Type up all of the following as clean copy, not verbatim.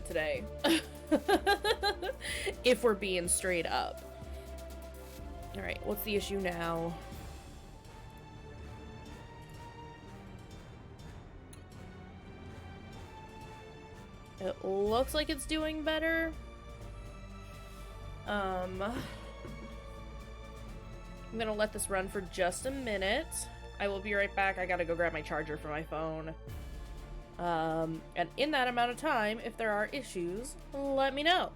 internet today. If we're being straight up. Alright, what's the issue now? It looks like it's doing better. I'm gonna let this run for just a minute. I will be right back. I gotta go grab my charger for my phone. And in that amount of time, if there are issues, let me know.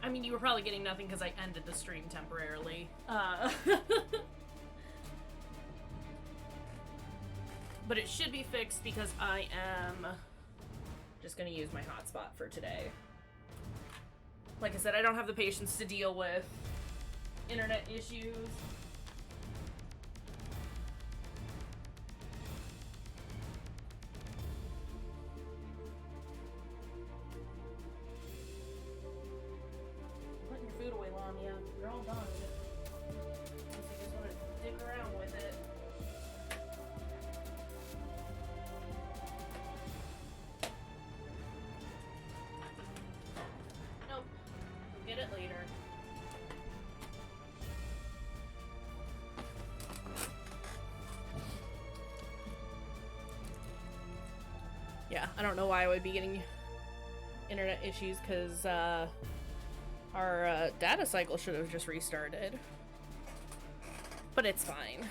I mean, you were probably getting nothing because I ended the stream temporarily. But it should be fixed because I am just gonna use my hotspot for today. Like I said, I don't have the patience to deal with internet issues. You're all done with it. Unless you just want to dick around with it. Nope. We'll get it later. Yeah, I don't know why I would be getting internet issues, because, our data cycle should have just restarted. But it's fine.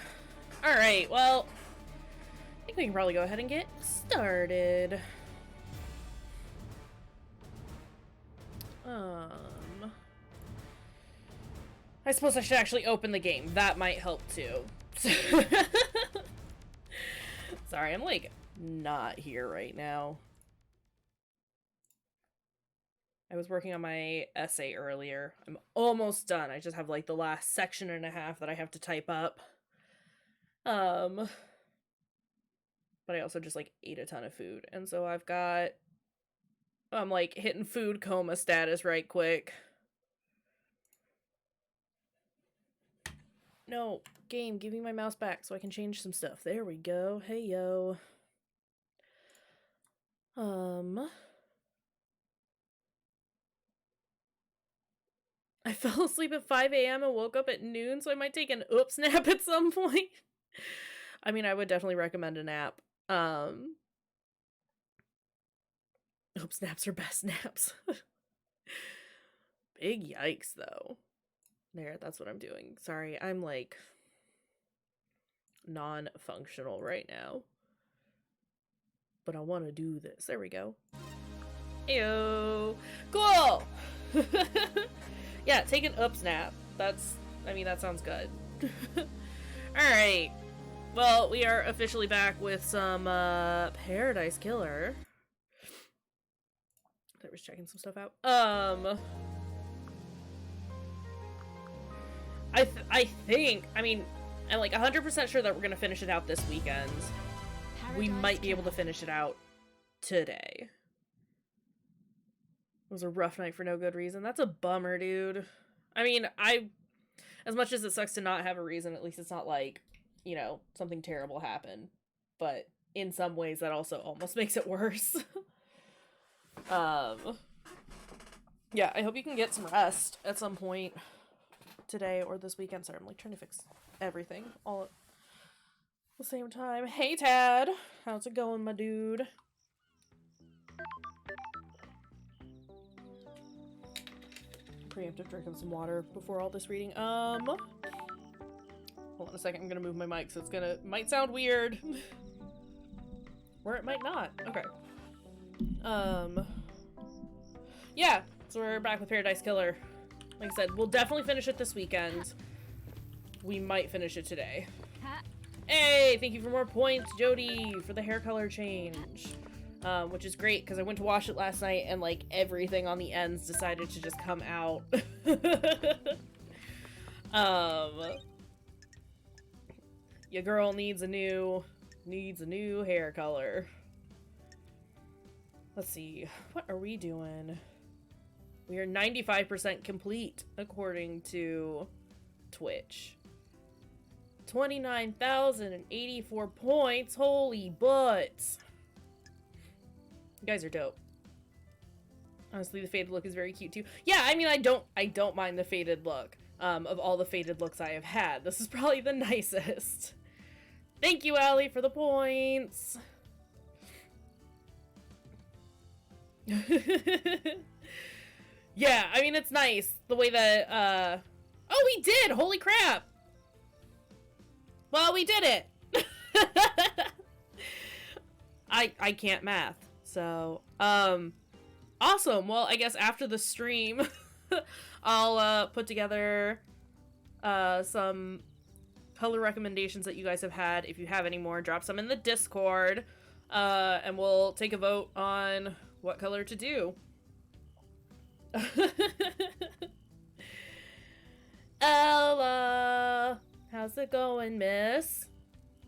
Alright, well, I think we can probably go ahead and get started. I suppose I should actually open the game. That might help too. Sorry, I'm like not here right now. I was working on my essay earlier. I'm almost done. I just have like the last section and a half that I have to type up. But I also just like ate a ton of food. And so I'm like hitting food coma status right quick. No, game, give me my mouse back so I can change some stuff. There we go. Hey, yo. I fell asleep at 5 a.m. and woke up at noon, so I might take an oops nap at some point. I mean, I would definitely recommend a nap. Oops naps are best naps. Big yikes, though. There, that's what I'm doing. Sorry, I'm like non-functional right now. But I want to do this. There we go. Ew. Cool! Yeah, take an oops nap. That sounds good. Alright. Well, we are officially back with some, Paradise Killer. I was checking some stuff out. I think, I mean, I'm like 100% sure that we're gonna finish it out this weekend. We might be able to finish it out today. It was a rough night for no good reason. That's a bummer, dude. I mean, as much as it sucks to not have a reason, at least it's not like, you know, something terrible happened. But in some ways, that also almost makes it worse. Yeah, I hope you can get some rest at some point today or this weekend. Sorry, I'm like trying to fix everything all at the same time. Hey, Tad. How's it going, my dude? preemptive drink of some water before all this reading. Hold on a second, I'm gonna move my mic so might sound weird. Or it might not. Okay. Yeah, so we're back with Paradise Killer. Like I said, we'll definitely finish it this weekend. We might finish it today. Hey, thank you for more points, Jody, for the hair color change. Which is great, because I went to wash it last night, and, like, everything on the ends decided to just come out. Your girl needs a new hair color. Let's see, what are we doing? We are 95% complete, according to Twitch. 29,084 points, holy butts. You guys are dope. Honestly, the faded look is very cute too. Yeah, I mean, I don't mind the faded look. Of all the faded looks I have had, this is probably the nicest. Thank you, Allie, for the points. Yeah, I mean, it's nice the way that, oh, we did! Holy crap! Well, we did it! I can't math. So, awesome. Well, I guess after the stream, I'll, put together, some color recommendations that you guys have had. If you have any more, drop some in the Discord, and we'll take a vote on what color to do. Ella! How's it going, miss?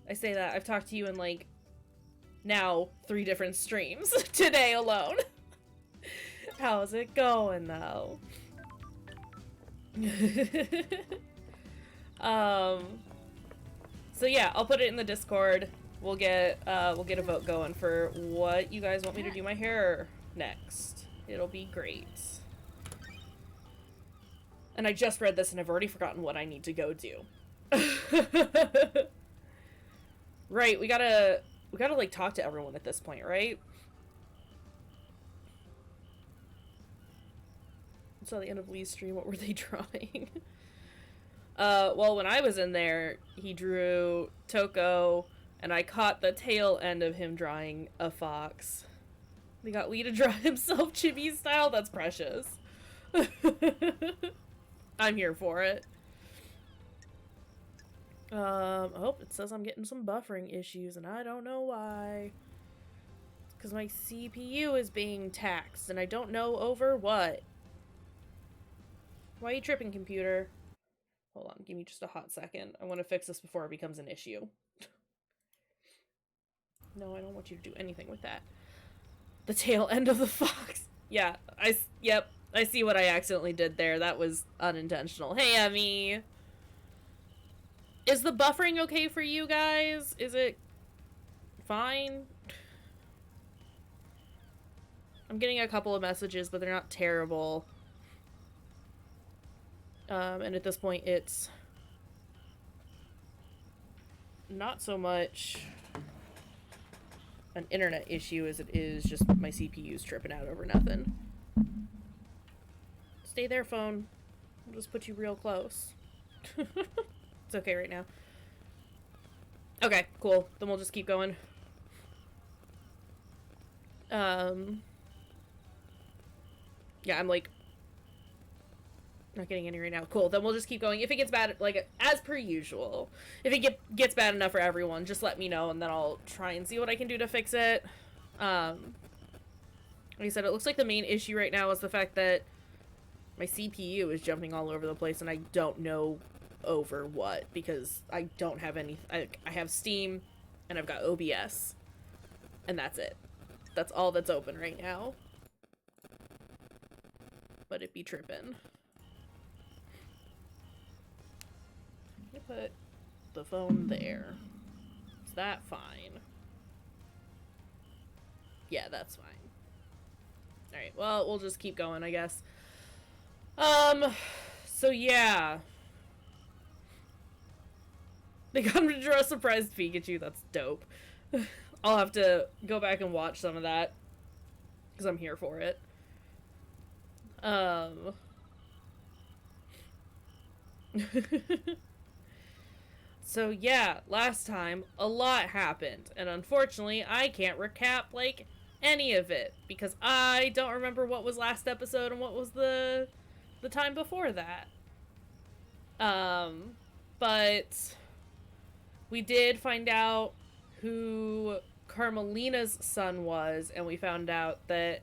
I say that, I've talked to you in, like, now 3 different streams today alone. How's it going though? So yeah, I'll put it in the Discord. We'll get a vote going for what you guys want me to do my hair next. It'll be great. And I just read this and I've already forgotten what I need to go do. Right, we gotta like talk to everyone at this point, right? So the end of Lee's stream, what were they drawing? Well, when I was in there, he drew Toko, and I caught the tail end of him drawing a fox. They got Lee to draw himself chibi style? That's precious. I'm here for it. Oh, it says I'm getting some buffering issues, and I don't know why. It's because my CPU is being taxed, and I don't know over what. Why are you tripping, computer? Hold on, give me just a hot second. I want to fix this before it becomes an issue. No, I don't want you to do anything with that. The tail end of the fox. Yeah, yep, I see what I accidentally did there. That was unintentional. Hey, Emmy! Is the buffering okay for you guys? Is it fine? I'm getting a couple of messages, but they're not terrible. And at this point, it's not so much an internet issue as it is just my CPU's tripping out over nothing. Stay there, phone. I'll just put you real close. It's okay right now. Okay, cool. Then we'll just keep going. Yeah, I'm like not getting any right now. Cool. Then we'll just keep going. If it gets bad, like as per usual, if it gets bad enough for everyone, just let me know and then I'll try and see what I can do to fix it. Like I said, it looks like the main issue right now is the fact that my CPU is jumping all over the place and I don't know over what, because I don't have any. I have Steam and I've got OBS and that's it. That's all that's open right now. But it be trippin'. Put the phone there. Is that fine? Yeah, that's fine. Alright, well, we'll just keep going, I guess. So yeah. They got him to draw a surprised Pikachu, that's dope. I'll have to go back and watch some of that, because I'm here for it. So yeah, last time a lot happened, and unfortunately I can't recap like any of it because I don't remember what was last episode and what was the time before that. But we did find out who Carmelina's son was, and we found out that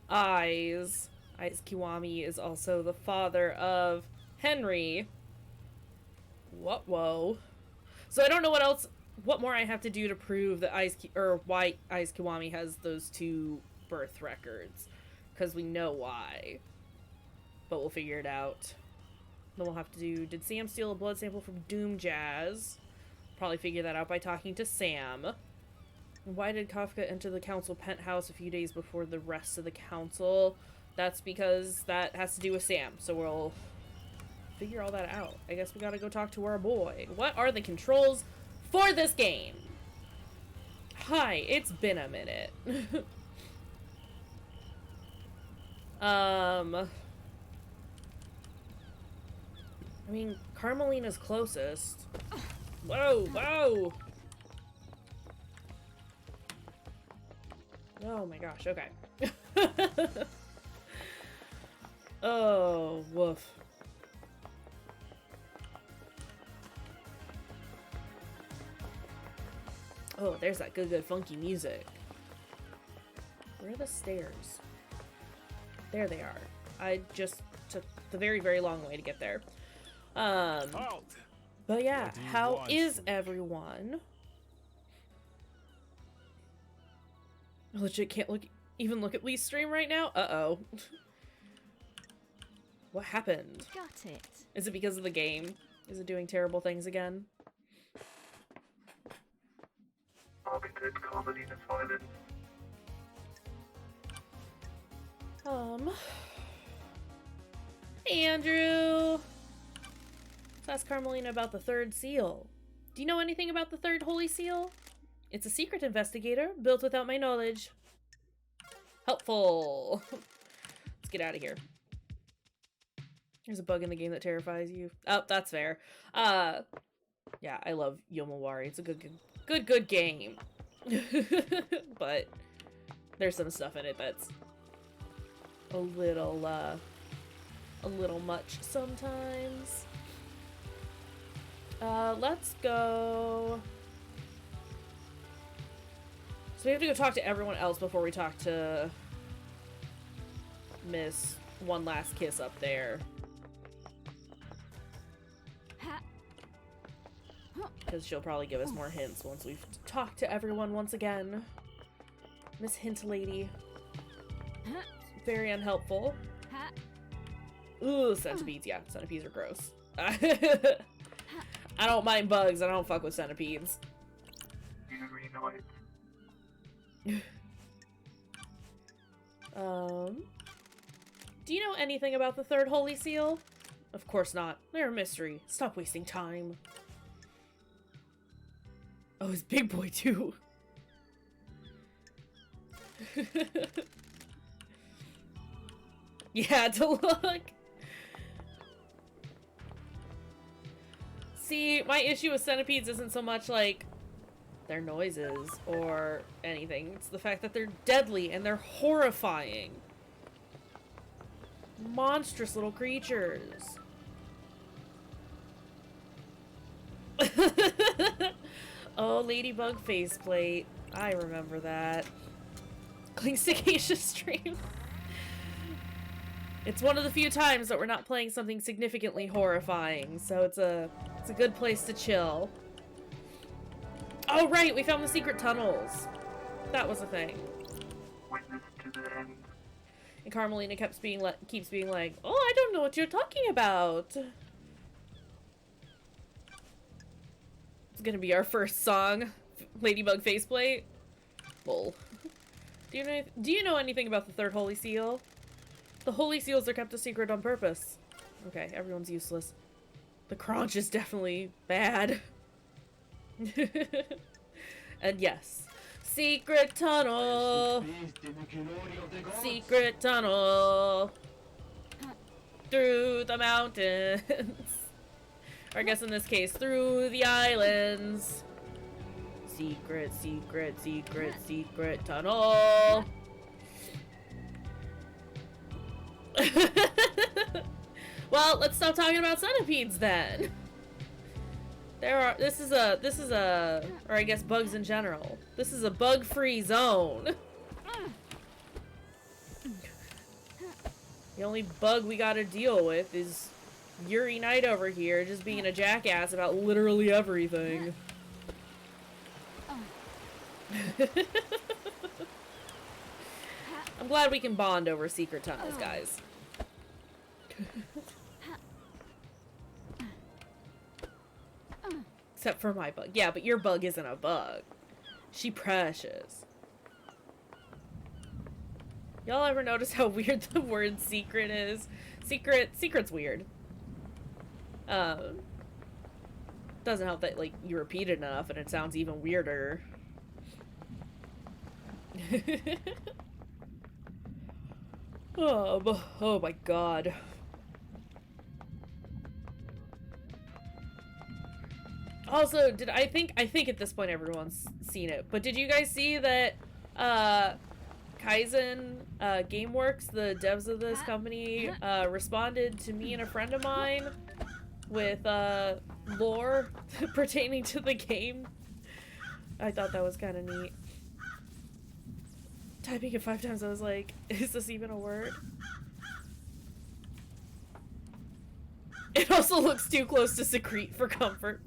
Aiz Kiwami is also the father of Henry. What? Whoa. So I don't know what more I have to do to prove that why Aiz Kiwami has those two birth records. Because we know why. But we'll figure it out. Then we'll have to do, did Sam steal a blood sample from Doom Jazz? Probably figure that out by talking to Sam. Why did Kafka enter the council penthouse a few days before the rest of the council? That's because that has to do with Sam. So we'll figure all that out. I guess we gotta go talk to our boy. What are the controls for this game? Hi, it's been a minute. I mean, Carmelina's closest. Whoa, whoa! Oh my gosh, okay. Oh, woof. Oh, there's that good funky music. Where are the stairs? There they are. I just took the very long way to get there. But yeah, how is everyone? I legit can't even look at Lee's stream right now? Uh-oh. What happened? Got it. Is it because of the game? Is it doing terrible things again? Targeted comedy and violence. Hey Andrew! Let's ask Carmelina about the third seal. Do you know anything about the third holy seal? It's a secret, investigator, built without my knowledge. Helpful! Let's get out of here. There's a bug in the game that terrifies you. Oh, that's fair. Yeah, I love Yomawari. It's a good game. But there's some stuff in it that's a little much sometimes. Let's go. So we have to go talk to everyone else before we talk to Miss One Last Kiss up there. Because she'll probably give us more hints once we've talked to everyone once again. Miss Hint Lady. Very unhelpful. Ooh, centipedes. Yeah, centipedes are gross. I don't mind bugs. I don't fuck with centipedes. Do you know anything about the third holy seal? Of course not. They're a mystery. Stop wasting time. Oh, it's Big Boy too. Yeah, to look. See, my issue with centipedes isn't so much like their noises or anything. It's the fact that they're deadly and they're horrifying. Monstrous little creatures. Oh, Ladybug faceplate. I remember that. Clings to Kayshurrr stream. It's one of the few times that we're not playing something significantly horrifying, so it's a good place to chill. Oh right, we found the secret tunnels. That was a thing. Witness to the end. And Carmelina keeps being like, "Oh, I don't know what you're talking about." It's gonna be our first song, Ladybug faceplate. Lol. Do you know anything about the third holy seal? The holy seals are kept a secret on purpose. Okay, everyone's useless. The crunch is definitely bad. And yes, secret tunnel. Secret tunnel through the mountains. Or I guess in this case, through the islands. Secret, secret, secret, secret tunnel. Well, let's stop talking about centipedes then. This is a, or I guess bugs in general. This is a bug-free zone. The only bug we gotta deal with is Yuri Knight over here just being a jackass about literally everything. I'm glad we can bond over secret tunnels, guys. Except for my bug. Yeah, but your bug isn't a bug. She precious. Y'all ever notice how weird the word secret is? Secret's weird. Doesn't help that, like, you repeat it enough and it sounds even weirder. Oh my god. Also, I think at this point everyone's seen it, but did you guys see that Kaizen Gameworks, the devs of this company, responded to me and a friend of mine with lore pertaining to the game? I thought that was kind of neat. Typing it 5 times, I was like, is this even a word? It also looks too close to secrete for comfort.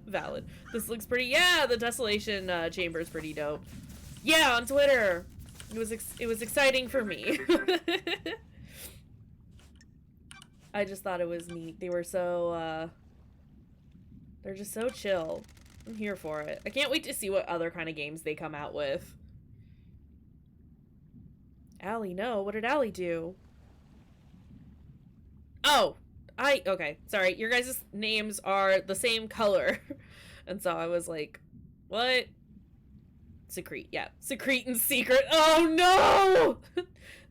Valid. This looks pretty. Yeah, the Desolation chamber is pretty dope. Yeah, on Twitter. It was exciting for me. I just thought it was neat. They were so they're just so chill. I'm here for it. I can't wait to see what other kind of games they come out with. Allie, no. What did Allie do? Oh! Okay, sorry. Your guys' names are the same color. And so I was like, what? Secrete, yeah. Secrete and secret. Oh, no!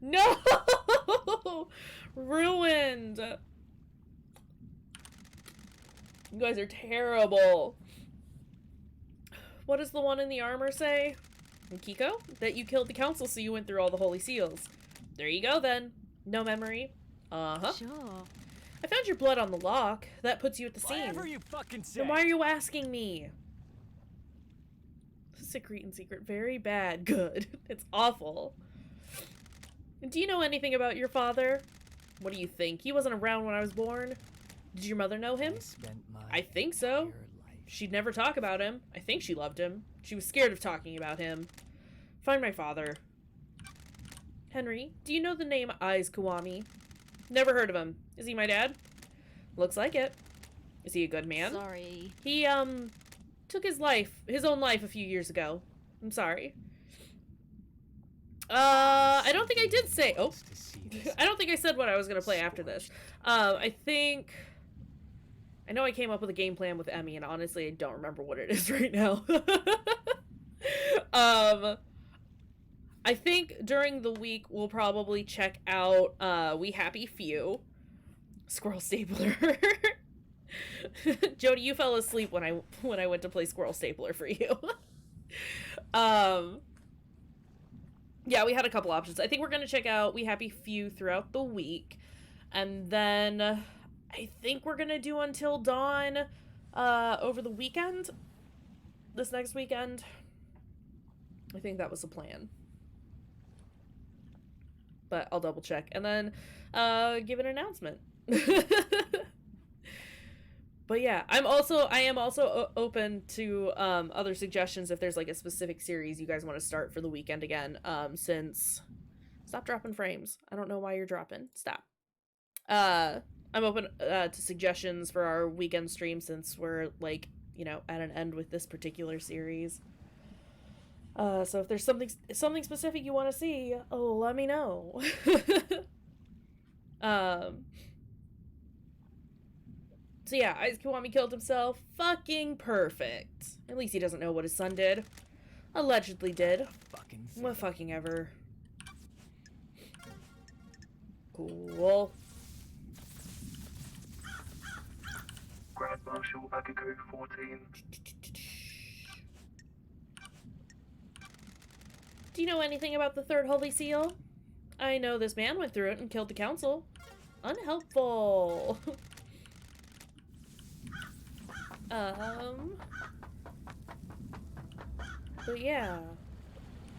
No! Ruined! You guys are terrible. What does the one in the armor say? Kiko? That you killed the council, so you went through all the holy seals. There you go, then. No memory. Uh-huh. Sure. I found your blood on the lock. That puts you at the scene. Whatever you fucking say. Then why are you asking me? Secrete and secret. Very bad. Good. It's awful. Do you know anything about your father? What do you think? He wasn't around when I was born. Did your mother know him? I think so. She'd never talk about him. I think she loved him. She was scared of talking about him. Find my father. Henry, do you know the name Eyes Kiwami? Never heard of him. Is he my dad? Looks like it. Is he a good man? Sorry. He, took his own life a few years ago. I'm sorry. I don't think I did say, oh. I don't think I said what I was gonna play after this. I know I came up with a game plan with Emmy, and honestly, I don't remember what it is right now. I think during the week, we'll probably check out, We Happy Few. Squirrel Stapler. Jody, you fell asleep when I went to play Squirrel Stapler for you. Yeah, we had a couple options. I think we're gonna check out We Happy Few throughout the week. And then I think we're gonna do Until Dawn over the weekend. This next weekend. I think that was the plan. But I'll double check. And then give an announcement. But yeah, I am also open to other suggestions if there's like a specific series you guys want to start for the weekend again. Since stop dropping frames. I don't know why you're dropping. Stop. I'm open to suggestions for our weekend stream since we're like, you know, at an end with this particular series. So if there's something specific you want to see, let me know. So yeah, Eyes Kiwami killed himself. Fucking perfect. At least he doesn't know what his son did. Allegedly did. What fucking ever. Cool. Grant Marshall Agago 14. Do you know anything about the Third Holy Seal? I know this man went through it and killed the council. Unhelpful. But yeah.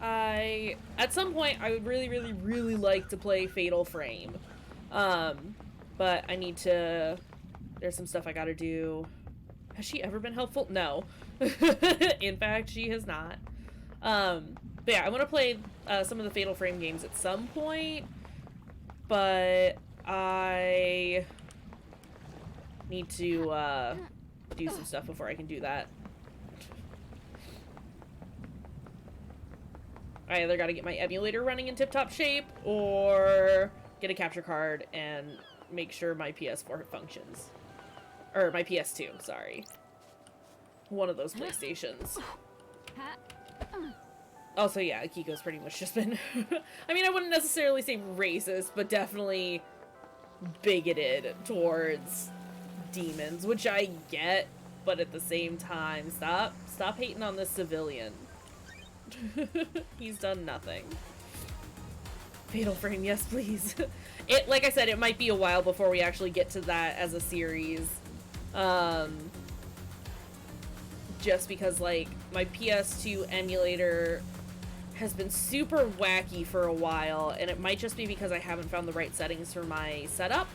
At some point, I would really like to play Fatal Frame. But I need to, there's some stuff I gotta do. Has she ever been helpful? No. In fact, she has not. But yeah, I want to play some of the Fatal Frame games at some point, but I need to do some stuff before I can do that. I either gotta get my emulator running in tip-top shape, or get a capture card and make sure my PS4 functions. Or my PS2, sorry. One of those PlayStations. Also, yeah, Akiko's pretty much just been... I mean, I wouldn't necessarily say racist, but definitely bigoted towards demons, which I get, but at the same time, stop hating on this civilian. He's done nothing. Fatal Frame, yes, please. Like I said, it might be a while before we actually get to that as a series. Just because, like, my PS2 emulator has been super wacky for a while, and it might just be because I haven't found the right settings for my setup.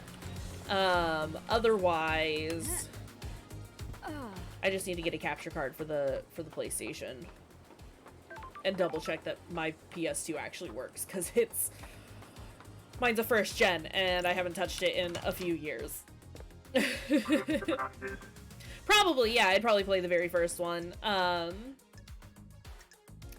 Otherwise, I just need to get a capture card for the PlayStation and double check that my PS2 actually works, because mine's a first gen and I haven't touched it in a few years. Probably, yeah, I'd probably play the very first one. I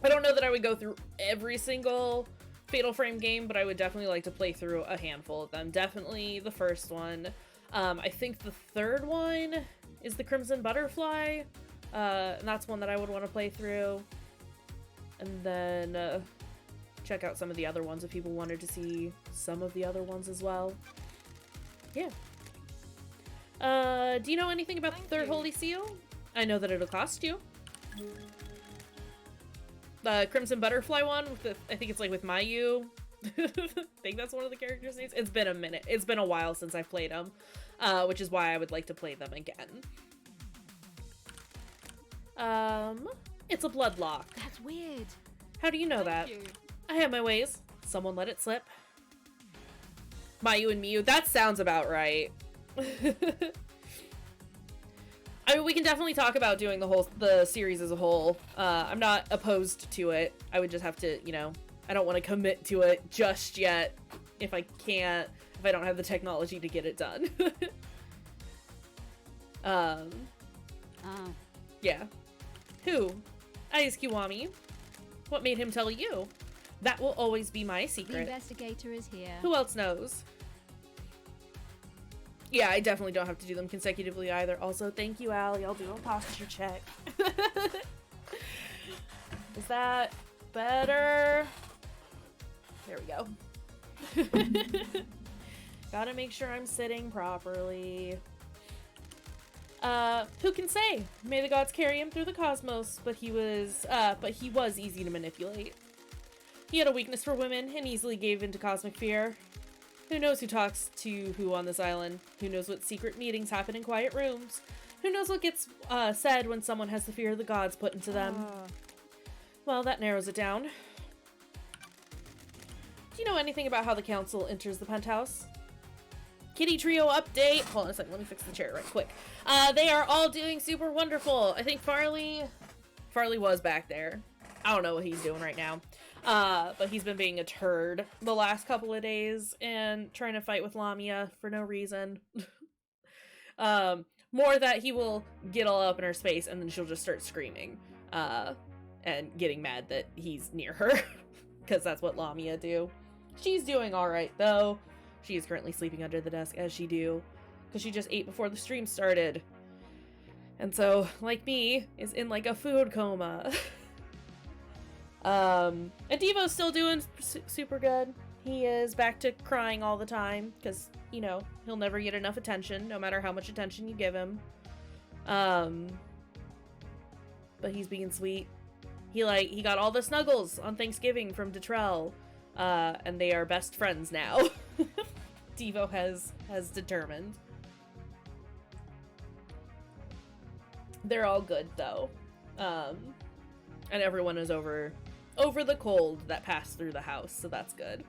don't know that I would go through every single Fatal Frame game, but I would definitely like to play through a handful of them. Definitely the first one. I think the third one is the Crimson Butterfly, and that's one that I would want to play through. And then check out some of the other ones if people wanted to see some of the other ones as well. Yeah. Do you know anything about the Third Holy Seal? I know that it'll cost you. The Crimson Butterfly one, I think it's like with Mayu. I think that's one of the characters' names. It's been a minute. It's been a while since I've played them, which is why I would like to play them again. It's a blood lock. That's weird. How do you know that? You. I have my ways. Someone let it slip. Mayu and Miyu. That sounds about right. I mean, we can definitely talk about doing the series as a whole. I'm not opposed to it. I would just have to, you know, I don't want to commit to it just yet if I don't have the technology to get it done. Yeah. Who? Ayas Kiwami. What made him tell you? That will always be my The secret. investigator is here. Who else knows? Yeah, I definitely don't have to do them consecutively either. Also, thank you, Allie. I'll do a posture check. Is that better? There we go. Gotta make sure I'm sitting properly. Who can say? May the gods carry him through the cosmos, but he was easy to manipulate. He had a weakness for women and easily gave in to cosmic fear. Who knows who talks to who on this island? Who knows what secret meetings happen in quiet rooms? Who knows what gets said when someone has the fear of the gods put into them? Well, that narrows it down. Do you know anything about how the council enters the penthouse? Kitty Trio update. Hold on a second, let me fix the chair right quick. They are all doing super wonderful. I think Farley was back there. I don't know what he's doing right now. But he's been being a turd the last couple of days and trying to fight with Lamia for no reason. More that he will get all up in her space and then she'll just start screaming. And getting mad that he's near her. Because that's what Lamia do. She's doing alright though. She is currently sleeping under the desk as she do. Because she just ate before the stream started. And so, like me, is in like a food coma. And Devo's still doing super good. He is back to crying all the time because, you know, he'll never get enough attention no matter how much attention you give him. But he's being sweet. He got all the snuggles on Thanksgiving from Detrell, and they are best friends now. Devo has determined. They're all good though, and everyone is over the cold that passed through the house, so that's good.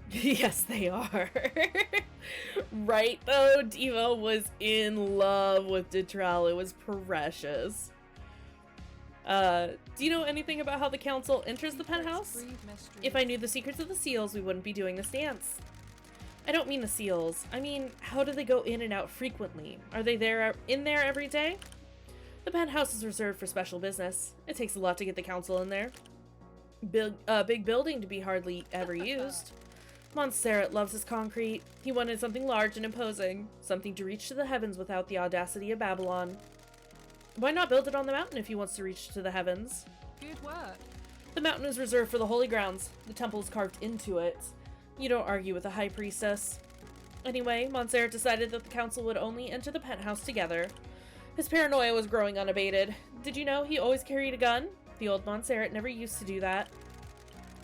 Yes, they are. Right though, Devo was in love with Detrell. It was precious. Do you know anything about how the council enters the penthouse? If I knew the secrets of the seals, we wouldn't be doing this dance. I don't mean the seals. I mean, how do they go in and out frequently? Are they in there every day? The penthouse is reserved for special business. It takes a lot to get the council in there. Big building to be hardly ever used. Montserrat loves his concrete. He wanted something large and imposing, something to reach to the heavens without the audacity of Babylon. Why not build it on the mountain if he wants to reach to the heavens? Good work. The mountain is reserved for the holy grounds. The temple is carved into it. You don't argue with a high priestess. Anyway, Montserrat decided that the council would only enter the penthouse together. His paranoia was growing unabated. Did you know he always carried a gun? The old Montserrat never used to do that.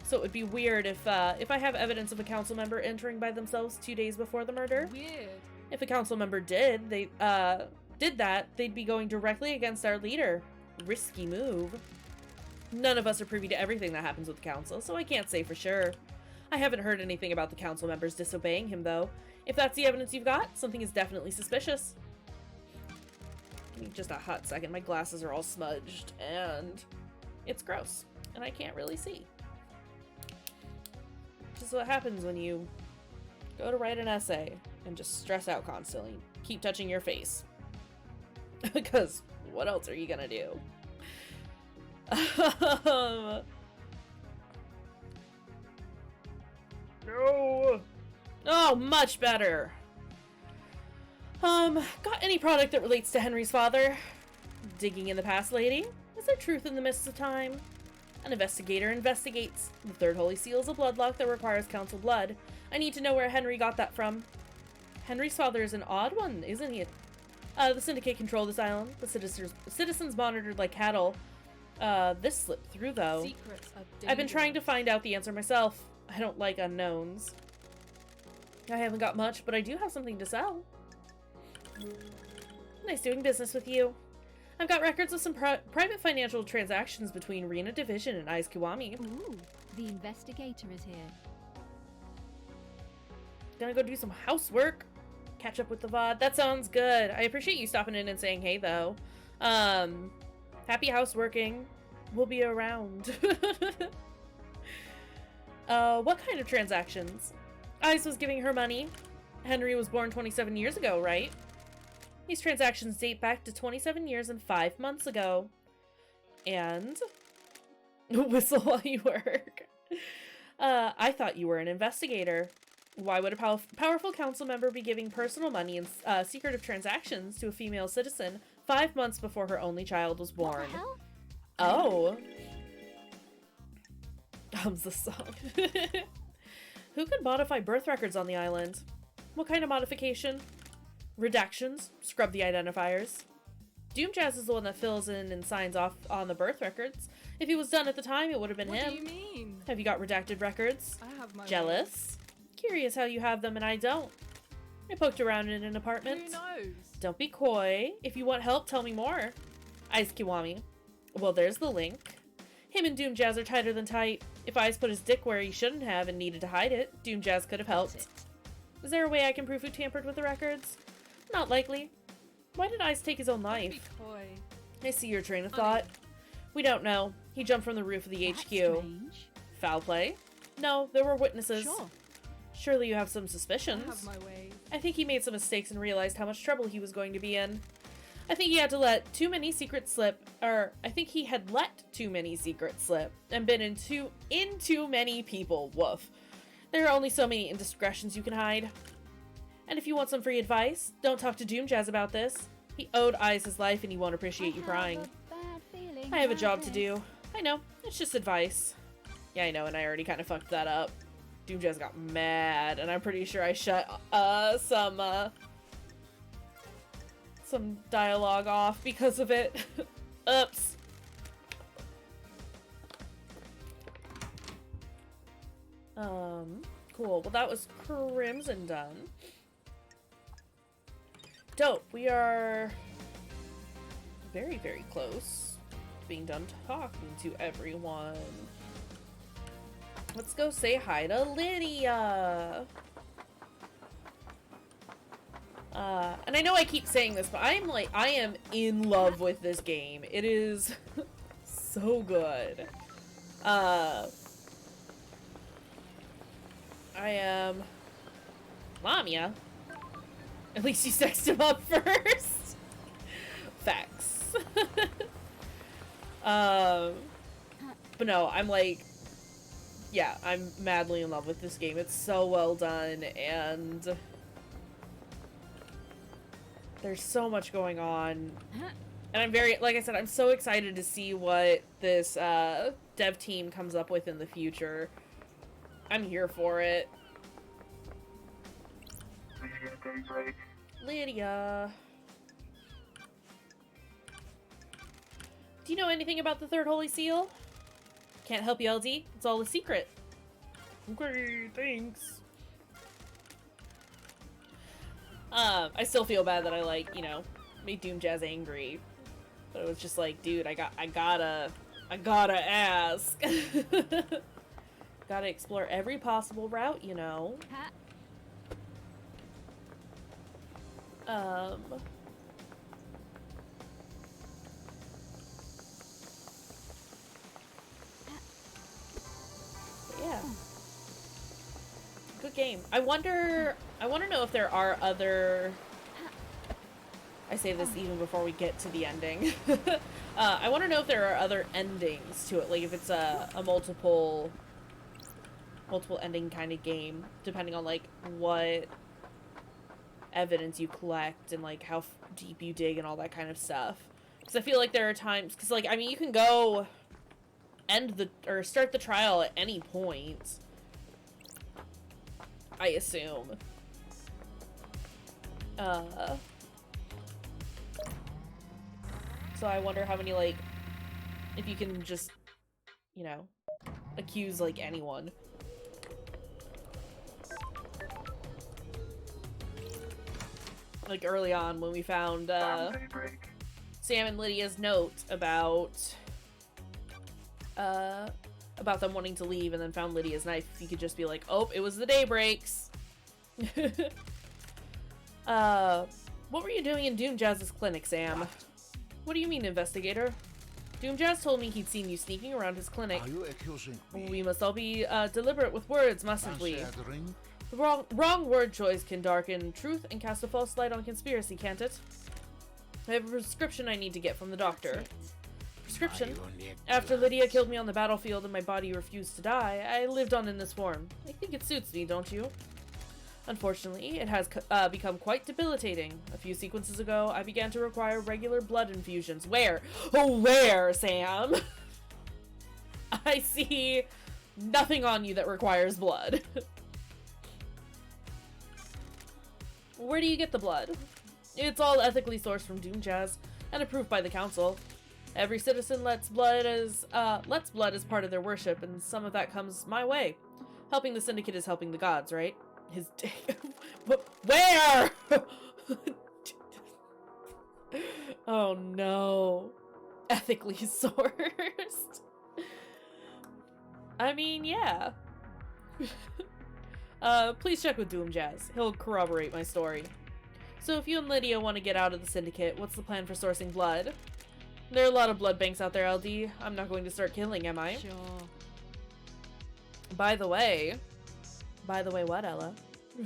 So it would be weird if I have evidence of a council member entering by themselves 2 days before the murder. Weird. If a council member did that, they'd be going directly against our leader. Risky move. None of us are privy to everything that happens with the council, so I can't say for sure. I haven't heard anything about the council members disobeying him, though. If that's the evidence you've got, something is definitely suspicious. Give me just a hot second. My glasses are all smudged, and it's gross, and I can't really see. This is what happens when you go to write an essay and just stress out constantly. Keep touching your face. Because what else are you gonna do? No! Oh, much better. Got any product that relates to Henry's father? Digging in the past, lady? Is there truth in the mists of time? An investigator investigates. The third holy seal is a bloodlock that requires council blood. I need to know where Henry got that from. Henry's father is an odd one, isn't he? The Syndicate control this island. The citizens monitored like cattle. This slipped through, though. Secrets are I've been trying to find out the answer myself. I don't like unknowns. I haven't got much, but I do have something to sell. Nice doing business with you. I've got records of some private financial transactions between Rena Division and Ais Kiwami. Ooh, the investigator is here. Gonna go do some housework. Catch up with the VOD. That sounds good. I appreciate you stopping in and saying hey, though. Happy houseworking. We'll be around. What kind of transactions? Ice was giving her money. Henry was born 27 years ago, right? These transactions date back to 27 years and 5 months ago. And? Whistle while you work. I thought you were an investigator. Why would a powerful council member be giving personal money and secretive transactions to a female citizen 5 months before her only child was born? What the hell? Oh. Hums the song. Who could modify birth records on the island? What kind of modification? Redactions. Scrub the identifiers. Doomjazz is the one that fills in and signs off on the birth records. If he was done at the time, it would have been him. What do you mean? Have you got redacted records? I have my Jealous? Curious how you have them and I don't. I poked around in an apartment. Who knows? Don't be coy. If you want help, tell me more. Ice Kiwami. Well, there's the link. Him and Doomjazz are tighter than tight. If Ice put his dick where he shouldn't have and needed to hide it, Doomjazz could have helped. Is there a way I can prove who tampered with the records? Not likely. Why did Ice take his own Don't life? be coy. I see your train of thought. We don't know. He jumped from the roof of the That's HQ. strange. Foul play? No, there were witnesses. Sure. Surely you have some I suspicions. have my way. I think he made some mistakes and realized how much trouble he was going to be in. I think he had to let too many secrets slip, or I think he had let too many secrets slip and been in too many people. Woof. There are only so many indiscretions you can hide. And if you want some free advice, don't talk to Doomjazz about this. He owed Eyes his life and he won't appreciate you crying. I have a job to do. I know. It's just advice. Yeah, I know, and I already kind of fucked that up. Doomjazz got mad, and I'm pretty sure I shut some dialogue off because of it. Oops. Cool. Well, that was Crimson done. Dope. We are very, very close to being done talking to everyone. Let's go say hi to Lydia. And I know I keep saying this, but I am in love with this game. It is so good. I am Lamia. At least you sexed him up first. Facts. But no, I'm like, yeah, I'm madly in love with this game. It's so well done, and there's so much going on. And I'm very, like I said, I'm so excited to see what this dev team comes up with in the future. I'm here for it. Lydia. Do you know anything about the Third Holy Seal? Can't help you, LD. It's all a secret. Okay, thanks. I still feel bad that I, like, you know, made Doomjazz angry. But it was just like, dude, I gotta ask. Gotta explore every possible route, you know. Yeah. Good game. I want to know if there are other... I say this even before we get to the ending. I want to know if there are other endings to it, like if it's a multiple ending kind of game, depending on like what evidence you collect and like how deep you dig and all that kind of stuff. Because I feel like there are times, because like, I mean, you can go start the trial at any point, I assume. So I wonder how many, like, if you can just, you know, accuse, like, anyone. Like, early on when we found, Sam and Lydia's note about them wanting to leave and then found Lydia's knife, you could just be like, oh, it was the daybreaks. What were you doing in Doomjazz's clinic, Sam? What do you mean, investigator? Doomjazz told me he'd seen you sneaking around his clinic. Are you accusing me? We must all be deliberate with words, mustn't we? Answering? The wrong word choice can darken truth and cast a false light on conspiracy, can't it? I have a prescription I need to get from the doctor. Prescription? After Lydia killed me on the battlefield and my body refused to die, I lived on in this form. I think it suits me, don't you? Unfortunately, it has become quite debilitating. A few sequences ago, I began to require regular blood infusions. Where? Oh, where, Sam? I see nothing on you that requires blood. Where do you get the blood? It's all ethically sourced from Doomjazz and approved by the council. Every citizen lets blood as part of their worship, and some of that comes my way. Helping the Syndicate is helping the gods, right? His where? Oh no. Ethically sourced. I mean, yeah. Please check with Doomjazz. He'll corroborate my story. So if you and Lydia want to get out of the Syndicate, what's the plan for sourcing blood? There are a lot of blood banks out there, LD. I'm not going to start killing, am I? Sure. By the way what, Ella?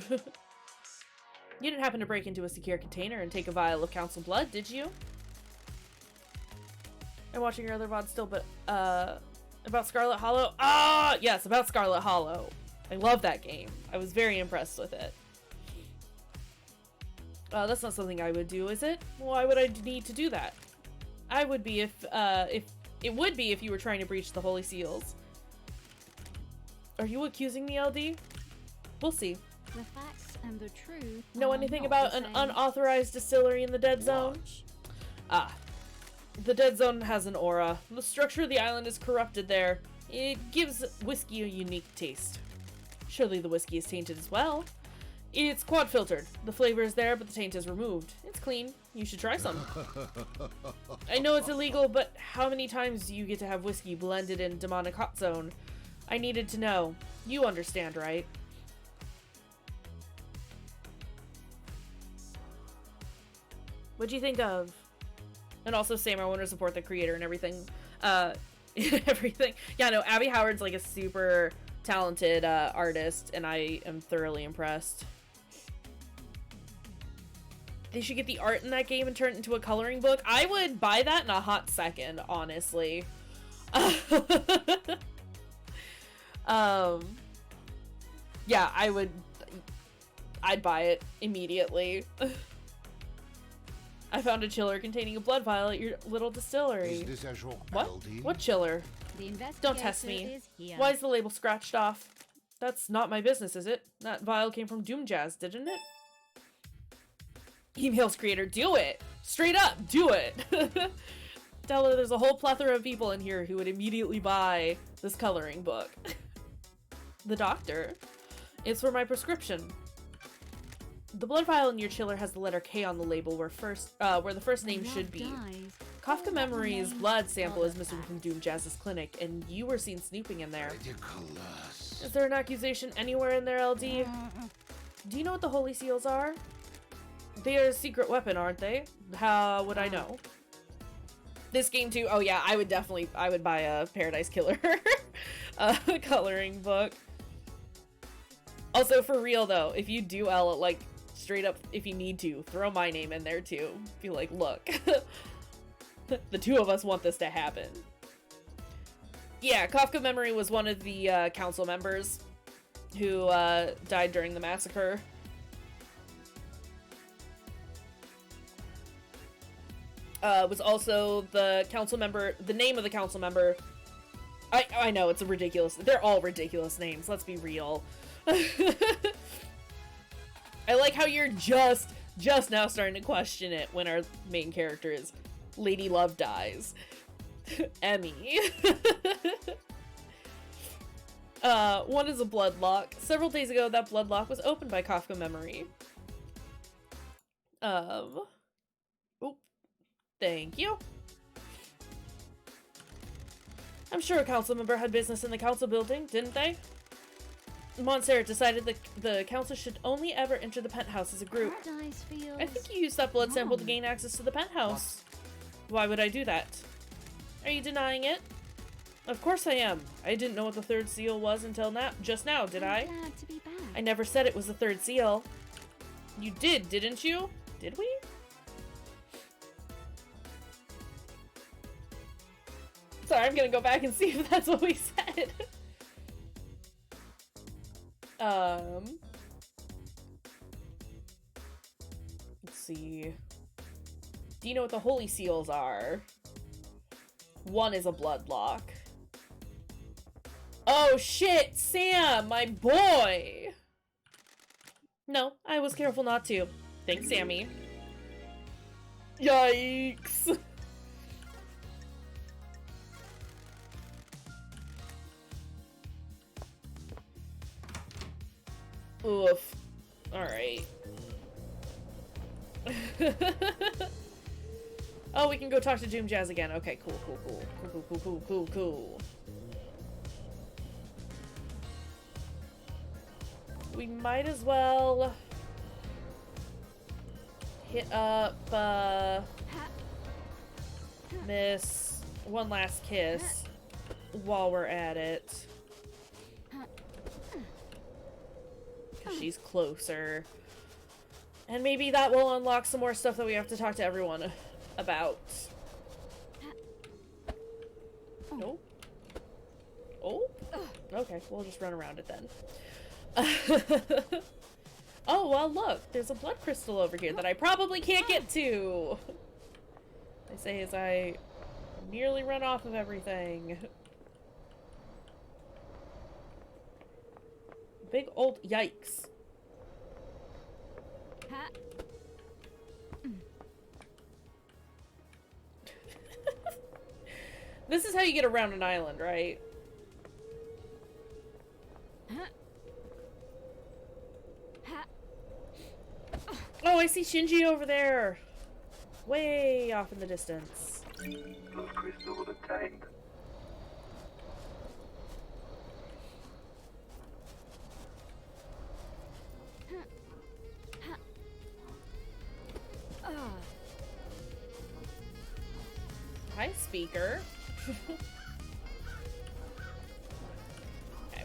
You didn't happen to break into a secure container and take a vial of council blood, did you? I'm watching your other VOD still, but, about Scarlet Hollow? Ah, yes, about Scarlet Hollow. I love that game. I was very impressed with it. That's not something I would do, is it? Why would I need to do that? I would be if it would be if you were trying to breach the Holy Seals. Are you accusing me, LD? We'll see. The facts and the truth. Know are anything not about the an same. unauthorized distillery in the Dead Zone? Ah. The Dead Zone has an aura. The structure of the island is corrupted there. It gives whiskey a unique taste. Surely the whiskey is tainted as well. It's quad filtered. The flavor is there, but the taint is removed. It's clean. You should try some. I know it's illegal, but how many times do you get to have whiskey blended in demonic hot zone? I needed to know. You understand, right? What'd you think of? And also, Sam, I want to support the creator and everything. Everything. Yeah, no, Abby Howard's like a super talented artist, and I am thoroughly impressed. They should get the art in that game and turn it into a coloring book. I would buy that in a hot second, honestly. Yeah, I'd buy it immediately. I found a chiller containing a blood vial at your little distillery. Is this a What? What chiller? The Don't test investigator me. is here. Why is the label scratched off? That's not my business, is it? That vial came from Doom Jazz, didn't it? Emails creator, do it! Straight up, do it! Tell her there's a whole plethora of people in here who would immediately buy this coloring book. The doctor. It's for my prescription. The blood vial in your chiller has the letter K on the label where the first name should be. Kafka Memory's blood sample is missing from Doom Jazz's clinic, and you were seen snooping in there. ridiculous? Is there an accusation anywhere in there, LD? Do you know what the Holy Seals are? They are a secret weapon, aren't they? How would I know? This game too. Oh yeah, I would buy a Paradise Killer coloring book. Also, for real though, if you do L, like, straight up, if you need to, throw my name in there too. Be like, look, the two of us want this to happen. Yeah, Kafka Memory was one of the council members who died during the massacre. Was also the council member, the name of the council member. I know, it's a ridiculous, they're all ridiculous names, let's be real. I like how you're just now starting to question it when our main character is Lady Love dies. Emmy. One is a blood lock. Several days ago, that blood lock was opened by Kafka Memory. Oop. Thank you. I'm sure a council member had business in the council building, didn't they? Montserrat decided that the council should only ever enter the penthouse as a group. Paradise feels I think you used that blood sample to wrong. gain access to the penthouse. Why would I do that? Are you denying it? Of course I am. I didn't know what the third seal was until just now, did I? I'm glad to be back. I never said it was the third seal. You did, didn't you? Did we? Sorry, I'm gonna go back and see if that's what we said. Let's see. Do you know what the holy seals are? One is a blood lock. Oh shit, Sam, my boy! No, I was careful not to. Thanks, Sammy. Yikes! Oof. Alright. Oh, we can go talk to Doom Jazz again. Okay, cool. We might as well hit up, Miss One Last Kiss while we're at it. 'Cause she's closer. And maybe that will unlock some more stuff that we have to talk to everyone about. No? Oh? Okay, we'll just run around it then. Oh, well, look, there's a blood crystal over here that I probably can't get to. I say as I nearly run off of everything. big old yikes. Ha. This is how you get around an island, right? Ha. Ha. Oh, I see Shinji over there. Way off in the distance. Love crystal obtained. Hi, speaker. Okay.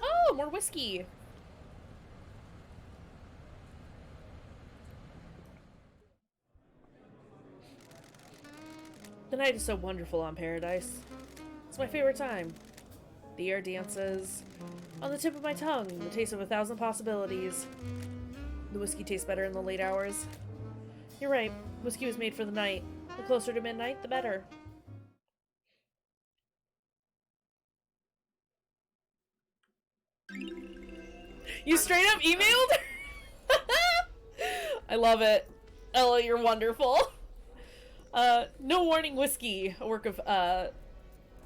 Oh, more whiskey. The night is so wonderful on Paradise. It's my favorite time. The air dances. On the tip of my tongue, the taste of 1,000 possibilities. The whiskey tastes better in the late hours. You're right, whiskey was made for the night. The closer to midnight, the better. You straight up emailed? I love it. Ella, you're wonderful. No warning whiskey, a work of,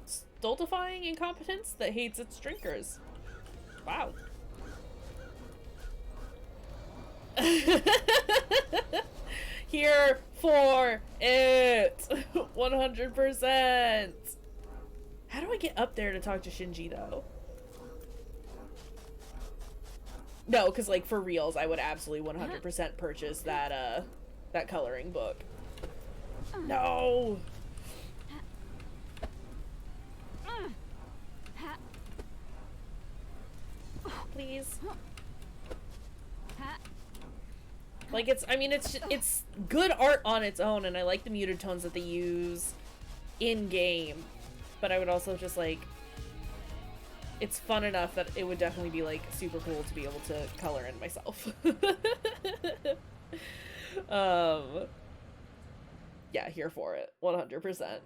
stultifying incompetence that hates its drinkers. Wow. Here for it. 100%. How do I get up there to talk to Shinji, though? No, because, like, for reals, I would absolutely 100% purchase that, that coloring book. No! Please. Like, I mean, it's good art on its own, and I like the muted tones that they use in-game. But I would also just, like, it's fun enough that it would definitely be, like, super cool to be able to color in myself. Yeah, here for it. 100%.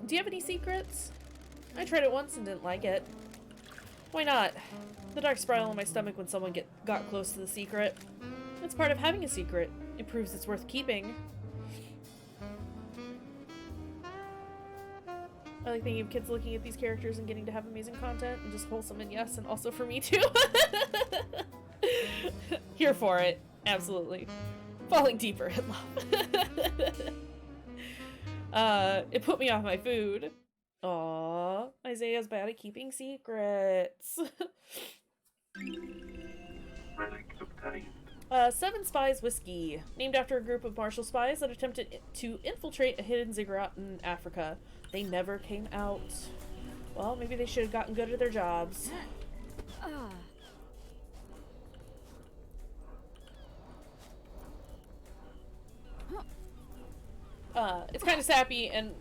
Do you have any secrets? I tried it once and didn't like it. Why not? The dark spiral in my stomach when someone got close to the secret. It's part of having a secret. It proves it's worth keeping. I like thinking of kids looking at these characters and getting to have amazing content and just wholesome and yes, and also for me too. Here for it. Absolutely. Falling deeper in love. It put me off my food. Aww, Isaiah's bad at keeping secrets. Relic obtained. 7 Spies Whiskey, named after a group of martial spies that attempted to infiltrate a hidden ziggurat in Africa. They never came out. Well, maybe they should have gotten good at their jobs. It's kind of sappy and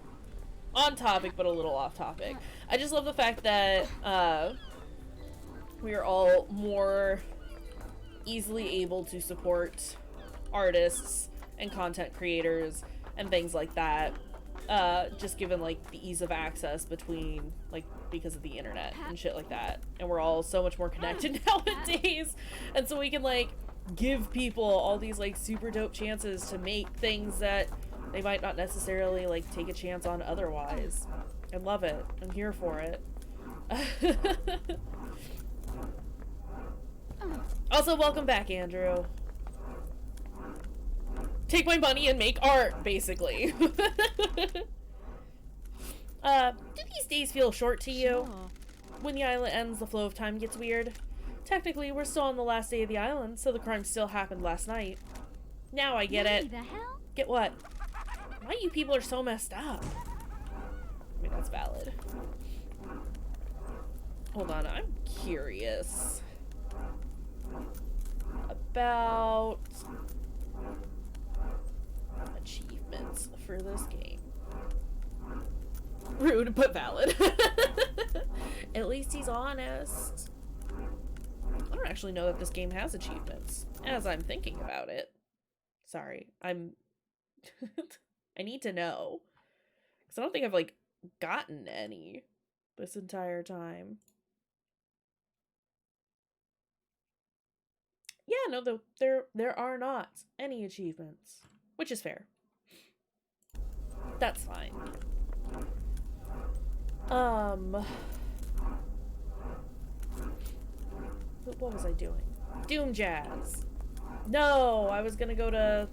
on topic, but a little off topic. I just love the fact that we are all more easily able to support artists and content creators and things like that, just given like the ease of access between, like, because of the internet and shit like that, and we're all so much more connected nowadays, and so we can like give people all these like super dope chances to make things that they might not necessarily like take a chance on otherwise. I love it. I'm here for it. Also, welcome back, Andrew. Take my money and make art, basically. Do these days feel short to you? When the island ends, the flow of time gets weird. Technically, we're still on the last day of the island, so the crime still happened last night. Now I get it. The hell? Get what? Why you people are so messed up? I mean, that's valid. Hold on, I'm curious about achievements for this game. Rude, but valid. At least he's honest. I don't actually know that this game has achievements, as I'm thinking about it. Sorry, I'm... I need to know. Because I don't think I've, like, gotten any this entire time. Yeah, no, there are not any achievements, which is fair. That's fine. What was I doing? Doom Jazz. No, I was gonna go to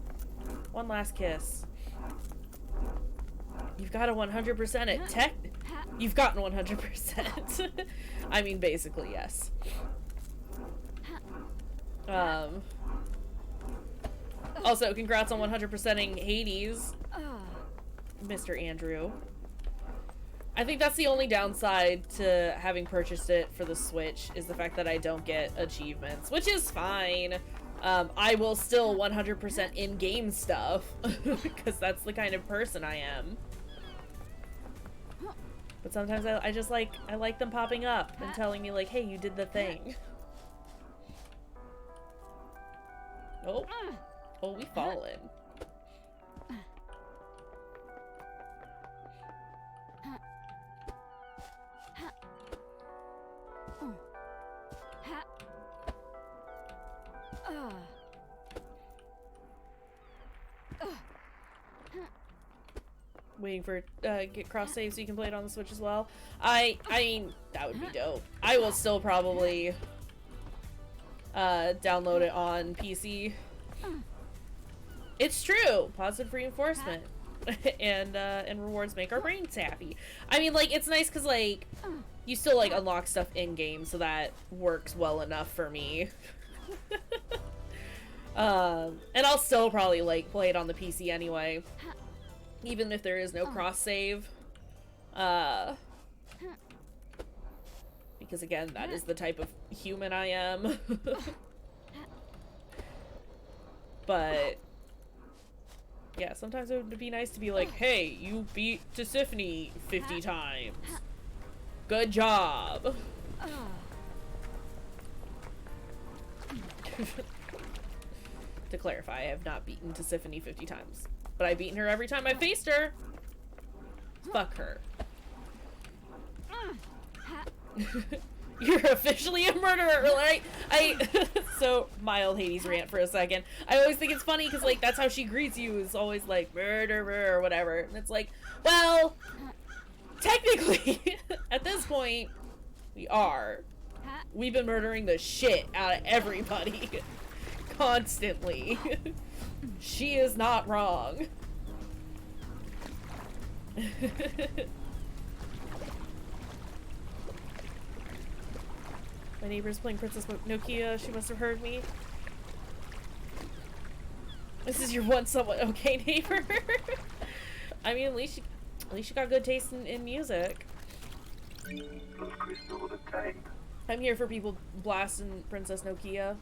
One Last Kiss. You've got to 100% it. You've gotten 100%. I mean, basically, yes. Also, congrats on 100%ing Hades, Mr. Andrew. I think that's the only downside to having purchased it for the Switch, is the fact that I don't get achievements, which is fine. I will still 100% in-game stuff, because that's the kind of person I am. But sometimes I just like, I like them popping up and telling me like, hey, you did the thing. Oh. Oh, we fallen. Waiting for get cross save so you can play it on the Switch as well. I mean, that would be dope. I will still probably download it on PC. It's true. Positive reinforcement and rewards make our brains happy. I mean, like, it's nice because like you still like unlock stuff in game, so that works well enough for me. And I'll still probably like play it on the PC anyway, even if there is no cross save. Because again, that is the type of human I am. But yeah, sometimes it would be nice to be like, hey, you beat Tisiphone 50 times. Good job. To clarify, I have not beaten Tisiphone 50 times. But I've beaten her every time I faced her. Fuck her. You're officially a murderer, right? So, mild Hades rant for a second. I always think it's funny because, like, that's how she greets you, is always like, murderer or whatever. And it's like, well, technically, at this point, we are. We've been murdering the shit out of everybody. Constantly. She is not wrong. My neighbor's playing Princess Nokia. She must have heard me. This is your one somewhat okay neighbor. I mean, at least you got good taste in music. Those crystals obtained. I'm here for people blasting Princess Nokia.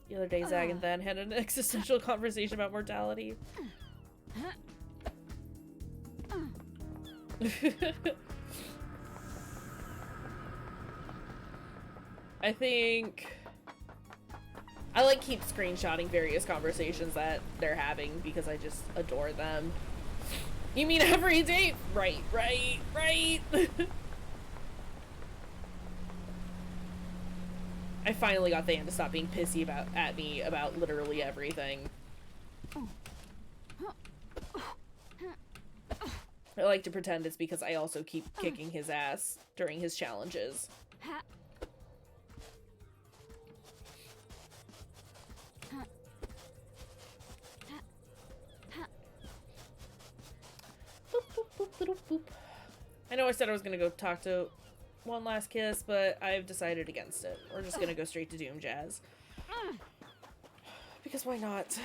The other day, Zag and Then had an existential conversation about mortality. I think I like keep screenshotting various conversations that they're having because I just adore them. You mean every day? Right. I finally got Than to stop being pissy at me about literally everything. I like to pretend it's because I also keep kicking his ass during his challenges. Boop, boop, boop, boop, boop. I know I said I was gonna go talk to One Last Kiss, but I've decided against it. We're just gonna go straight to Doom Jazz. Because why not?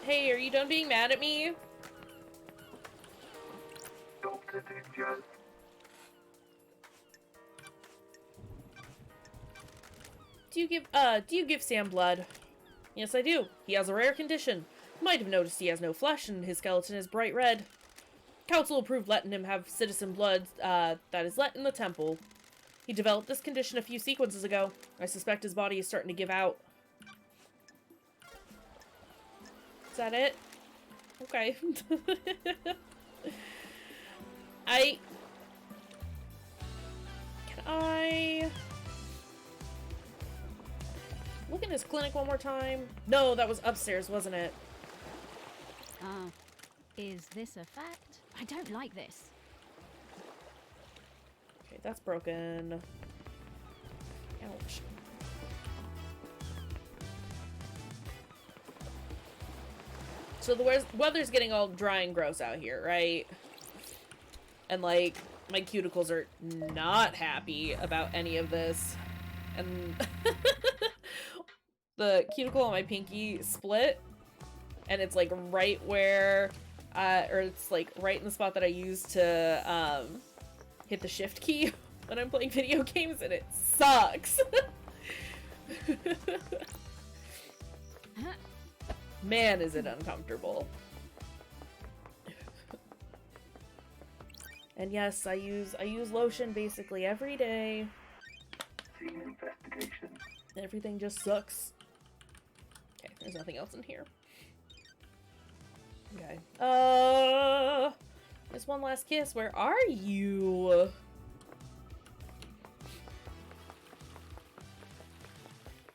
Hey, are you done being mad at me? Dr. Ninjas. Do you give Sam blood? Yes, I do. He has a rare condition. You might have noticed he has no flesh and his skeleton is bright red. Council approved letting him have citizen blood, that is let in the temple. He developed this condition a few sequences ago. I suspect his body is starting to give out. Is that it? Okay. Can I look in his clinic one more time? No, that was upstairs, wasn't it? Is this a fact? I don't like this. Okay, that's broken. Ouch. So the weather's getting all dry and gross out here, right? And like, my cuticles are not happy about any of this. And the cuticle on my pinky split. And it's like right where, or it's like right in the spot that I use to hit the shift key when I'm playing video games, and it sucks. Man, is it uncomfortable. And yes, I use lotion basically every day. Scene investigation. Everything just sucks. Okay, there's nothing else in here. Okay. There's one last kiss. Where are you?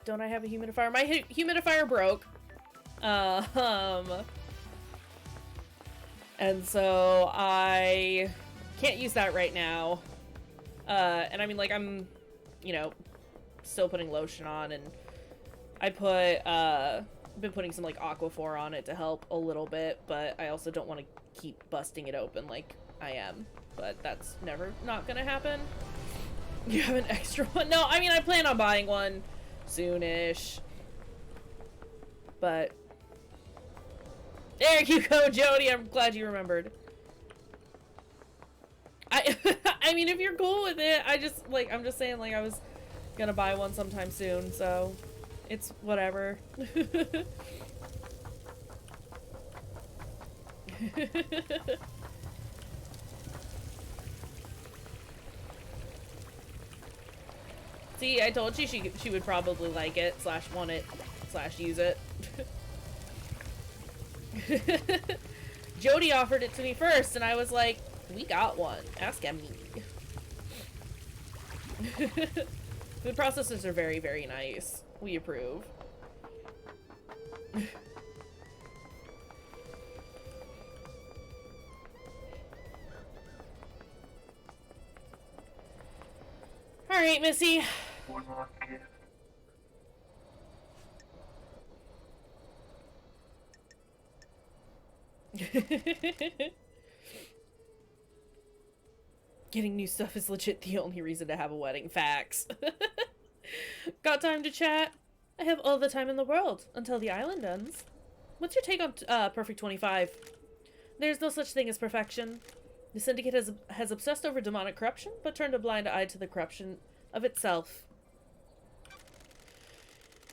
Don't I have a humidifier? My humidifier broke. And so I can't use that right now. And I mean, like, I'm, you know, still putting lotion on, and I put, been putting some, like, Aquaphor on it to help a little bit, but I also don't want to keep busting it open like I am. But that's not gonna happen. You have an extra one? No, I mean, I plan on buying one soonish. But there you go, Jody. I'm glad you remembered. I mean, if you're cool with it, I'm just saying, like, I was gonna buy one sometime soon, so it's whatever. See, I told you she would probably like it, / want it, / use it. Jody offered it to me first, and I was like, we got one. Ask Emmy. Food processors are very, very nice. We approve. Alright, Missy. One last kiss. Getting new stuff is legit the only reason to have a wedding. Facts. Got time to chat? I have all the time in the world until the island ends. What's your take on Perfect 25? There's no such thing as perfection. The Syndicate has obsessed over demonic corruption, but turned a blind eye to the corruption of itself.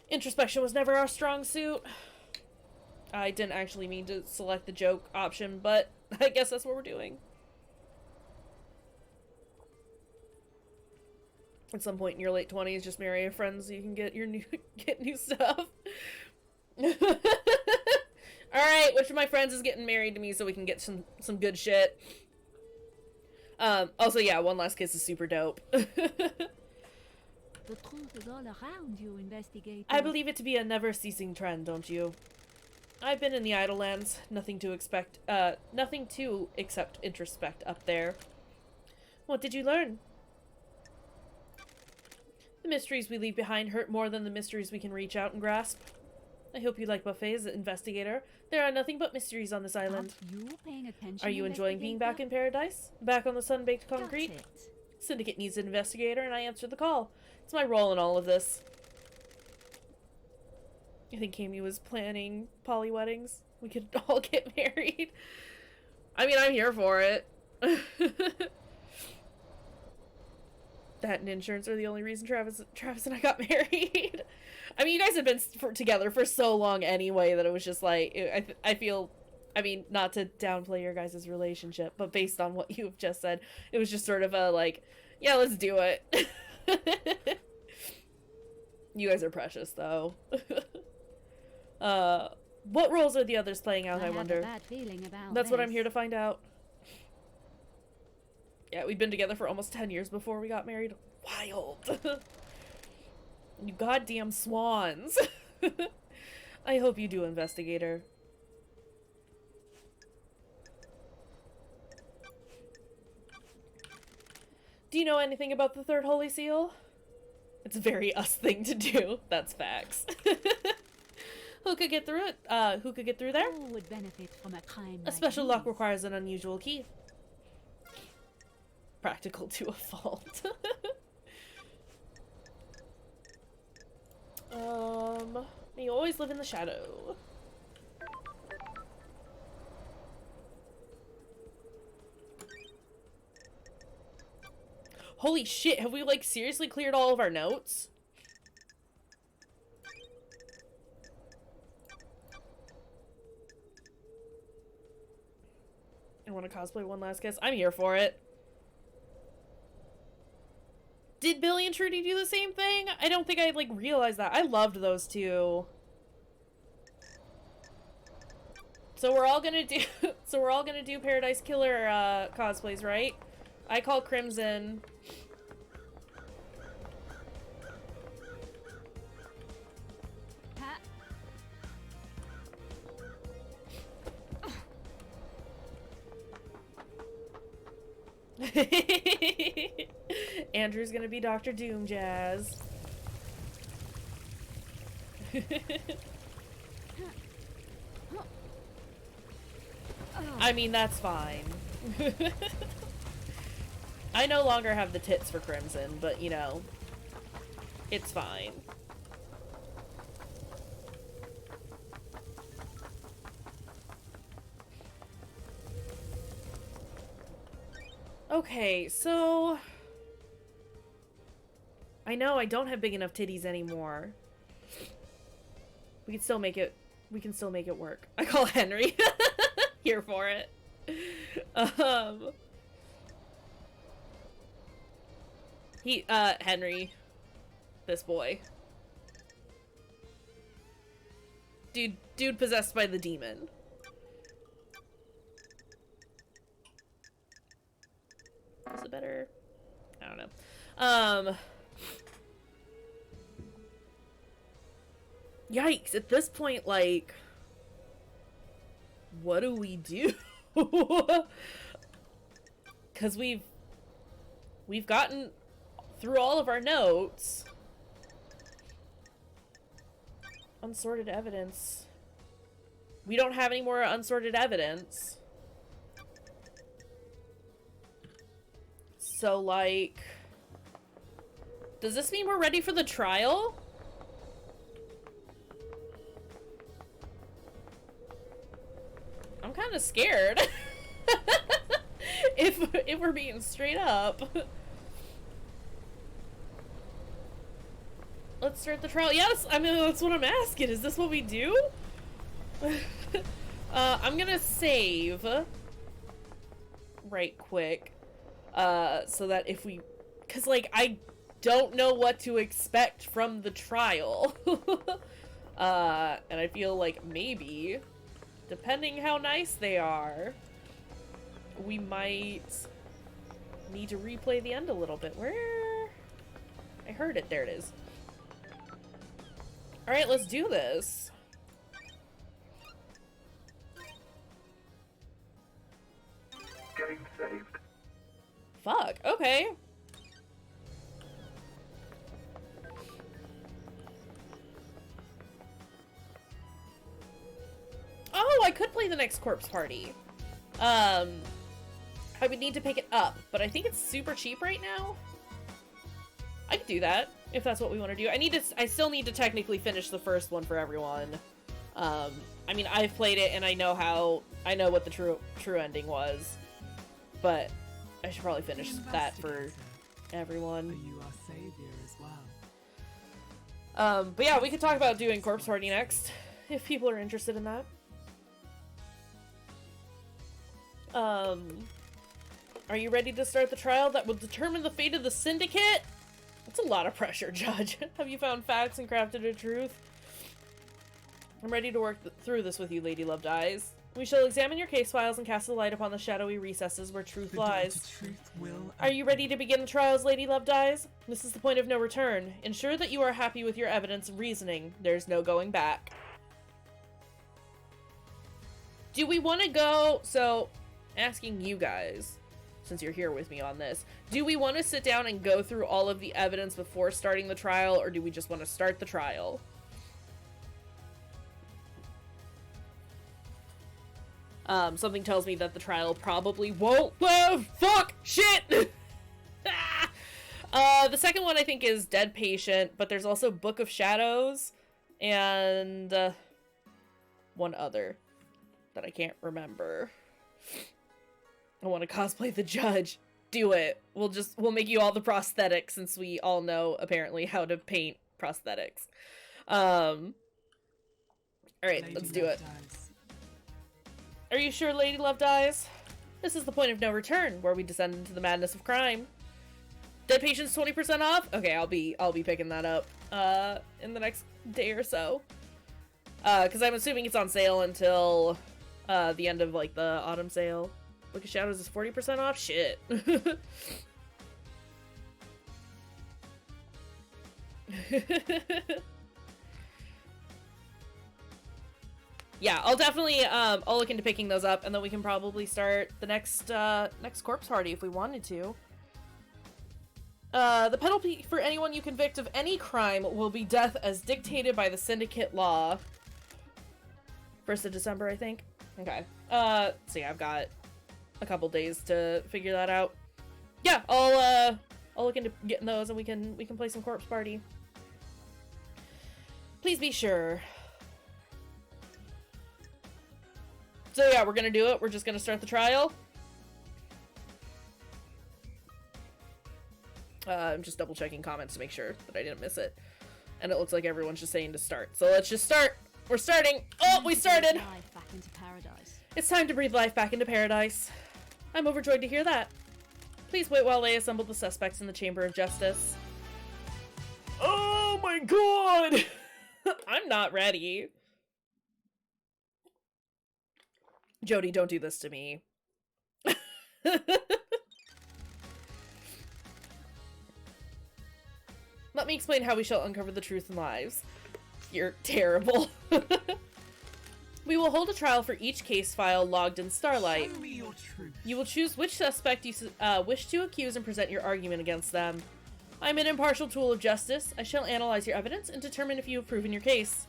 Introspection was never our strong suit. I didn't actually mean to select the joke option, but I guess that's what we're doing. At some point in your late 20s, just marry a friend so you can get your get new stuff. Alright, which of my friends is getting married to me so we can get some good shit? Also, yeah, One Last Kiss is super dope. The truth is all around you, investigator. I believe it to be a never-ceasing trend, don't you? I've been in the Idlelands. Nothing to except introspect up there. What did you learn? The mysteries we leave behind hurt more than the mysteries we can reach out and grasp. I hope you like buffets, investigator. There are nothing but mysteries on this island. Aren't you paying attention, Are you enjoying being back in paradise? Back on the sun-baked concrete? Syndicate needs an investigator, and I answered the call. It's my role in all of this. I think Amy was planning poly weddings. We could all get married. I mean, I'm here for it. That and insurance are the only reason Travis and I got married. I mean, you guys have been together for so long anyway that it was just like, I feel, I mean, not to downplay your guys' relationship, but based on what you have just said, it was just sort of a like, yeah, let's do it. You guys are precious, though. What roles are the others playing out, I have wonder? a bad feeling about That's what I'm this. here to find out. Yeah, we've been together for almost 10 years before we got married. Wild. You goddamn swans. I hope you do, investigator. Do you know anything about the Third Holy Seal? It's a very us thing to do. That's facts. Who could get through it? Who could get through there? All would benefit from a crime A like special lock these. requires an unusual key. Practical to a fault. You always live in the shadow. Holy shit, have we, like, seriously cleared all of our notes? I want to cosplay One Last Kiss. I'm here for it. Did Billy and Trudy do the same thing? I don't think I, like, realized that. I loved those two. So we're all gonna do Paradise Killer cosplays, right? I call Crimson. Ha- Andrew's gonna be Dr. Doom Jazz. I mean, that's fine. I no longer have the tits for Crimson, but you know, it's fine. Okay, so I know I don't have big enough titties anymore. We can still make it work. I call Henry. Here for it. Henry. This boy. Dude possessed by the demon. Is it better? I don't know. Yikes, at this point, like, what do we do? Because we've gotten through all of our notes. Unsorted evidence. We don't have any more unsorted evidence. So, like, does this mean we're ready for the trial? I'm kind of scared. if we're being straight up. Let's start the trial. Yes, I mean, that's what I'm asking. Is this what we do? I'm gonna save right quick. So that if we... Because, like, I don't know what to expect from the trial. And I feel like maybe, depending how nice they are, we might need to replay the end a little bit. Where? I heard it. There it is. Alright, let's do this. Getting saved. Fuck, okay. Oh, I could play the next corpse party. I would need to pick it up, but I think it's super cheap right now. I could do that, if that's what we want to do. I still need to technically finish the first one for everyone. I mean, I've played it and I know what the true ending was. But I should probably finish that for everyone. You are savior as well. But yeah, we could talk about doing corpse party next, if people are interested in that. Are you ready to start the trial that will determine the fate of the syndicate? That's a lot of pressure, Judge. Have you found facts and crafted a truth? I'm ready to work through this with you, Lady Loved Eyes. We shall examine your case files and cast a light upon the shadowy recesses where truth lies. Are you ready to begin the trials, Lady Loved Eyes? This is the point of no return. Ensure that you are happy with your evidence and reasoning. There's no going back. Do we want to go... So, asking you guys, since you're here with me on this, do we want to sit down and go through all of the evidence before starting the trial, or do we just want to start the trial? Something tells me that the trial probably won't. Whoa, fuck, shit! The second one I think is Dead Patient, but there's also Book of Shadows, and one other that I can't remember. I want to cosplay the judge. Do it. We'll make you all the prosthetics, since we all know, apparently, how to paint prosthetics. Alright, let's do it. Are you sure, Lady Loved Eyes? This is the point of no return, where we descend into the madness of crime. Dead Patient's 20% off? Okay, I'll be picking that up in the next day or so. Because I'm assuming it's on sale until the end of like the autumn sale. Book of Shadows is 40% off? Shit. Yeah, I'll definitely, I'll look into picking those up, and then we can probably start the next corpse party if we wanted to. The penalty for anyone you convict of any crime will be death as dictated by the syndicate law. 1st of December, I think. Okay. So yeah, I've got a couple days to figure that out. Yeah, I'll look into getting those, and we can play some corpse party. Please be sure. So yeah, we're gonna do it. We're just gonna start the trial. I'm just double checking comments to make sure that I didn't miss it. And it looks like everyone's just saying to start. So let's just start. We're starting. Oh, we started. It's time to breathe life back into paradise. I'm overjoyed to hear that. Please wait while they assemble the suspects in the Chamber of Justice. Oh my god! I'm not ready. Jody, don't do this to me. Let me explain how we shall uncover the truth and lies. You're terrible. We will hold a trial for each case file logged in Starlight. Show me your truth. You will choose which suspect you wish to accuse and present your argument against them. I'm an impartial tool of justice. I shall analyze your evidence and determine if you have proven your case.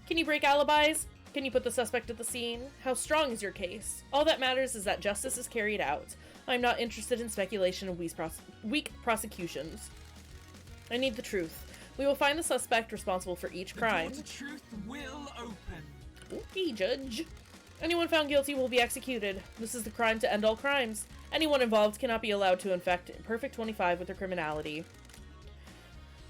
Can you break alibis? Can you put the suspect at the scene? How strong is your case? All that matters is that justice is carried out. I'm not interested in speculation and weak prosecutions. I need the truth. We will find the suspect responsible for each crime. The truth will open. Okay, Judge. Anyone found guilty will be executed. This is the crime to end all crimes. Anyone involved cannot be allowed to infect Perfect 25 with their criminality.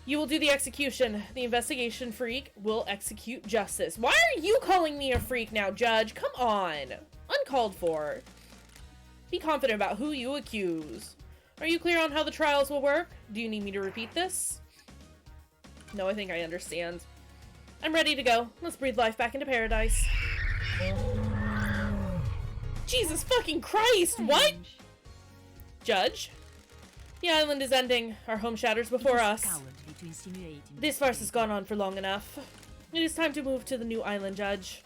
You will do the execution. The investigation freak will execute justice. Why are you calling me a freak now, Judge? Come on. Uncalled for. Be confident about who you accuse. Are you clear on how the trials will work? Do you need me to repeat this? No, I think I understand. I'm ready to go. Let's breathe life back into paradise. Jesus fucking Christ! What? Judge? The island is ending. Our home shatters before us. This farce has gone on for long enough. It is time to move to the new island, Judge.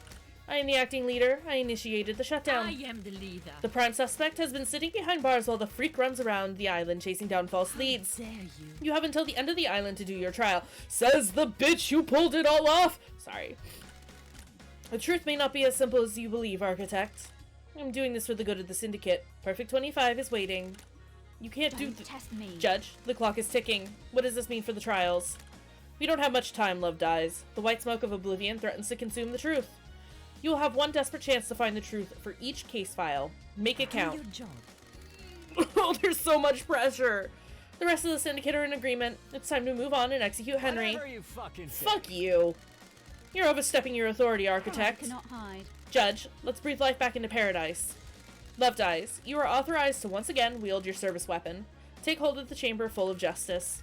I am the acting leader. I initiated the shutdown. I am the leader. The prime suspect has been sitting behind bars while the freak runs around the island chasing down false leads. Dare you? You have until the end of the island to do your trial. Says the bitch who pulled it all off! Sorry. The truth may not be as simple as you believe, Architect. I'm doing this for the good of the Syndicate. Perfect 25 is waiting. You can't do the- Test me. Judge, the clock is ticking. What does this mean for the trials? We don't have much time, Loved Eyes. The white smoke of oblivion threatens to consume the truth. You will have one desperate chance to find the truth for each case file. Make it count. Do your job. Oh, there's so much pressure. The rest of the Syndicate are in agreement. It's time to move on and execute Henry. Whatever you fucking Fuck you. You're overstepping your authority, Architect. I cannot hide. Judge, let's breathe life back into paradise. Loved Eyes, you are authorized to once again wield your service weapon. Take hold of the chamber full of justice.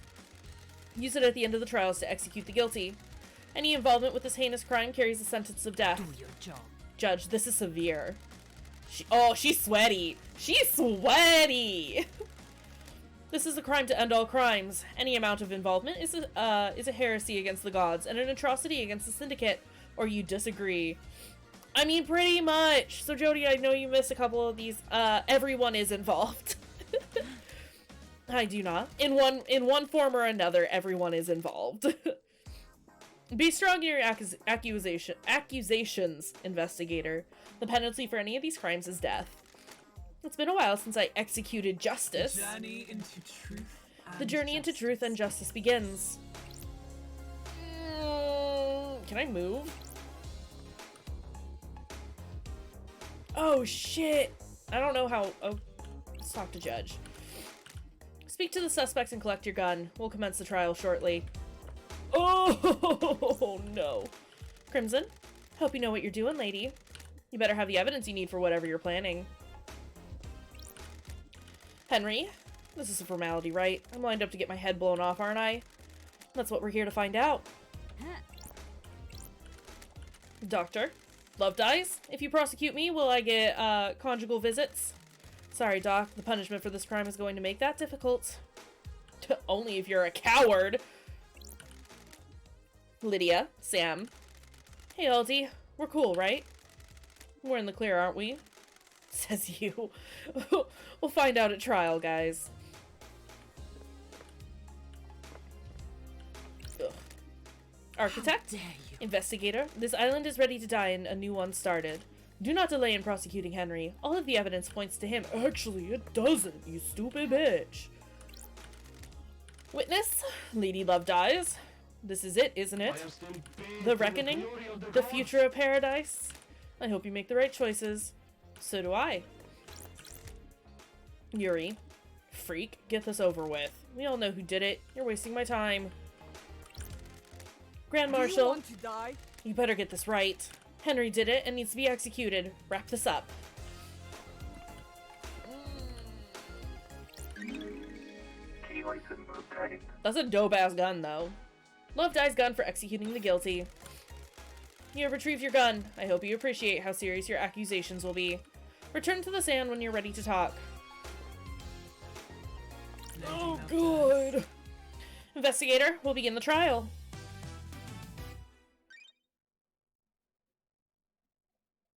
Use it at the end of the trials to execute the guilty. Any involvement with this heinous crime carries a sentence of death. Do your job. Judge, this is severe. Oh, she's sweaty. She's sweaty! This is a crime to end all crimes. Any amount of involvement is a heresy against the gods and an atrocity against the syndicate. Or you disagree. I mean, pretty much. So, Jody, I know you missed a couple of these. Everyone is involved. I do not. In one form or another, everyone is involved. Be strong in your accusations, investigator. The penalty for any of these crimes is death. It's been a while since I executed justice. The journey into truth and justice begins. Can I move? Oh, shit. I don't know how... Oh, let's talk to Judge. Speak to the suspects and collect your gun. We'll commence the trial shortly. Oh, no. Crimson, hope you know what you're doing, lady. You better have the evidence you need for whatever you're planning. Henry, this is a formality, right? I'm lined up to get my head blown off, aren't I? That's what we're here to find out. Doctor, love dies? If you prosecute me, will I get, conjugal visits? Sorry, Doc. The punishment for this crime is going to make that difficult. Only if you're a coward. Lydia, Sam. Hey, Aldi. We're cool, right? We're in the clear, aren't we? Says you. We'll find out at trial, guys. Ugh. Architect? Investigator, this island is ready to die and a new one started. Do not delay in prosecuting Henry. All of the evidence points to him. Actually, it doesn't, you stupid bitch. Witness, Lady Love dies. This is it, isn't it? The reckoning? The future of paradise? I hope you make the right choices. So do I. Yuri. Freak, get this over with. We all know who did it. You're wasting my time. Grand Marshal, you better get this right. Henry did it and needs to be executed. Wrap this up. That's a dope-ass gun, though. Love dies gun for executing the guilty. You have retrieved your gun. I hope you appreciate how serious your accusations will be. Return to the sand when you're ready to talk. Oh, good. Investigator, we'll begin the trial.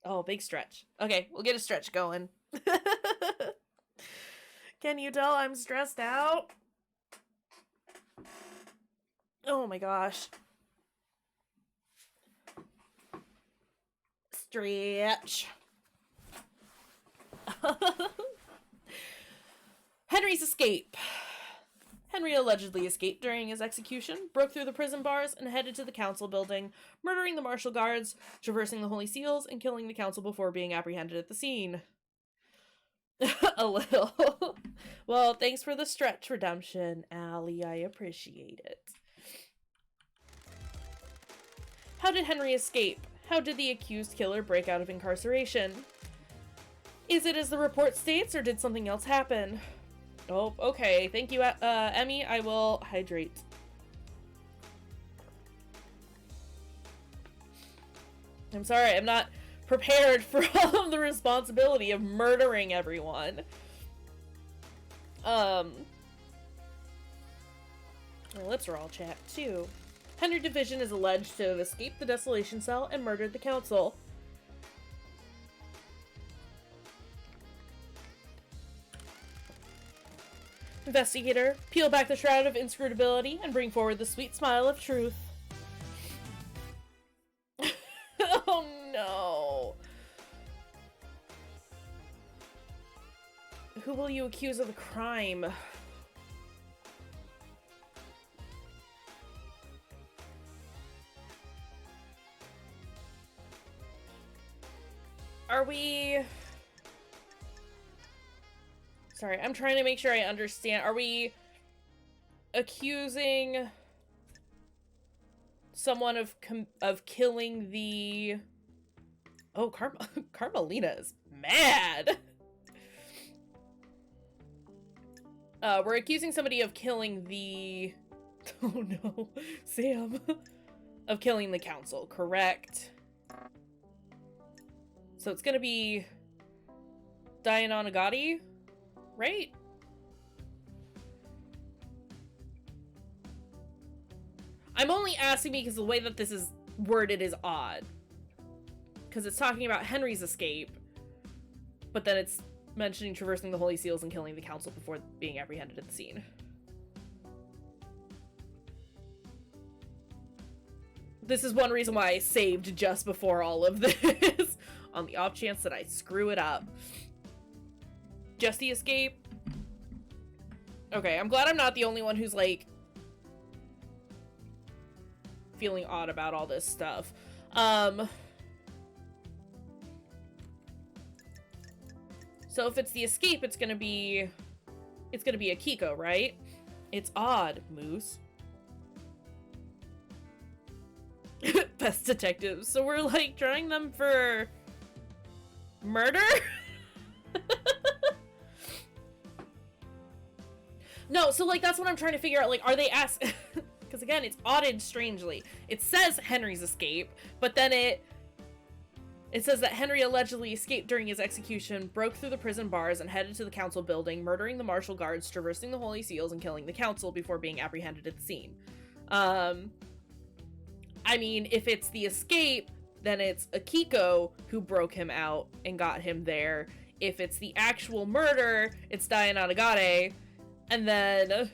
Oh, big stretch. Okay, we'll get a stretch going. Can you tell I'm stressed out? Oh my gosh. Stretch. Henry's escape. Henry allegedly escaped during his execution, broke through the prison bars, and headed to the council building, murdering the martial guards, traversing the holy seals, and killing the council before being apprehended at the scene. A little. Well, thanks for the stretch, redemption, Allie. I appreciate it. How did Henry escape? How did the accused killer break out of incarceration? Is it as the report states, or did something else happen? Oh, okay. Thank you, Emmy. I will hydrate. I'm sorry, I'm not prepared for all of the responsibility of murdering everyone. My lips are all chapped, too. Henry Division is alleged to have escaped the desolation cell and murdered the council. Investigator, peel back the shroud of inscrutability and bring forward the sweet smile of truth. Oh no. Who will you accuse of the crime? Are we... Sorry, I'm trying to make sure I understand. Are we accusing someone of killing the... Oh, Carmelina is mad! We're accusing somebody of killing the... Oh no, Sam. of killing the council, correct? So it's gonna be Diana Nagati, right? I'm only asking because the way that this is worded is odd. Because it's talking about Henry's escape, but then it's mentioning traversing the Holy Seals and killing the council before being apprehended at the scene. This is one reason why I saved just before all of this, on the off chance that I screw it up. Just the escape? Okay, I'm glad I'm not the only one who's, like, feeling odd about all this stuff. So if it's the escape, it's gonna be Akiko, right? It's odd, Moose. Best detectives. So we're, like, trying them for murder? No, so, like, that's what I'm trying to figure out. Like, are they because again, it's odded strangely. It says Henry's escape, but then it says that Henry allegedly escaped during his execution, broke through the prison bars, and headed to the council building, murdering the martial guards, traversing the Holy Seals, and killing the council before being apprehended at the scene. I mean, if it's the escape, then it's Akiko who broke him out and got him there. If it's the actual murder, it's Diana Nagate, and then...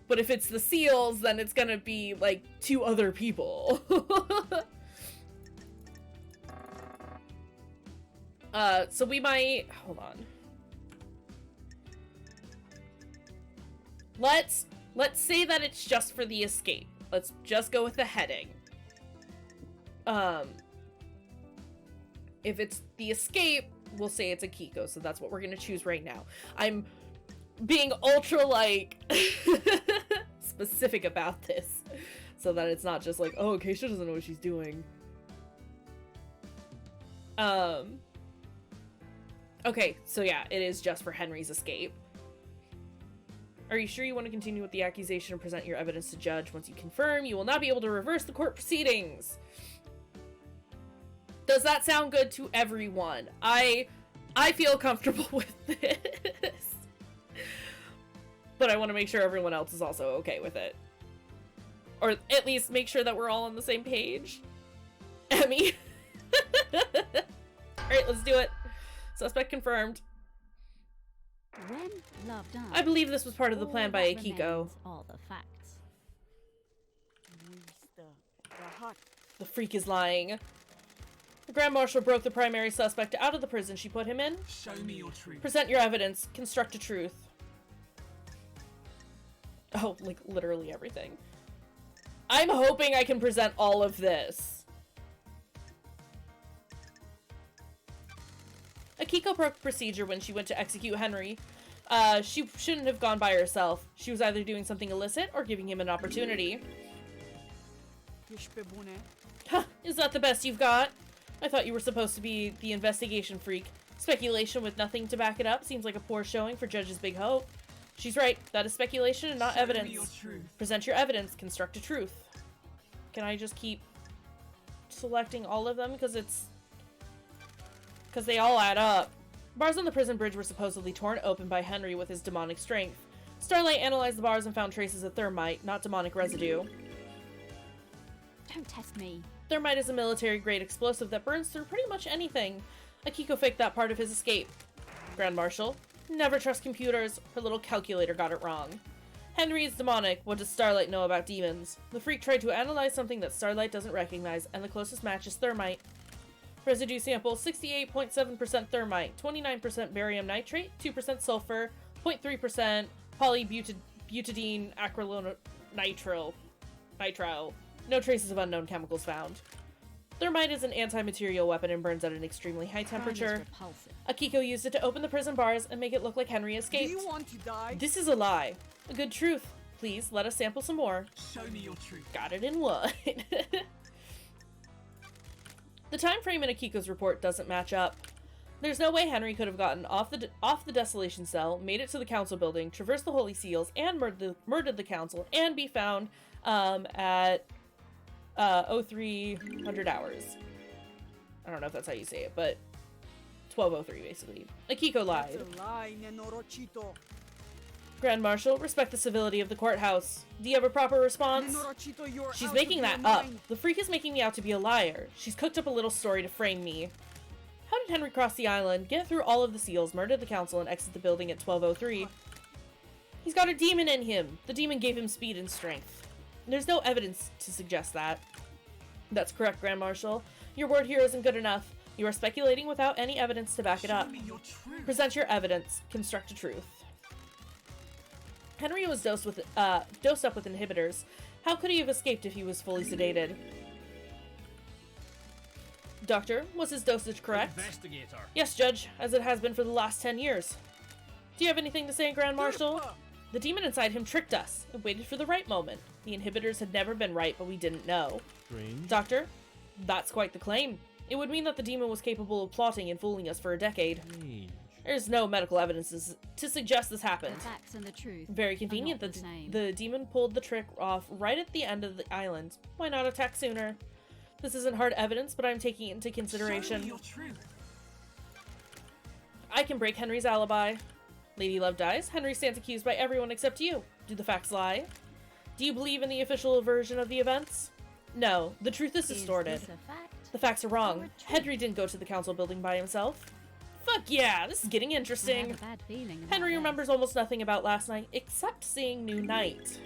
But if it's the seals, then it's gonna be, like, 2 other people. So we might... Hold on. Let's say that it's just for the escape. Let's just go with the heading. If it's the escape, we'll say it's Akiko, so that's what we're gonna choose right now. I'm being ultra, like, specific about this, so that it's not just like, oh, Kayshurrr doesn't know what she's doing. Okay, so yeah, it is just for Henry's escape. Are you sure you want to continue with the accusation and present your evidence to judge? Once you confirm, you will not be able to reverse the court proceedings. Does that sound good to everyone? I feel comfortable with this. But I want to make sure everyone else is also okay with it. Or at least make sure that we're all on the same page. Emmy. Alright, let's do it. Suspect confirmed. When love dies, I believe this was part of the plan by that Akiko. remains are the facts. The freak is lying. The Grand Marshal broke the primary suspect out of the prison she put him in. Show me your truth. Present your evidence. Construct a truth. Oh, like, literally everything. I'm hoping I can present all of this. Akiko broke procedure when she went to execute Henry. She shouldn't have gone by herself. She was either doing something illicit or giving him an opportunity. Huh, is that the best you've got? I thought you were supposed to be the investigation freak. Speculation with nothing to back it up seems like a poor showing for Judge's big hope. She's right. That is speculation and not Show me evidence. your truth. Present your evidence. Construct a truth. Can I just keep selecting all of them? Because they all add up. Bars on the prison bridge were supposedly torn open by Henry with his demonic strength. Starlight analyzed the bars and found traces of thermite, not demonic residue. Don't test me. Thermite is a military-grade explosive that burns through pretty much anything. Akiko faked that part of his escape. Grand Marshal, never trust computers. Her little calculator got it wrong. Henry is demonic. What does Starlight know about demons? The freak tried to analyze something that Starlight doesn't recognize, and the closest match is thermite. Residue sample, 68.7% thermite, 29% barium nitrate, 2% sulfur, 0.3% polybutadiene acrylonitrile. No traces of unknown chemicals found. Thermite is an anti-material weapon and burns at an extremely high temperature. Akiko used it to open the prison bars and make it look like Henry escaped. Do you want to die? This is a lie. A good truth. Please, let us sample some more. Show me your truth. Got it in one. The time frame in Akiko's report doesn't match up. There's no way Henry could have gotten off the desolation cell, made it to the council building, traversed the holy seals, and murdered the council, and be found at 0300 hours. I don't know if that's how you say it, but 1203 basically. Akiko lied. That's a lie, Nenorochito. Grand Marshal, respect the civility of the courthouse. Do you have a proper response? Nenorochito, you're She's out making of that your up. mind. The freak is making me out to be a liar. She's cooked up a little story to frame me. How did Henry cross the island, get through all of the seals, murder the council, and exit the building at 1203? He's got a demon in him. The demon gave him speed and strength. There's no evidence to suggest that. That's correct, Grand Marshal. Your word here isn't good enough. You are speculating without any evidence to back it up. Show me your truth. Present your evidence. Construct a truth. Henry was dosed up with inhibitors. How could he have escaped if he was fully sedated? Doctor, was his dosage correct? Investigator. Yes, Judge, as it has been for the last 10 years. Do you have anything to say, Grand Marshal? The demon inside him tricked us and waited for the right moment. The inhibitors had never been right, but we didn't know. Strange. Doctor, that's quite the claim. It would mean that the demon was capable of plotting and fooling us for a decade. Strange. There's no medical evidence to suggest this happened. The facts and the truth. Very convenient not that the same. the demon pulled the trick off right at the end of the island. Why not attack sooner? This isn't hard evidence, but I'm taking it into Show consideration. me your truth. I can break Henry's alibi. Lady Love dies. Henry stands accused by everyone except you. Do the facts lie? Do you believe in the official version of the events? No, the truth is distorted. Is this a fact? The facts are Or wrong. a truth? Henry didn't go to the council building by himself. Fuck yeah, this is getting I interesting. have a bad feeling about Henry this. remembers almost nothing about last night, except seeing New Night.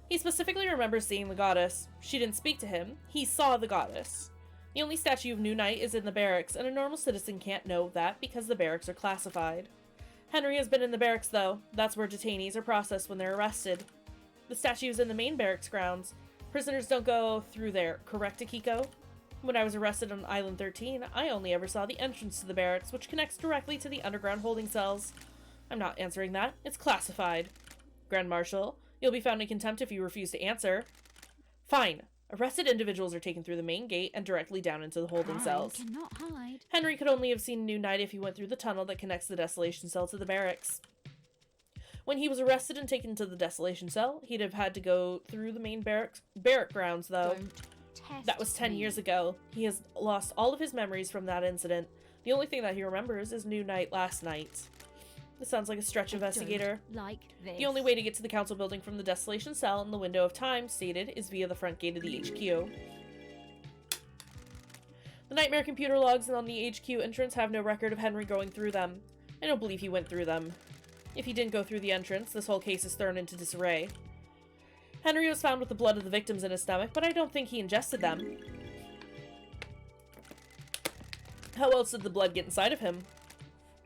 He specifically remembers seeing the goddess. She didn't speak to him. He saw the goddess. The only statue of New Night is in the barracks, and a normal citizen can't know that because the barracks are classified. Henry has been in the barracks, though. That's where detainees are processed when they're arrested. The statue is in the main barracks grounds. Prisoners don't go through there, correct, Akiko? When I was arrested on Island 13, I only ever saw the entrance to the barracks, which connects directly to the underground holding cells. I'm not answering that. It's classified. Grand Marshal, you'll be found in contempt if you refuse to answer. Fine. Arrested individuals are taken through the main gate and directly down into the holding I cells. cannot hide. Henry could only have seen New Night if he went through the tunnel that connects the desolation cell to the barracks. When he was arrested and taken to the desolation cell, he'd have had to go through the main barrack grounds, though. Don't test That was 10 me. years ago. He has lost all of his memories from that incident. The only thing that he remembers is New Night last night. This sounds like a stretch, I investigator. don't like this. The only way to get to the council building from the desolation cell in the window of time stated is via the front gate of the HQ. The nightmare computer logs on the HQ entrance have no record of Henry going through them. I don't believe he went through them. If he didn't go through the entrance, this whole case is thrown into disarray. Henry was found with the blood of the victims in his stomach, but I don't think he ingested them. How else did the blood get inside of him?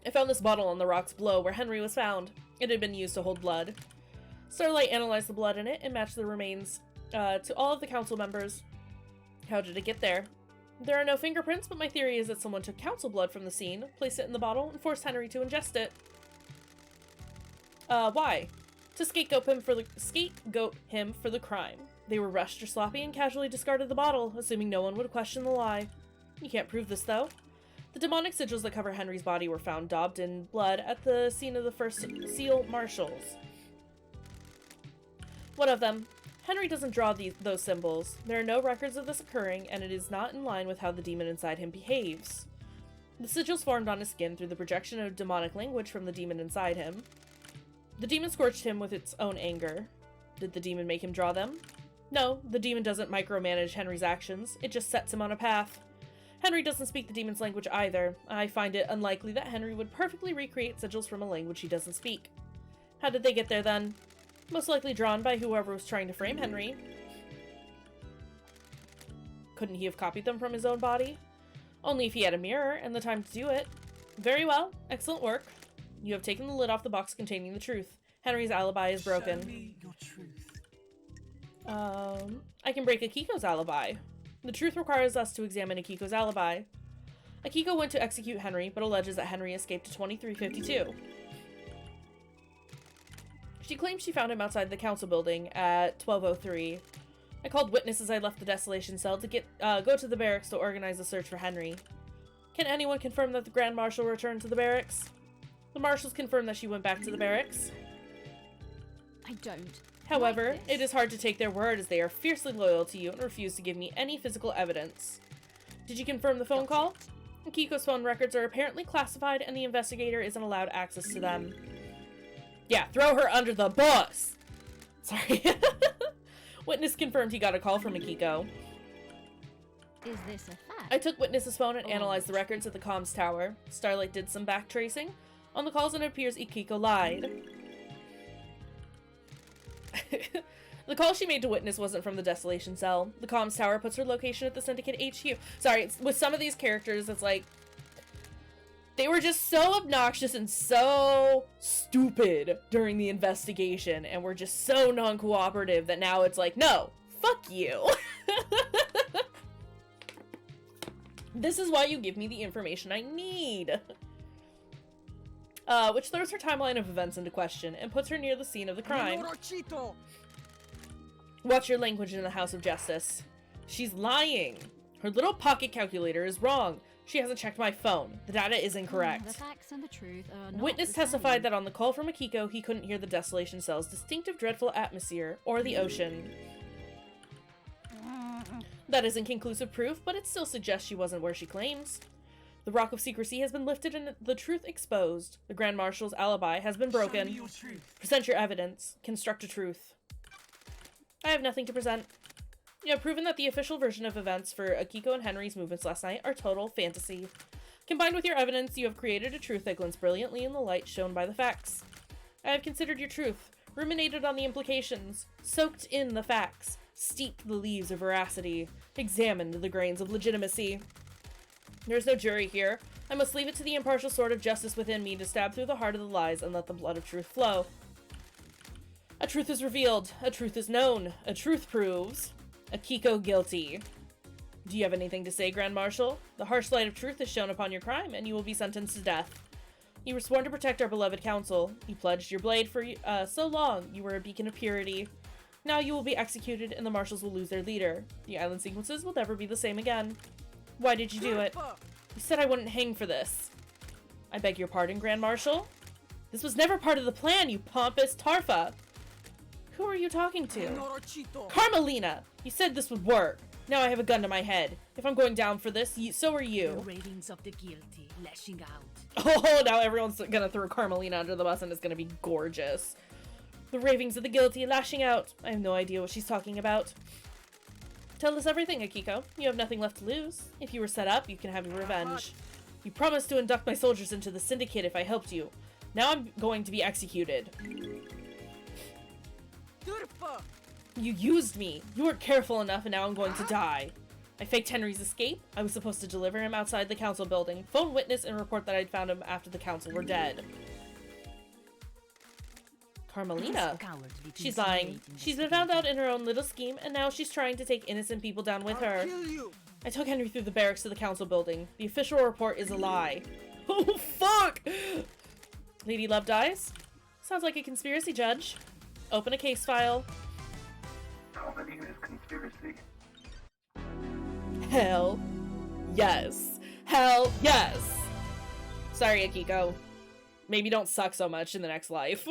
I found this bottle on the rocks below where Henry was found. It had been used to hold blood. Starlight analyzed the blood in it and matched the remains to all of the council members. How did it get there? There are no fingerprints, but my theory is that someone took council blood from the scene, placed it in the bottle, and forced Henry to ingest it. Why? To scapegoat him for the crime. They were rushed or sloppy and casually discarded the bottle, assuming no one would question the lie. You can't prove this, though. The demonic sigils that cover Henry's body were found daubed in blood at the scene of the first seal marshals. What of them? Henry doesn't draw those symbols. There are no records of this occurring, and it is not in line with how the demon inside him behaves. The sigils formed on his skin through the projection of demonic language from the demon inside him. The demon scorched him with its own anger. Did the demon make him draw them? No, the demon doesn't micromanage Henry's actions. It just sets him on a path. Henry doesn't speak the demon's language either. I find it unlikely that Henry would perfectly recreate sigils from a language he doesn't speak. How did they get there then? Most likely drawn by whoever was trying to frame Henry. Couldn't he have copied them from his own body? Only if he had a mirror and the time to do it. Very well. Excellent work. You have taken the lid off the box containing the truth. Henry's alibi is broken. Show me your truth. I can break Akiko's alibi. The truth requires us to examine Akiko's alibi. Akiko went to execute Henry, but alleges that Henry escaped to 2352. She claims she found him outside the council building at 1203. I called witness as I left the desolation cell to go to the barracks to organize a search for Henry. Can anyone confirm that the Grand Marshal returned to the barracks? The marshals confirmed that she went back to the barracks. I don't. However, like this. it is hard to take their word as they are fiercely loyal to you and refuse to give me any physical evidence. Did you confirm the phone call? Akiko's phone records are apparently classified and the investigator isn't allowed access to them. Yeah, throw her under the bus! Sorry. Witness confirmed he got a call from Akiko. Is this a fact? I took Witness's phone and analyzed the records at the comms tower. Starlight did some backtracing on the calls and it appears Akiko lied. The call she made to Witness wasn't from the Desolation Cell. The comms tower puts her location at the Syndicate HQ. Sorry, with some of these characters, it's like, they were just so obnoxious and so stupid during the investigation, and were just so non-cooperative that now it's like, no, fuck you. This is why you give me the information I need. Which throws her timeline of events into question and puts her near the scene of the crime. Nenorochito! Watch your language in the House of Justice. She's lying. Her little pocket calculator is wrong. She hasn't checked my phone. The data is incorrect. The facts and the truth are not Witness the same. testified that on the call from Akiko, he couldn't hear the Desolation Cell's distinctive dreadful atmosphere or the ocean. That isn't conclusive proof, but it still suggests she wasn't where she claims. The rock of secrecy has been lifted and the truth exposed. The Grand Marshal's alibi has been broken. Show me your truth. Present your evidence. Construct a truth. I have nothing to present. You have proven that the official version of events for Akiko and Henry's movements last night are total fantasy. Combined with your evidence, you have created a truth that glints brilliantly in the light shown by the facts. I have considered your truth, ruminated on the implications, soaked in the facts, steeped the leaves of veracity, examined the grains of legitimacy. There's no jury here. I must leave it to the impartial sword of justice within me to stab through the heart of the lies and let the blood of truth flow. A truth is revealed. A truth is known. A truth proves Akiko guilty. Do you have anything to say, Grand Marshal? The harsh light of truth is shown upon your crime, and you will be sentenced to death. You were sworn to protect our beloved council. You pledged your blade for so long. You were a beacon of purity. Now you will be executed, and the marshals will lose their leader. The island sequences will never be the same again. Why did you do it? You said I wouldn't hang for this. I beg your pardon, Grand Marshal. This was never part of the plan, you pompous Tarfa. Who are you talking to? Nenorochito! Carmelina! You said this would work. Now I have a gun to my head. If I'm going down for this, so are The you. ravings of the guilty lashing out. Oh, now everyone's gonna throw Carmelina under the bus and it's gonna be gorgeous. The ravings of the guilty lashing out. I have no idea what she's talking about. Tell us everything, Akiko. You have nothing left to lose. If you were set up, you can have your revenge. You promised to induct my soldiers into the Syndicate if I helped you. Now I'm going to be executed. Turfa! You used me. You weren't careful enough and now I'm going to die. I faked Henry's escape. I was supposed to deliver him outside the council building, phone witness, and report that I'd found him after the council were dead. Carmelina. She's lying. She's been found out in her own little scheme, and now she's trying to take innocent people down with her. I'll kill you! I took Henry through the barracks to the council building. The official report is a lie. Oh, fuck! Lady Love dies? Sounds like a conspiracy, Judge. Open a case file. Carmelina's conspiracy. Hell yes. Hell yes! Sorry, Akiko. Maybe don't suck so much in the next life.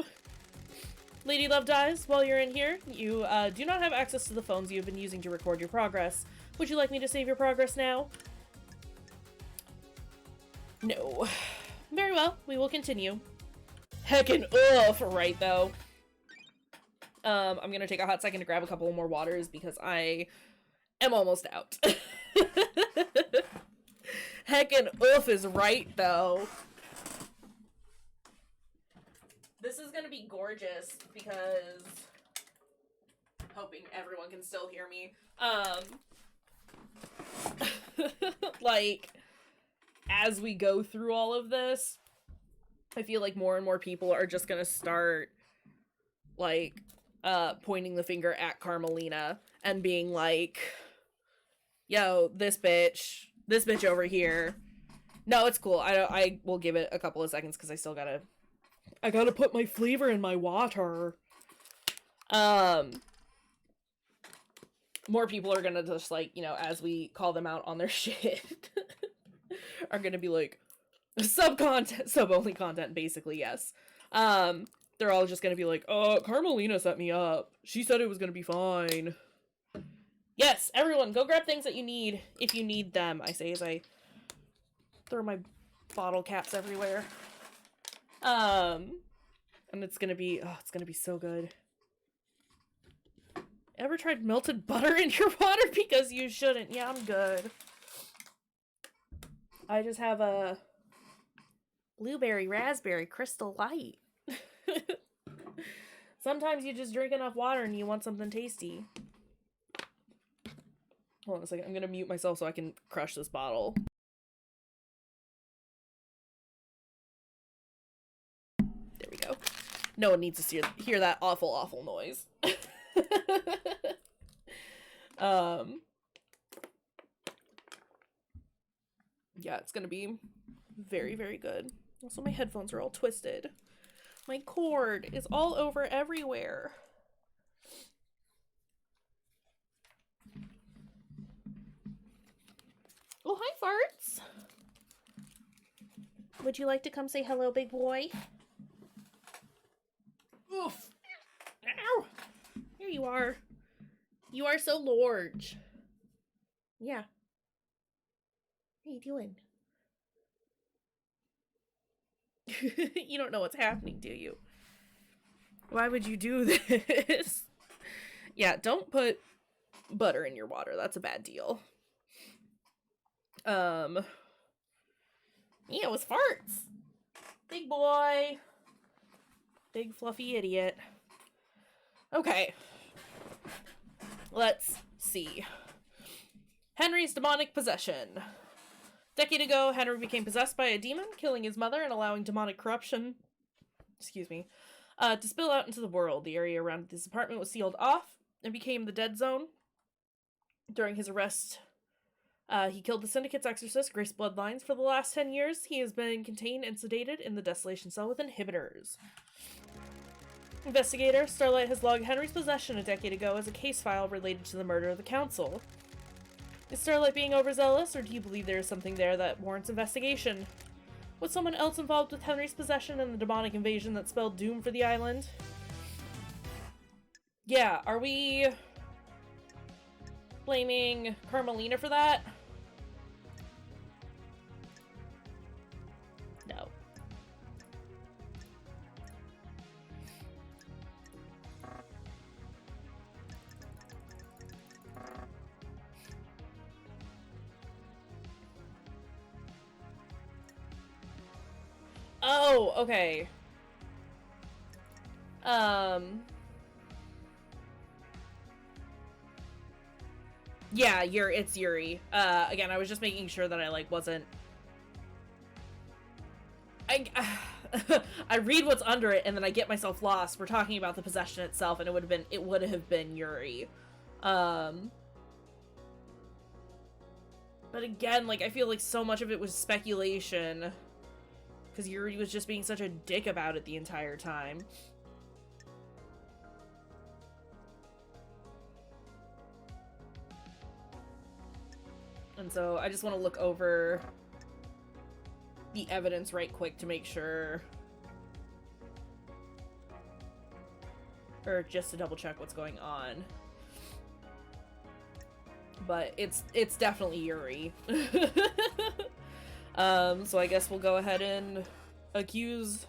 Lady Love dies. While you're in here, you do not have access to the phones you have been using to record your progress. Would you like me to save your progress now? No. Very well, we will continue. Heckin' oof, right though. I'm gonna take a hot second to grab a couple more waters because I am almost out. Heckin' oof is right though. This is gonna be gorgeous because hoping everyone can still hear me. Like, as we go through all of this, I feel like more and more people are just gonna start, like, pointing the finger at Carmelina and being like, yo, this bitch over here. No, it's cool. I will give it a couple of seconds because I gotta put my flavor in my water. More people are gonna just, like, you know, as we call them out on their shit, are gonna be like sub-only content, basically, yes. They're all just gonna be like, Carmelina set me up. She said it was gonna be fine. Yes, everyone, go grab things that you need, if you need them, I say as I throw my bottle caps everywhere. And it's gonna be so good. Ever tried melted butter in your water? Because you shouldn't. Yeah, I'm good. I just have a blueberry, raspberry, crystal light. Sometimes you just drink enough water and you want something tasty. Hold on a second. I'm gonna mute myself so I can crush this bottle. There we go. No one needs to hear that awful, awful noise. Yeah, it's gonna be very, very good. Also, my headphones are all twisted. My cord is all over everywhere. Oh, hi, Farts. Would you like to come say hello, big boy? Oof. Ow. Here you are. You are so large. Yeah. What are you doing? You don't know what's happening, do you? Why would you do this? Yeah, don't put butter in your water. That's a bad deal. Yeah, it was Farts. Big boy. Big fluffy idiot. Okay. Let's see. Henry's demonic possession. Decade ago, Henry became possessed by a demon, killing his mother and allowing demonic corruption, to spill out into the world. The area around his apartment was sealed off and became the dead zone. During his arrest, he killed the Syndicate's exorcist, Grace Bloodlines. For the last 10 years, he has been contained and sedated in the Desolation Cell with inhibitors. Investigator, Starlight has logged Henry's possession a decade ago as a case file related to the murder of the Council. Is Starlight being overzealous, or do you believe there is something there that warrants investigation? Was someone else involved with Henry's possession and the demonic invasion that spelled doom for the island? Yeah, are we blaming Carmelina for that? No. Oh, okay. Yeah, it's Yuri. Again, I was just making sure that I, wasn't... I read what's under it, and then I get myself lost. We're talking about the possession itself, and it would have been Yuri. But again, I feel like so much of it was speculation. Because Yuri was just being such a dick about it the entire time. And so I just want to look over the evidence right quick to make sure. Or just to double check what's going on. But it's definitely Yuri. So I guess we'll go ahead and accuse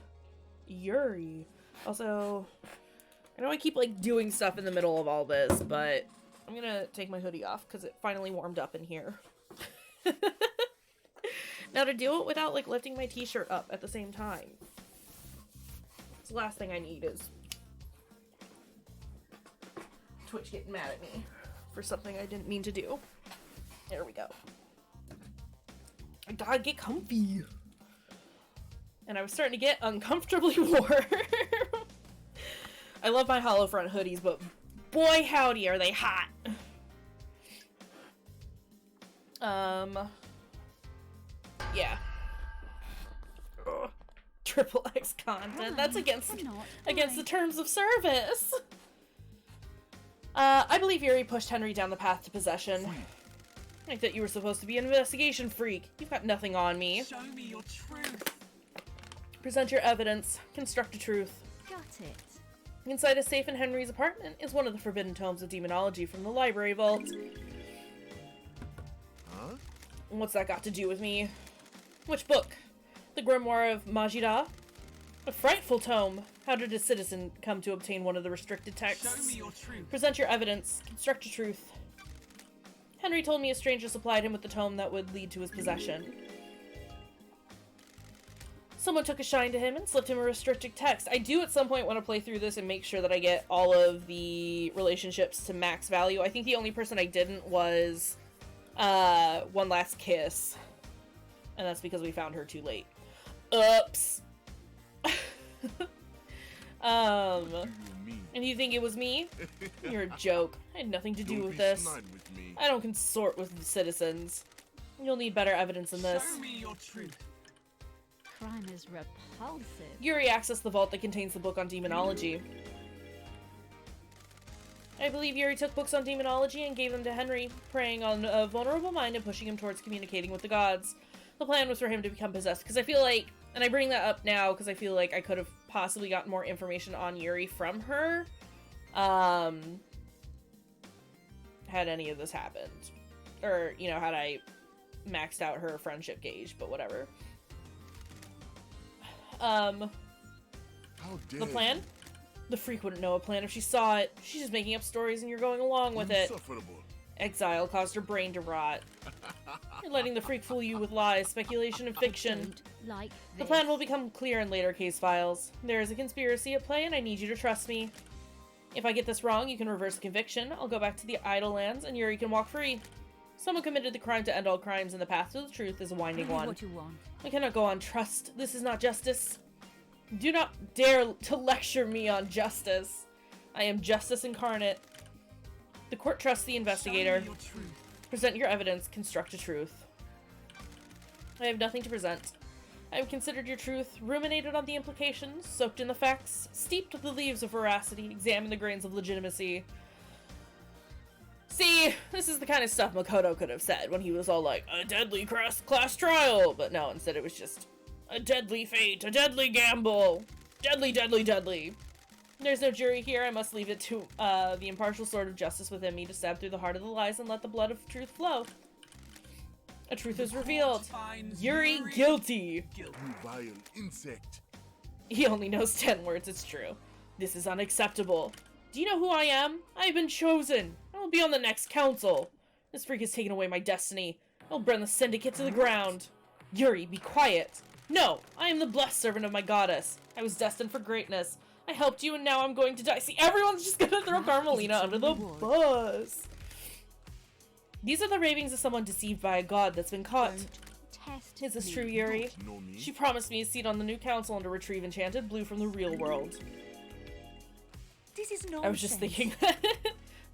Yuri. Also, I know I keep, doing stuff in the middle of all this, but I'm gonna take my hoodie off because it finally warmed up in here. Now to do it without, lifting my t-shirt up at the same time. It's the last thing I need is Twitch getting mad at me for something I didn't mean to do. There we go. I gotta get comfy. And I was starting to get uncomfortably warm. I love my hollow front hoodies, but boy howdy are they hot. Yeah. Ugh. Triple X content. That's against the terms of service. I believe Yuri pushed Henry down the path to possession. I thought you were supposed to be an investigation freak. You've got nothing on me. Show me your truth. Present your evidence. Construct a truth. Got it. Inside a safe in Henry's apartment is one of the forbidden tomes of demonology from the library vault. Huh? What's that got to do with me? Which book? The Grimoire of Majida? A frightful tome. How did a citizen come to obtain one of the restricted texts? Show me your truth. Present your evidence. Construct a truth. Henry told me a stranger supplied him with the tome that would lead to his possession. Someone took a shine to him and slipped him a restricted text. I do at some point want to play through this and make sure that I get all of the relationships to max value. I think the only person I didn't was One Last Kiss. And that's because we found her too late. Oops. And you think it was me? You're a joke. I had nothing to do with this. I don't consort with the citizens. You'll need better evidence than this. Show me your truth. Crime is repulsive. Yuri accessed the vault that contains the book on demonology. I believe Yuri took books on demonology and gave them to Henry, preying on a vulnerable mind and pushing him towards communicating with the gods. The plan was for him to become possessed, because I feel like, and I bring that up now because I feel like I could have possibly gotten more information on Yuri from her, had any of this happened. Or, you know, had I maxed out her friendship gauge, but whatever. How dare The plan? The freak wouldn't know a plan if she saw it. She's just making up stories and you're going along with it. Insufferable. Exile caused her brain to rot. You're letting the freak fool you with lies, speculation, and fiction. Don't like The this. plan will become clear in later case files. There is a conspiracy at play and I need you to trust me. If I get this wrong, you can reverse the conviction. I'll go back to the Idle Lands and Yuri can walk free. Someone committed the crime to end all crimes and the path to the truth is a winding Give me one. what you want. I cannot go on trust. This is not justice. Do not dare to lecture me on justice. I am justice incarnate. The court trusts the investigator. Show me your truth. Present your evidence. Construct a truth. I have nothing to present. I have considered your truth, ruminated on the implications, soaked in the facts, steeped the leaves of veracity, examined the grains of legitimacy. See, this is the kind of stuff Makoto could have said when he was all like, a deadly class trial, but no, instead it was just, a deadly fate, a deadly gamble, deadly, deadly, deadly. There's no jury here, I must leave it to the impartial sword of justice within me to stab through the heart of the lies and let the blood of truth flow. A truth is revealed. Finds Yuri guilty. You vile insect. He only knows 10 words, it's true. This is unacceptable. Do you know who I am? I have been chosen. I will be on the next council. This freak has taken away my destiny. I'll burn the syndicate to the ground. Yuri, be quiet. No, I am the blessed servant of my goddess. I was destined for greatness. I helped you and now I'm going to die. See, everyone's just gonna throw Carmelina under the bus. These are the ravings of someone deceived by a god that's been caught. Don't test Is this me. true, Yuri? You know me? She promised me a seat on the new council and to retrieve enchanted blue from the real world. This is nonsense. I was just thinking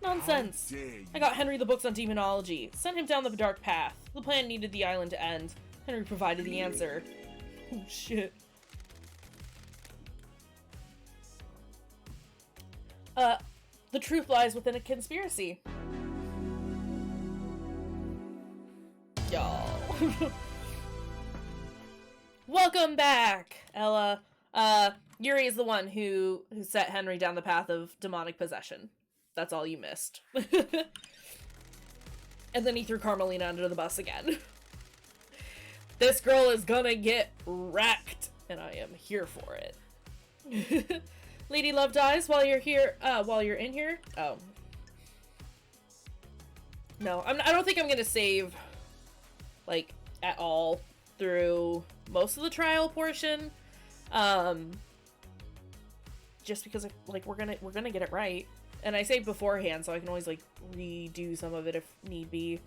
nonsense. How dare you? I got Henry the books on demonology, sent him down the dark path. The plan needed the island to end. Henry provided the answer. Oh shit. The truth lies within a conspiracy. Y'all. Welcome back, Ella. Yuri is the one who set Henry down the path of demonic possession. That's all you missed. And then he threw Carmelina under the bus again. This girl is gonna get wrecked, and I am here for it. Lady Love dies while you're here, while you're in here? Oh. No, I don't think I'm gonna save, like, at all through most of the trial portion. Just because, like, we're gonna get it right. And I saved beforehand, so I can always, like, redo some of it if need be.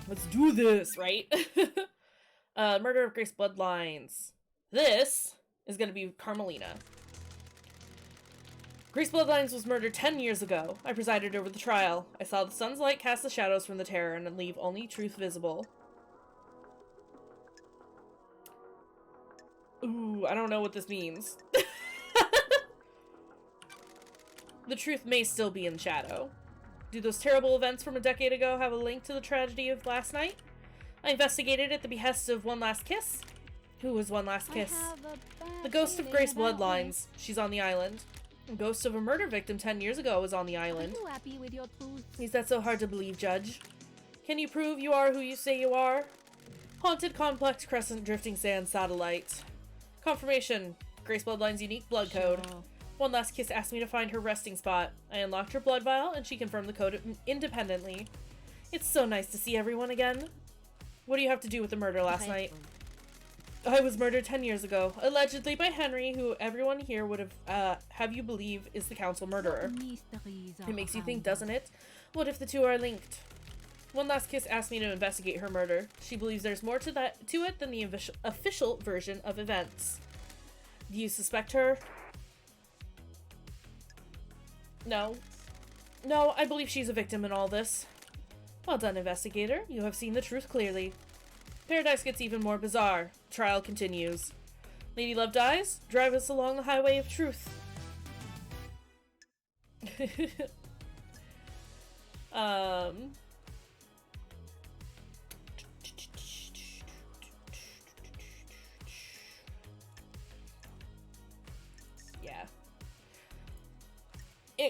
Let's do this, right? Murder of Grace Bloodlines. This is gonna be Carmelina. Grace Bloodlines was murdered 10 years ago. I presided over the trial. I saw the sun's light cast the shadows from the terror and leave only truth visible. Ooh, I don't know what this means. The truth may still be in shadow. Do those terrible events from a decade ago have a link to the tragedy of last night? I investigated at the behest of One Last Kiss. Who was One Last Kiss? The ghost of Grace Bloodlines. She's on the island. The ghost of a murder victim 10 years ago was on the island. Are you happy with your truth? Is that so hard to believe, Judge? Can you prove you are who you say you are? Haunted Complex Crescent Drifting Sand Satellite. Confirmation. Grace Bloodline's unique blood code. Sure. One Last Kiss asked me to find her resting spot. I unlocked her blood vial, and she confirmed the code independently. It's so nice to see everyone again. What do you have to do with the murder last night? I was murdered 10 years ago, allegedly by Henry, who everyone here would have you believe is the council murderer. It makes you think, doesn't it? What if the two are linked? One Last Kiss asked me to investigate her murder. She believes there's more to it than the official version of events. Do you suspect her? No. No, I believe she's a victim in all this. Well done, investigator. You have seen the truth clearly. Paradise gets even more bizarre. Trial continues. Lady Love dies? Drive us along the highway of truth. Yeah.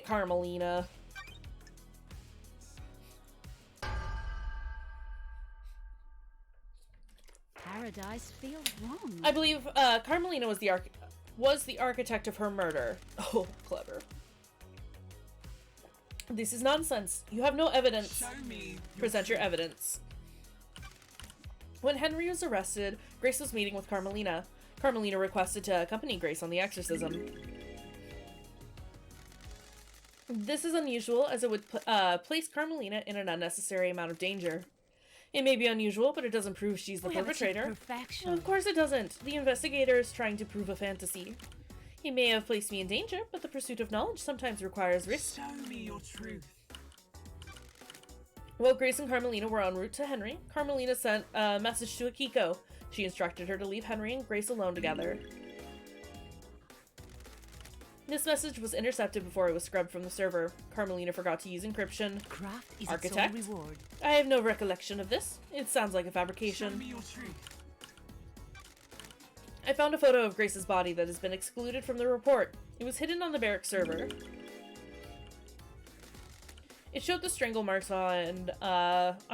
Carmelina. Paradise feels wrong. I believe Carmelina was the architect of her murder. Oh, clever. This is nonsense. You have no evidence. Show me. Present your evidence. When Henry was arrested, Grace was meeting with Carmelina. Carmelina requested to accompany Grace on the exorcism. This is unusual, as it would place Carmelina in an unnecessary amount of danger. It may be unusual, but it doesn't prove she's the perpetrator. Perfection. Of course it doesn't. The investigator is trying to prove a fantasy. He may have placed me in danger, but the pursuit of knowledge sometimes requires risk. Show me your truth. While Grace and Carmelina were en route to Henry, Carmelina sent a message to Akiko. She instructed her to leave Henry and Grace alone together. This message was intercepted before it was scrubbed from the server. Carmelina forgot to use encryption. Craft is Architect? its own reward. I have no recollection of this. It sounds like a Show fabrication. me your truth. I found a photo of Grace's body that has been excluded from the report. It was hidden on the barrack server. It showed the strangle marks on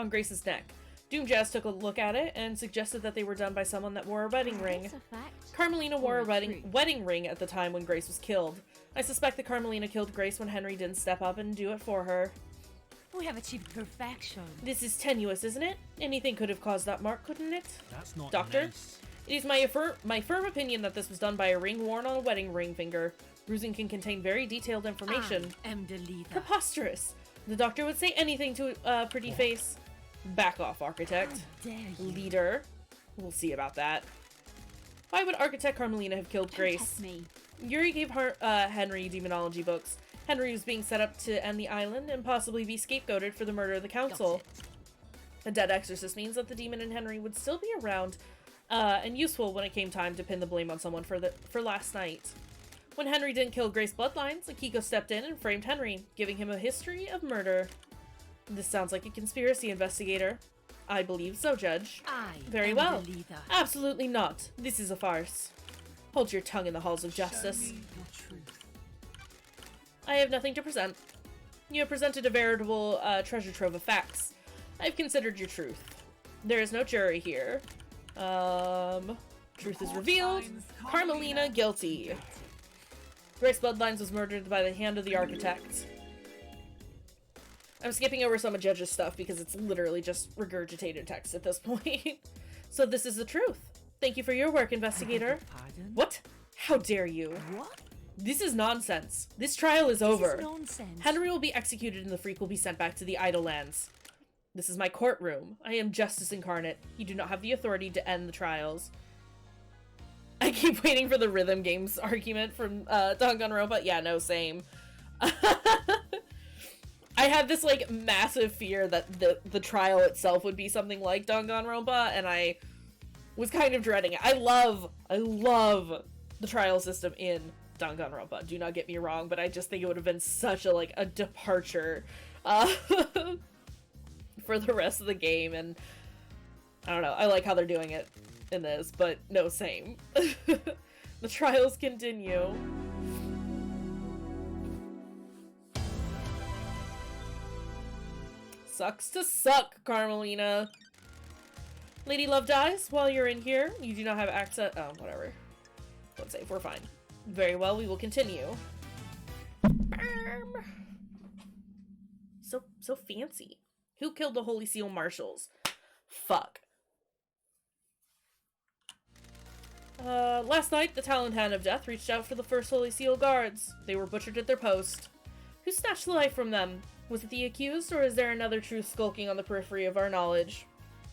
Grace's neck. Doom Jazz took a look at it and suggested that they were done by someone that wore a wedding ring. It's a fact. Carmelina wore a Or wedding ring at the time when Grace was killed. I suspect that Carmelina killed Grace when Henry didn't step up and do it for her. We have achieved perfection. This is tenuous, isn't it? Anything could have caused that mark, couldn't it? That's not Doctor? nice. It is my firm opinion that this was done by a ring worn on a wedding ring finger. Bruising can contain very detailed information. I am the leader. Preposterous! The doctor would say anything to a pretty face. Back off, architect. Dare you? Leader. We'll see about that. Why would Architect Carmelina have killed Don't Grace? test me. Yuri gave her, Henry demonology books. Henry was being set up to end the island and possibly be scapegoated for the murder of the council. A dead exorcist means that the demon in Henry would still be around, and useful when it came time to pin the blame on someone for last night. When Henry didn't kill Grace Bloodlines, Akiko stepped in and framed Henry, giving him a history of murder. This sounds like a conspiracy, investigator. I believe so, Judge. I Very am well. the leader. Absolutely not. This is a farce. Hold your tongue in the halls of justice. Show me your truth. I have nothing to present. You have presented a veritable treasure trove of facts. I've considered your truth. There is no jury here. Truth is revealed. Carmelina guilty. Grace Bloodlines was murdered by the hand of the architect. I'm skipping over some of Judge's stuff because it's literally just regurgitated text at this point. So this is the truth. Thank you for your work, investigator. Pardon? What? How dare you? What? This is nonsense. This trial is over. This is nonsense. Henry will be executed and the freak will be sent back to the Idle Lands. This is my courtroom. I am justice incarnate. You do not have the authority to end the trials. I keep waiting for the rhythm games argument from Danganronpa. Yeah, no, same. I had this like massive fear that the trial itself would be something like Danganronpa, and I was kind of dreading it. I love the trial system in Danganronpa. Do not get me wrong, but I just think it would have been such a departure for the rest of the game, and I don't know, I like how they're doing it in this, but no, same. The trials continue. Sucks to suck, Carmelina. Lady Love dies while you're in here. You do not have access. Oh, whatever. Don't save. We're fine. Very well, we will continue. So fancy. Who killed the Holy Seal Marshals? Fuck. Last night, the Talon Hand of Death reached out for the first Holy Seal guards. They were butchered at their post. Who snatched the life from them? Was it the accused, or is there another truth skulking on the periphery of our knowledge?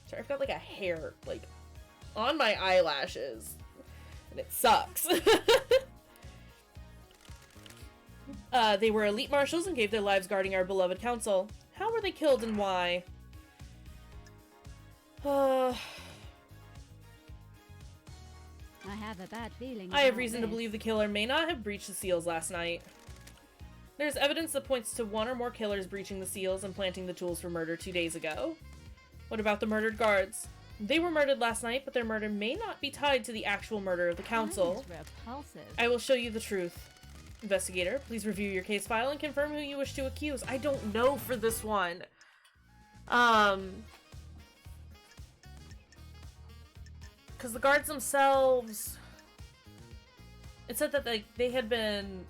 Sorry, I've got like a hair, like, on my eyelashes. And it sucks. They were elite marshals and gave their lives guarding our beloved council. How were they killed and why? I have a bad feeling. I have about reason to this. believe the killer may not have breached the seals last night. There's evidence that points to one or more killers breaching the seals and planting the tools for murder 2 days ago. What about the murdered guards? They were murdered last night, but their murder may not be tied to the actual murder of the council. That is repulsive. I will show you the truth. Investigator, please review your case file and confirm who you wish to accuse. I don't know for this one. Because the guards themselves... It said that they had been...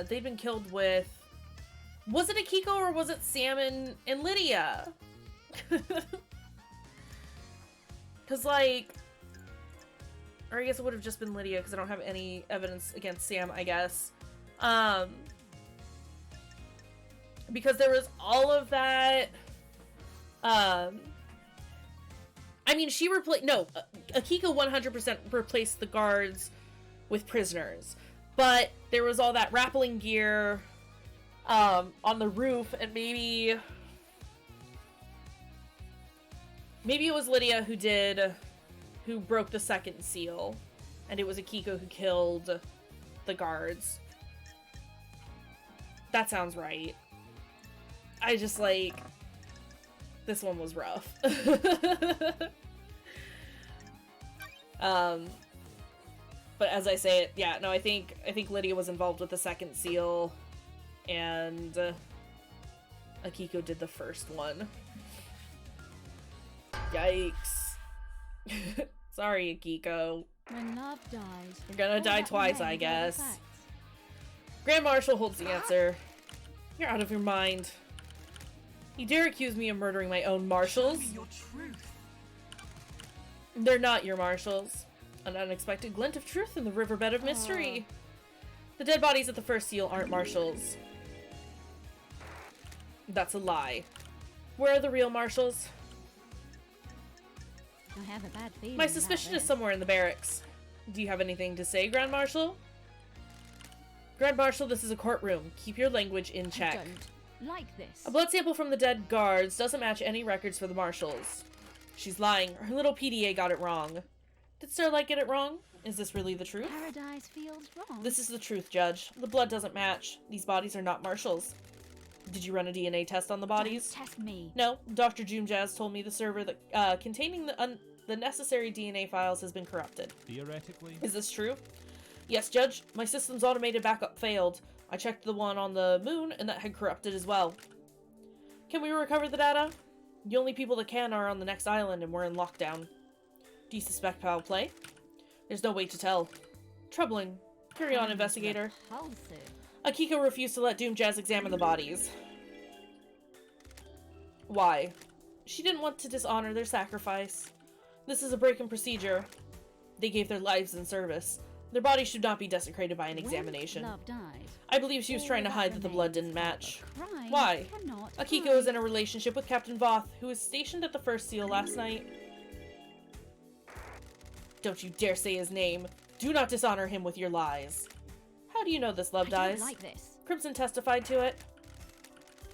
they'd been killed with... Was it Akiko or was it Sam and Lydia? Because, like... Or I guess it would have just been Lydia, because I don't have any evidence against Sam, I guess. Because there was all of that... I mean, she replaced... No, Akiko 100% replaced the guards with prisoners. But there was all that rappelling gear on the roof, and maybe it was Lydia who broke the second seal, and it was Akiko who killed the guards. That sounds right. I just, like... This one was rough. But as I say it, yeah, no, I think Lydia was involved with the second seal, and Akiko did the first one. Yikes. Sorry, Akiko. When love dies, You're gonna all die that twice, I remains are the guess. facts. Grand Marshal holds the answer. You're out of your mind. You dare accuse me of murdering my own marshals? Show me your truth. They're not your marshals. An unexpected glint of truth in the riverbed of mystery. The dead bodies at the first seal aren't marshals. That's a lie. Where are the real marshals? I have a bad feeling. My about suspicion is this. somewhere in the barracks. Do you have anything to say, Grand Marshal? Grand Marshal, this is a courtroom. Keep your language in I check. don't like this. A blood sample from the dead guards doesn't match any records for the marshals. She's lying. Her little PDA got it wrong. Did Starlight get it wrong? Is this really the truth? Paradise feels wrong. This is the truth, Judge. The blood doesn't match. These bodies are not marshals. Did you run a DNA test on the bodies? Don't test me. No. Dr. Jumjaz told me the server that containing the necessary DNA files has been corrupted. Theoretically? Is this true? Yes, Judge. My system's automated backup failed. I checked the one on the moon, and that had corrupted as well. Can we recover the data? The only people that can are on the next island, and we're in lockdown. Do you suspect foul play? There's no way to tell. Troubling. Carry on, investigator. Repulsive. Akiko refused to let Doomjazz examine the bodies. Why? She didn't want to dishonor their sacrifice. This is a break in procedure. They gave their lives in service. Their bodies should not be desecrated by an examination. When love dies, I believe she was trying to all hide that the blood didn't remains match. are a crime Why? cannot Akiko hide. is in a relationship with Captain Voth, who was stationed at the first seal last night. Don't you dare say his name. Do not dishonor him with your lies. How do you know this love I dies? don't like this. Crimson testified to it.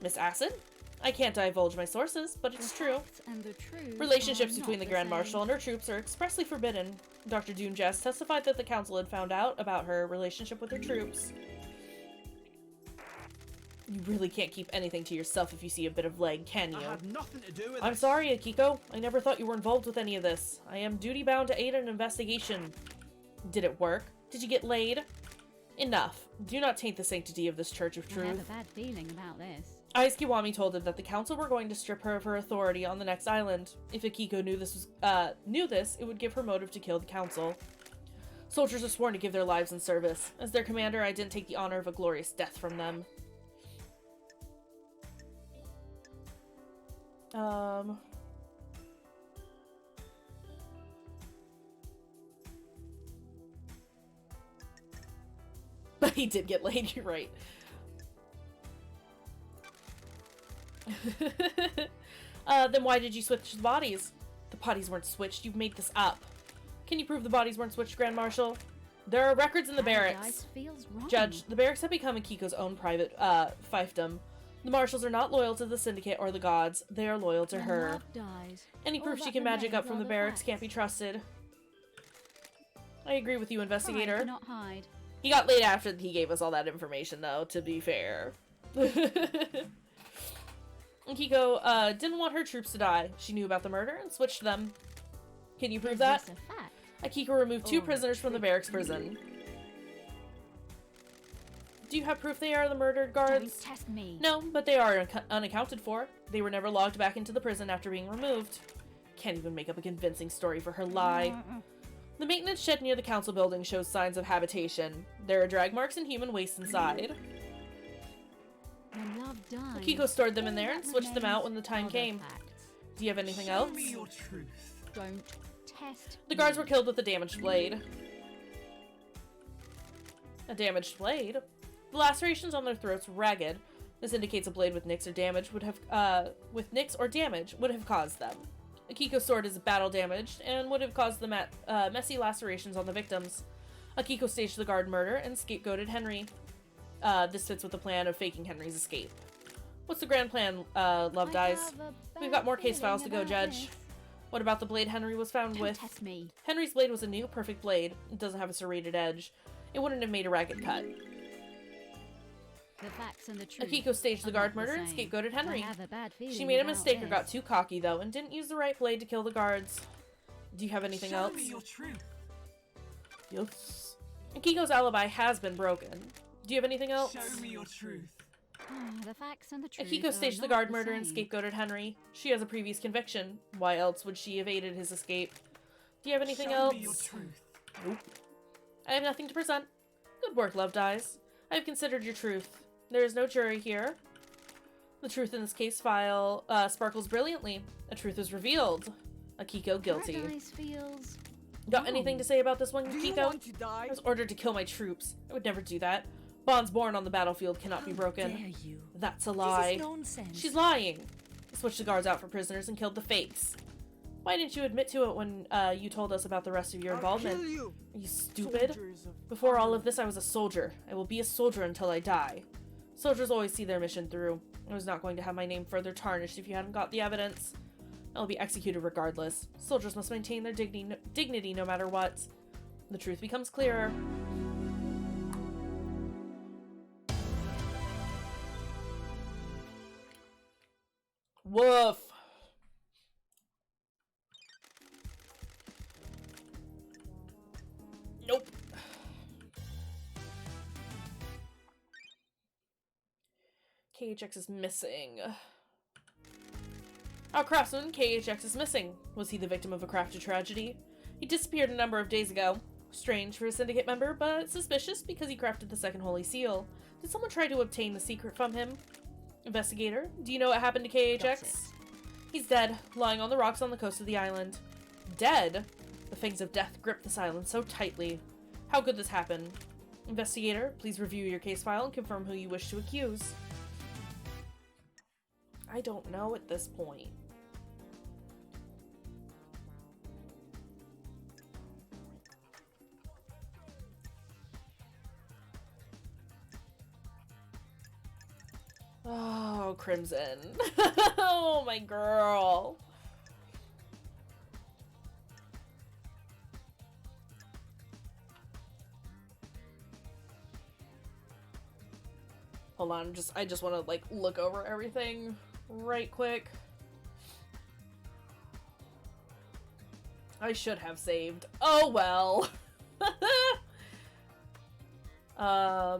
Miss Acid? I can't divulge my sources, but it's The true. facts and the truth Relationships are between not the Grand same. Marshal and her troops are expressly forbidden. Dr. Doomjazz testified that the council had found out about her relationship with her troops. You really can't keep anything to yourself if you see a bit of leg, can you? I had nothing to do with I'm this. sorry, Akiko. I never thought you were involved with any of this. I am duty-bound to aid an investigation. Did it work? Did you get laid? Enough. Do not taint the sanctity of this Church of I have a Truth. bad feeling about this. Ais Kiwami told him that the council were going to strip her of her authority on the next island. If Akiko knew this, it would give her motive to kill the council. Soldiers are sworn to give their lives in service. As their commander, I didn't take the honor of a glorious death from them. But he did get laid, you're right. Then why did you switch the bodies? The bodies weren't switched, you've made this up. Can you prove the bodies weren't switched, Grand Marshal? There are records in the barracks. Paradise feels wrong. Judge, the barracks have become Akiko's own private, fiefdom. The marshals are not loyal to the Syndicate or the gods. They are loyal to When her. love dies, Any all proof she that can magic up remains from are the the barracks can't facts. be trusted. I agree with you, Pride investigator. cannot hide. He got laid after he gave us all that information, though, to be fair. Akiko, didn't want her troops to die. She knew about the murder and switched them. Can you prove Is that? this a fact? Akiko removed 2 Oh, prisoners from the barracks prison. Do you have proof they are the murdered Don't guards? test me. No, but they are unaccounted for. They were never logged back into the prison after being removed. Can't even make up a convincing story for her lie. The maintenance shed near the council building shows signs of habitation. There are drag marks and human waste inside. When love dies, Akiko stored them in all there that and switched them out remains when the time are came. facts. Do you have anything Show else? me your truth. Don't test The guards me. were killed with a damaged blade. A damaged blade? The lacerations on their throats were ragged. This indicates a blade with nicks or damage would have caused them. Akiko's sword is battle damaged and would have caused the messy lacerations on the victims. Akiko staged the guard murder and scapegoated Henry. This fits with the plan of faking Henry's escape. What's the grand plan, Love I Dies? have a We've bad got more case feeling files to go, about Judge. this. What about the blade Henry was found Don't with? test me. Henry's blade was a new, perfect blade. It doesn't have a serrated edge. It wouldn't have made a ragged cut. The facts and the truth. Akiko staged the are guard not murder and same. scapegoated Henry. I have a bad feeling She made a about mistake or this. got too cocky, though, and didn't use the right blade to kill the guards. Do you have anything Show else? me your truth. Yes. Akiko's alibi has been broken. Do you have anything else? Show me your truth. The facts and the truth. Akiko are staged the not guard murder and same. scapegoated Henry. She has a previous conviction. Why else would she have aided his escape? Do you have anything Show else? me your truth. Nope. I have nothing to present. Good work, Love Dies. I have considered your truth. There is no jury here. The truth in this case file sparkles brilliantly. A truth is revealed. Akiko guilty. Paradise feels Got anything to say about this one, Do you Akiko? want to die? I was ordered to kill my troops. I would never do that. Bonds born on the battlefield cannot be How broken. dare you? That's a This lie. is nonsense. She's lying. I switched the guards out for prisoners and killed the fakes. Why didn't you admit to it when you told us about the rest of your I'll involvement? kill you. Are you stupid? Soldiers of Before all of this, I was a soldier. I will be a soldier until I die. Soldiers always see their mission through. I was not going to have my name further tarnished if you hadn't got the evidence. I will be executed regardless. Soldiers must maintain their dignity no matter what. The truth becomes clearer. Woof. Nope. KHX is missing. Our craftsman, KHX, is missing. Was he the victim of a crafted tragedy? He disappeared a number of days ago. Strange for a syndicate member, but suspicious because he crafted the second holy seal. Did someone try to obtain the secret from him? Investigator, do you know what happened to KHX? Gossip. He's dead, lying on the rocks on the coast of the island. Dead? The fangs of death grip this island so tightly. How could this happen? Investigator, please review your case file and confirm who you wish to accuse. I don't know at this point. Oh, Crimson. Oh, my girl. Hold on, I just want to, like, look over everything right quick. I should have saved. Oh, well. A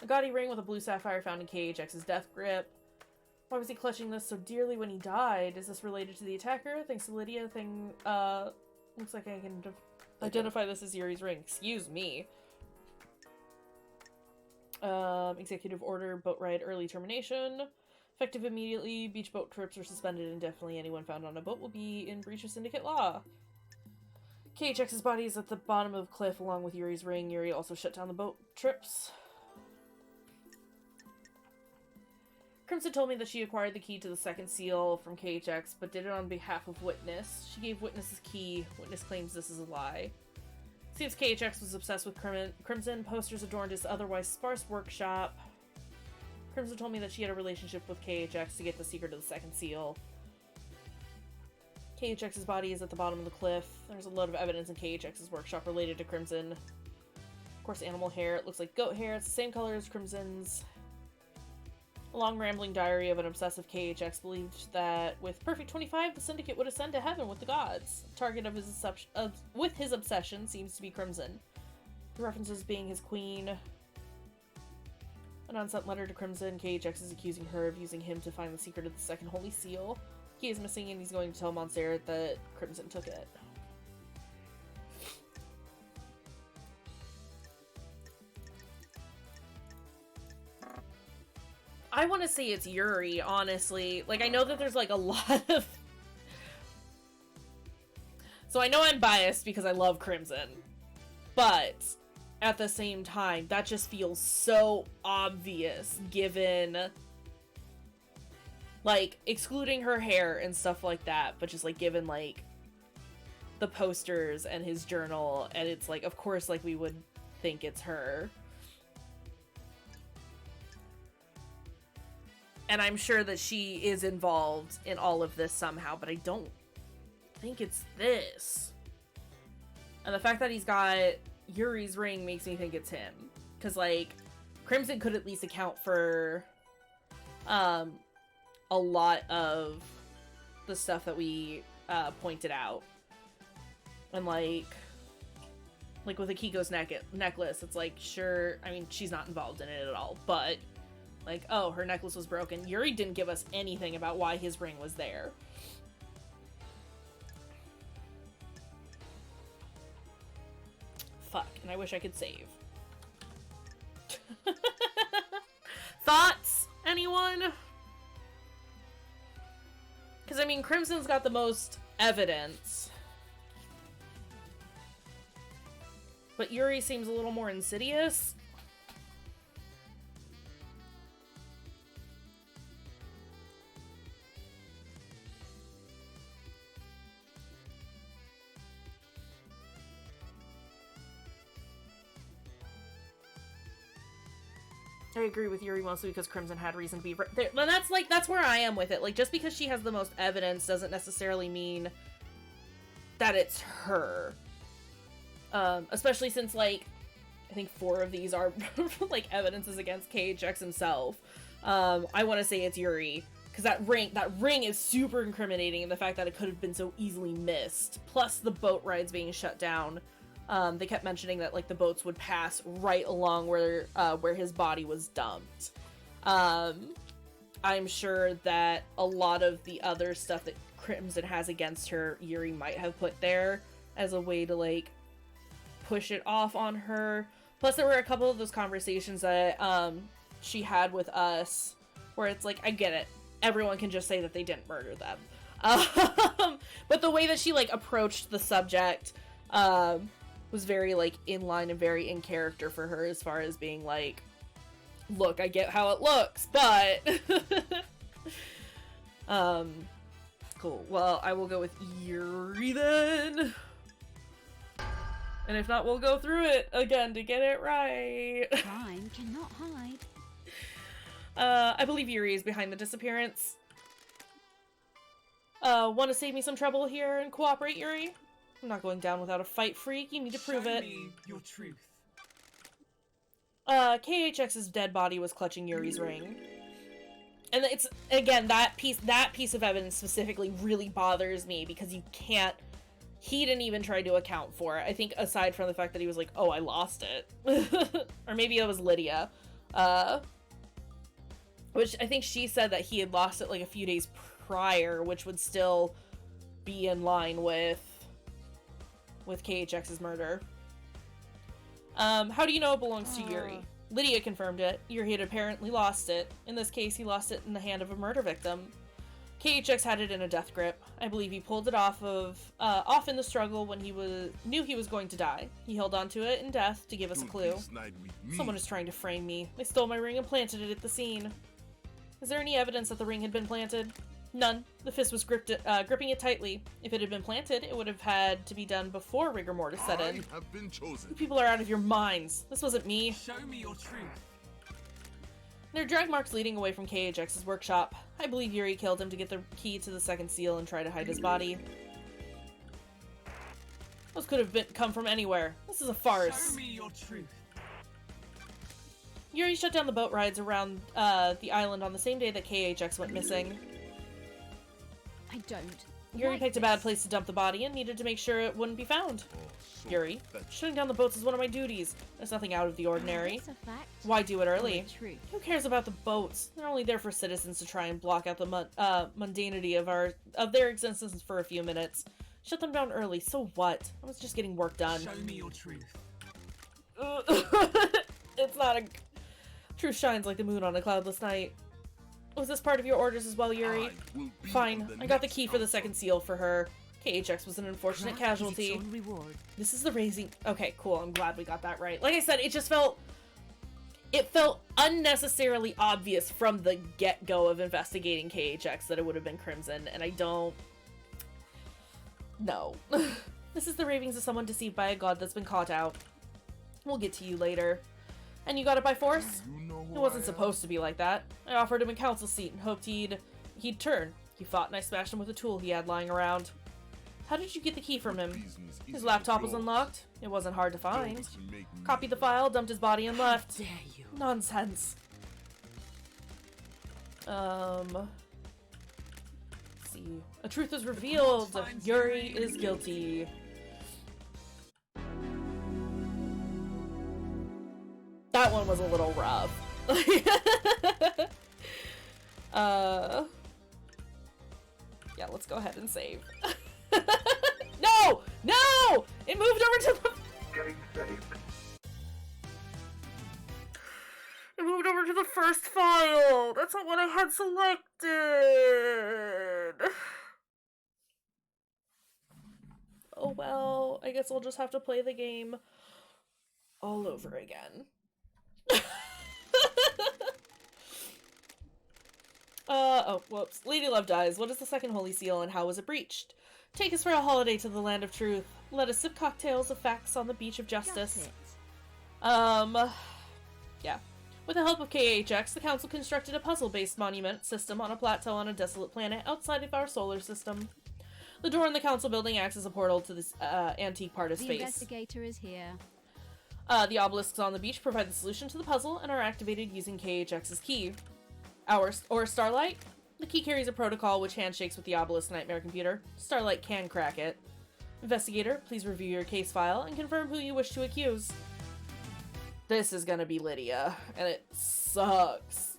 gaudy ring with a blue sapphire found in KHX's death grip. Why was he clutching this so dearly when he died? Is this related to the attacker? Thanks to Lydia, looks like I can identify this as Yuri's ring. Excuse me. Executive order, boat ride early termination. Effective immediately, beach boat trips are suspended indefinitely. Anyone found on a boat will be in breach of syndicate law. KHX's body is at the bottom of the cliff along with Yuri's ring. Yuri also shut down the boat trips. Crimson told me that she acquired the key to the second seal from KHX, but did it on behalf of Witness. She gave Witness his key. Witness claims this is a lie. Seems KHX was obsessed with Crimson. Posters adorned his otherwise sparse workshop. Crimson told me that she had a relationship with KHX to get the secret of the second seal. KHX's body is at the bottom of the cliff. There's a load of evidence in KHX's workshop related to Crimson. Of course, animal hair. It looks like goat hair. It's the same color as Crimson's. A long rambling diary of an obsessive KHX believed that with Perfect 25, the Syndicate would ascend to heaven with the gods. Target of his obsession seems to be Crimson. The references being his queen. An unsent letter to Crimson. KHX is accusing her of using him to find the secret of the second holy seal. He is missing and he's going to tell Montserrat that Crimson took it. I want to say it's Yuri, honestly. Like, I know that there's, like, a lot of... So I know I'm biased because I love Crimson. But, at the same time, that just feels so obvious, given... Like, excluding her hair and stuff like that, but just, like, given, like, the posters and his journal, and it's, like, of course, like, we would think it's her. And I'm sure that she is involved in all of this somehow, but I don't think it's this. And the fact that he's got Yuri's ring makes me think it's him. Because, like, Crimson could at least account for, a lot of the stuff that we, pointed out. And, like with Akiko's necklace, it's like, sure, I mean, she's not involved in it at all, but... Like, oh, her necklace was broken. Yuri didn't give us anything about why his ring was there. Fuck, and I wish I could save. Thoughts? Anyone? Because, I mean, Crimson's got the most evidence. But Yuri seems a little more insidious. I agree with Yuri mostly because Crimson had reason to be there. But that's where I am with it. Like, just because she has the most evidence doesn't necessarily mean that it's her. Especially since, like, I think 4 of these are, like, evidences against KHX himself. I want to say it's Yuri. Because that ring is super incriminating, and the fact that it could have been so easily missed. Plus the boat rides being shut down. They kept mentioning that, like, the boats would pass right along where his body was dumped. I'm sure that a lot of the other stuff that Crimson has against her, Yuri might have put there as a way to, like, push it off on her. Plus, there were a couple of those conversations that, she had with us, where it's like, I get it. Everyone can just say that they didn't murder them. But the way that she, like, approached the subject, was very, like, in line and very in character for her as far as being like, look, I get how it looks, but... Cool. Well, I will go with Yuri then. And if not, we'll go through it again to get it right. Crime cannot hide. I believe Yuri is behind the disappearance. Want to save me some trouble here and cooperate, Yuri? I'm not going down without a fight, freak. You need to prove Show it. me your truth. KHX's dead body was clutching Yuri's ring. And it's, again, that piece of evidence specifically really bothers me because he didn't even try to account for it. I think aside from the fact that he was like, oh, I lost it. Or maybe it was Lydia. Which I think she said that he had lost it like a few days prior, which would still be in line with KHX's murder. How do you know it belongs to Yuri? Lydia confirmed it. Yuri had apparently lost it. In this case, he lost it in the hand of a murder victim. KHX had it in a death grip. I believe he pulled it off in the struggle when he knew he was going to die. He held onto it in death to give us a clue. Someone is trying to frame me. They stole my ring and planted it at the scene. Is there any evidence that the ring had been planted? None. The fist was gripping it tightly. If it had been planted, it would have had to be done before rigor mortis set in. I have been chosen. You people are out of your minds. This wasn't me. Show me your truth. There are drag marks leading away from KHX's workshop. I believe Yuri killed him to get the key to the second seal and try to hide his body. Those could have come from anywhere. This is a farce. Show me your truth. Yuri shut down the boat rides around the island on the same day that KHX went missing. I don't. Yuri like picked a this. bad place to dump the body and needed to make sure it wouldn't be found. So Yuri, that's shutting down the boats is one of my duties. There's nothing out of the ordinary. That's a fact. Why do it or early? a truth. Who cares about the boats? They're only there for citizens to try and block out the mundanity of their existence for a few minutes. Shut them down early, so what? I was just getting work done. Show me your truth. It's not a... Truth shines like the moon on a cloudless night. Was this part of your orders as well, Yuri? I will be Fine, on I got the next key for the council. second seal for her. KHX was an unfortunate Craft is its casualty. own reward. This is the raising... Okay, cool, I'm glad we got that right. Like I said, it just felt... It felt unnecessarily obvious from the get-go of investigating KHX that it would have been Crimson, and I don't... No. This is the ravings of someone deceived by a god that's been caught out. We'll get to you later. And you got it by force? You know who It wasn't I am? supposed to be like that. I offered him a council seat and hoped he'd turn. He fought and I smashed him with a tool he had lying around. How did you get the key from him? Business His isn't laptop was yours. unlocked. It wasn't hard to find. Don't make me Copied the file, dumped his body, and left. Dare you? Nonsense. Let's see. A truth is revealed. finds Yuri Yuri is guilty. That one was a little rough. Yeah, let's go ahead and save. No! No! It moved over to the... Getting saved. It moved over to the first file! That's not what I had selected! Oh well, I guess I'll just have to play the game all over again. Oh, whoops. Lady Love dies. What is the second holy seal and how was it breached? Take us for a holiday to the land of truth. Let us sip cocktails of facts on the beach of justice. Got it. Yeah. With the help of KHX, the council constructed a puzzle-based monument system on a plateau on a desolate planet outside of our solar system. The door in the council building acts as a portal to this antique part of The space. investigator is here. The obelisks on the beach provide the solution to the puzzle and are activated using KHX's key. Or Starlight? The key carries a protocol which handshakes with the obelisk nightmare computer. Starlight can crack it. Investigator, please review your case file and confirm who you wish to accuse. This is gonna be Lydia, and it sucks.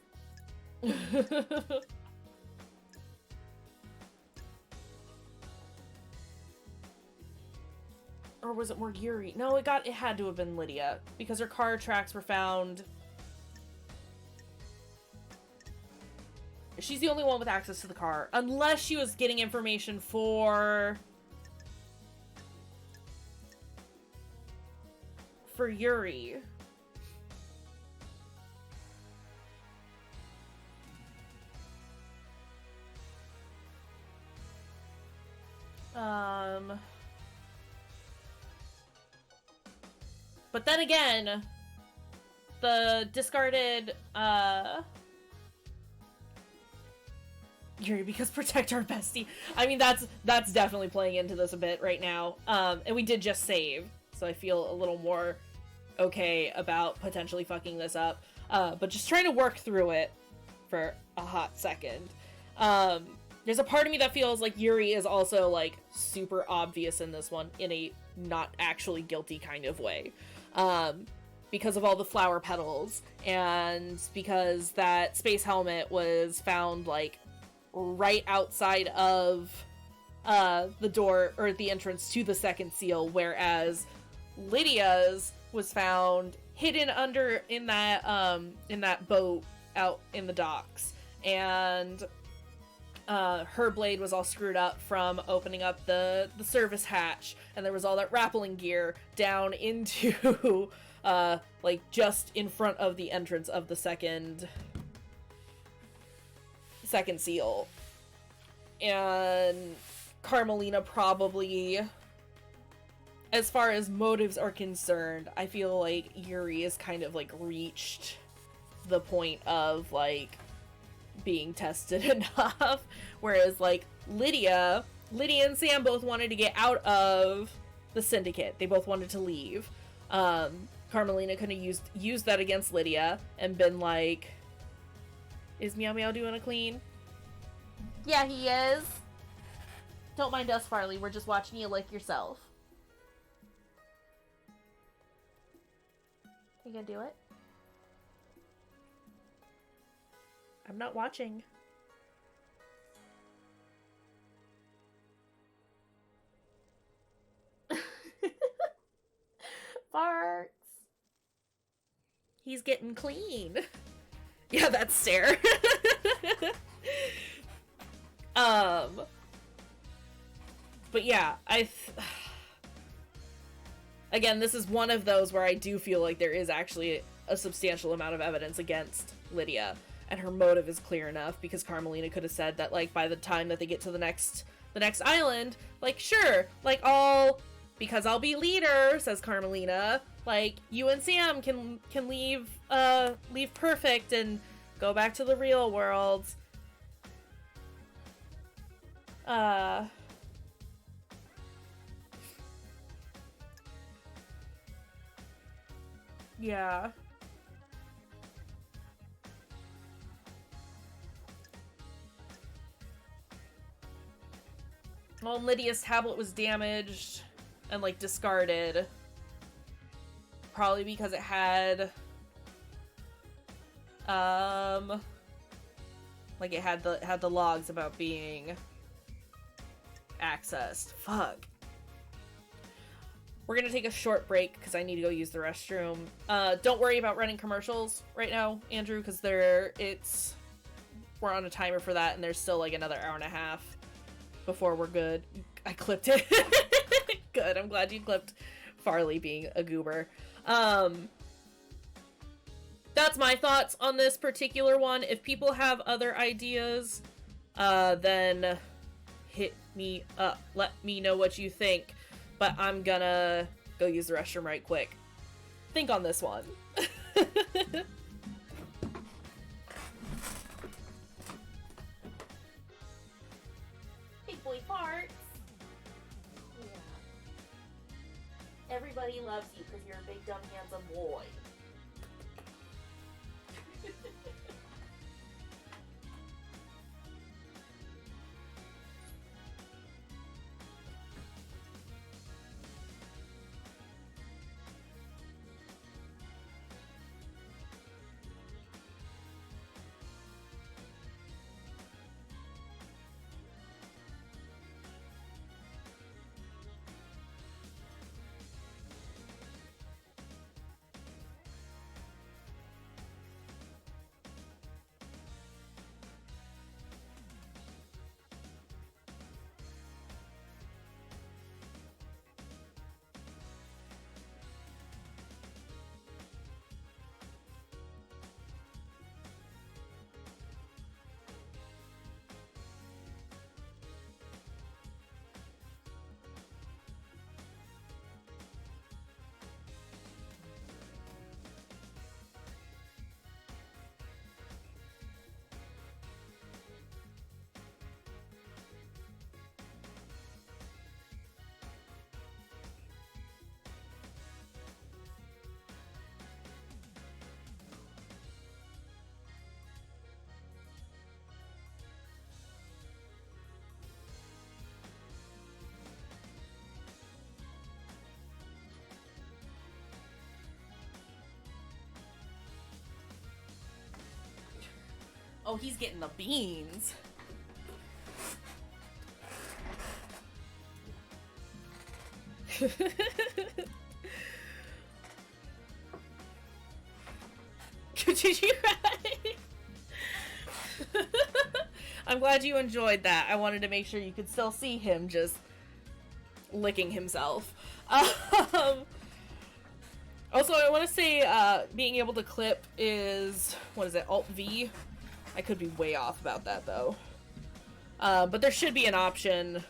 Or was it more Yuri? No, it had to have been Lydia, because her car tracks were found. She's the only one with access to the car, unless she was getting information for Yuri. But then again, the discarded, Yuri, because protect our bestie. I mean, that's definitely playing into this a bit right now. And we did just save, so I feel a little more okay about potentially fucking this up, but just trying to work through it for a hot second. There's a part of me that feels like Yuri is also, like, super obvious in this one in a not actually guilty kind of way. Because of all the flower petals, and because that space helmet was found, like, right outside of the door, or the entrance to the second seal, whereas Lydia's was found hidden under in that boat out in the docks, and her blade was all screwed up from opening up the service hatch, and there was all that rappelling gear down into like just in front of the entrance of the second seal. And Carmelina probably, as far as motives are concerned, I feel like Yuri has kind of, like, reached the point of, like, being tested enough. Whereas, like, Lydia and Sam both wanted to get out of the syndicate. They both wanted to leave. Carmelina could have used that against Lydia and been like, is Meow Meow doing a clean? Yeah, he is. Don't mind us, Farley. We're just watching you lick yourself. You gonna do it? I'm not watching. Farts. He's getting clean. Yeah, that's Sarah. But yeah, again, this is one of those where I do feel like there is actually a substantial amount of evidence against Lydia, and her motive is clear enough, because Carmelina could have said that, like, by the time that they get to the next island, like, sure, like, because I'll be leader, says Carmelina, like, you and Sam can leave perfect and go back to the real world. Yeah. Well, Lydia's tablet was damaged and, like, discarded. Probably because it had, like, it had the logs about being accessed. Fuck. We're gonna take a short break because I need to go use the restroom. Don't worry about running commercials right now, Andrew, because we're on a timer for that, and there's still, like, another hour and a half before we're good. I clipped it. Good, I'm glad you clipped Farley being a goober. That's my thoughts on this particular one. If people have other ideas, then hit me up. Let me know what you think. But I'm gonna go use the restroom right quick. Think on this one. Big boy farts. Yeah. Everybody loves you because you're a big, dumb, handsome boy. Oh, he's getting the beans. Did you right? I'm glad you enjoyed that. I wanted to make sure you could still see him just licking himself. Also, I want to say being able to clip is, what is it, Alt-V? I could be way off about that, though. But there should be an option,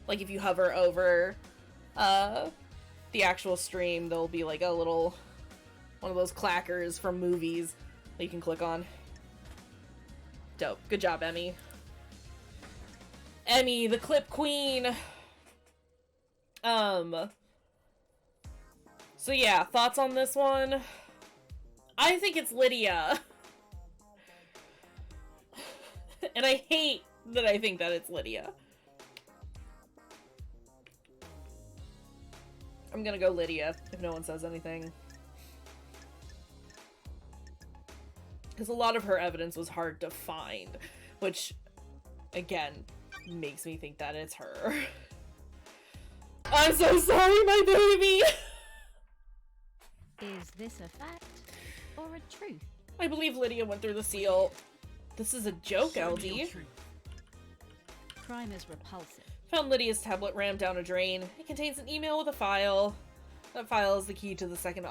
like if you hover over the actual stream, there'll be like a little, one of those clackers from movies that you can click on. Dope. Good job, Emmy. Emmy, the clip queen. So yeah, thoughts on this one? I think it's Lydia. And I hate that I think that it's Lydia. I'm gonna go Lydia, if no one says anything. Because a lot of her evidence was hard to find, which, again, makes me think that it's her. I'm so sorry, my baby! Is this a fact or a truth? I believe Lydia went through the seal. This is a joke, Show me your LD. truth. Crime is repulsive. Found Lydia's tablet rammed down a drain. It contains an email with a file. That file is the key to the second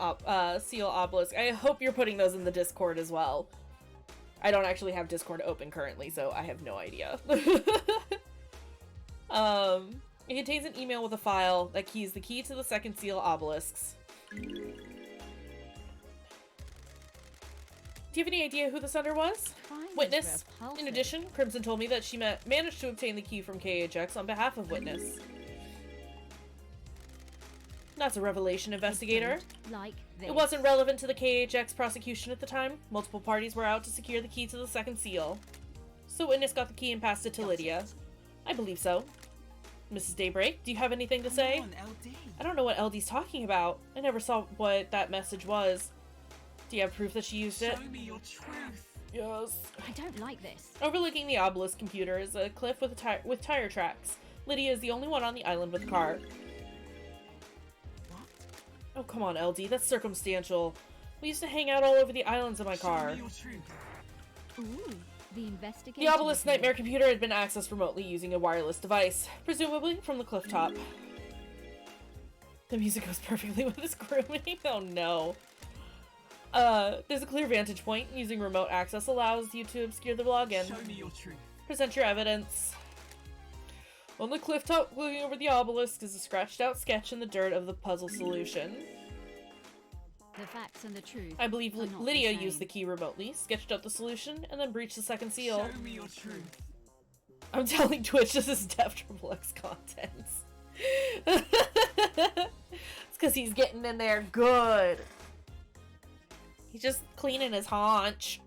seal obelisk. I hope you're putting those in the Discord as well. I don't actually have Discord open currently, so I have no idea. It contains an email with a file that keys the key to the second seal obelisks. Do you have any idea who the sender was? Crime is Witness. repulsive. In addition, Crimson told me that she managed to obtain the key from KHX on behalf of Witness. That's a revelation, investigator. Don't like this. It wasn't relevant to the KHX prosecution at the time. Multiple parties were out to secure the key to the second seal. So Witness got the key and passed it to Lydia. I believe so. Mrs. Daybreak, do you have anything to say? Come on, LD. I don't know what LD's talking about. I never saw what that message was. Do you have proof that she used it? Show me your truth. Yes. I don't like this. Overlooking the obelisk computer is a cliff with tire tracks. Lydia is the only one on the island with a car. What? Oh, come on, LD. That's circumstantial. We used to hang out all over the islands in my car. Show me your truth. Ooh, the investigation. The obelisk nightmare computer had been accessed remotely using a wireless device, presumably from the cliff top. The music goes perfectly with this grooming. Oh no. There's a clear vantage point. Using remote access allows you to obscure the login. Show me your truth. Present your evidence. On the cliff top, looking over the obelisk, is a scratched out sketch in the dirt of the puzzle solution. The facts and the truth. I believe are not Lydia the same. used the key remotely, sketched out the solution, and then breached the second seal. Show me your truth. I'm telling Twitch this is Dev Triple X content. It's because he's getting in there good. He's just cleaning his haunch.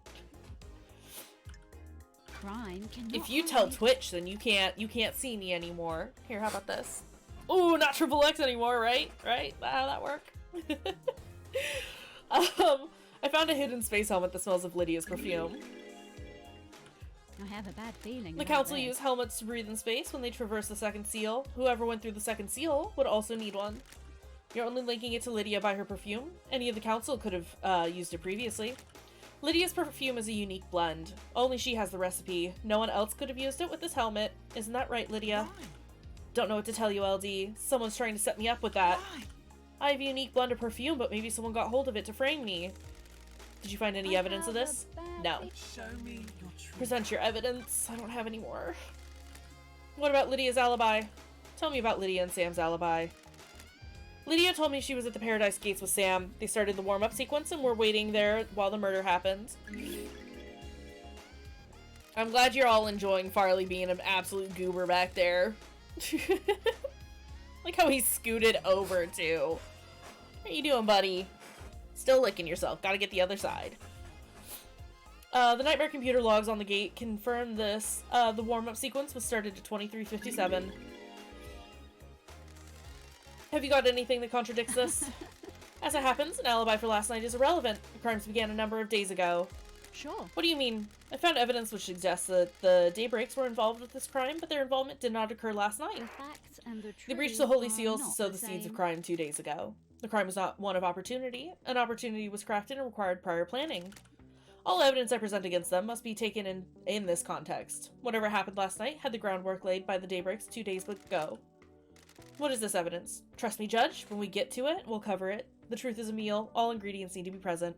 Crime cannot If you tell hide. Twitch, then you can't see me anymore. Here, how about this? Ooh, not Triple X anymore, right? Right? How'd that work? I found a hidden space helmet that smells of Lydia's perfume. I have a bad feeling. The about council this. use helmets to breathe in space when they traverse the second seal. Whoever went through the second seal would also need one. You're only linking it to Lydia by her perfume. Any of the council could have used it previously. Lydia's perfume is a unique blend. Only she has the recipe. No one else could have used it with this helmet. Isn't that right, Lydia? Why? Don't know what to tell you, LD. Someone's trying to set me up with that. Why? I have a unique blend of perfume, but maybe someone got hold of it to frame me. Did you find any I evidence of have a this? bad No. feeling. Show me your truth. Present your evidence. I don't have any more. What about Lydia's alibi? Tell me about Lydia and Sam's alibi. Lydia told me she was at the Paradise Gates with Sam. They started the warm-up sequence and were waiting there while the murder happened. I'm glad you're all enjoying Farley being an absolute goober back there. Like how he scooted over too. How you doing, buddy? Still licking yourself. Gotta get the other side. The nightmare computer logs on the gate confirm this. The warm-up sequence was started at 23:57. Have you got anything that contradicts this? As it happens, an alibi for last night is irrelevant. The crimes began a number of days ago. Sure. What do you mean? I found evidence which suggests that the Daybreaks were involved with this crime, but their involvement did not occur last night. The facts and the truth They breached the holy are seals to not sow the seeds of same. crime 2 days ago. The crime was not one of opportunity. An opportunity was crafted and required prior planning. All evidence I present against them must be taken in this context. Whatever happened last night had the groundwork laid by the Daybreaks 2 days ago. What is this evidence? Trust me, Judge. When we get to it, we'll cover it. The truth is a meal. All ingredients need to be present.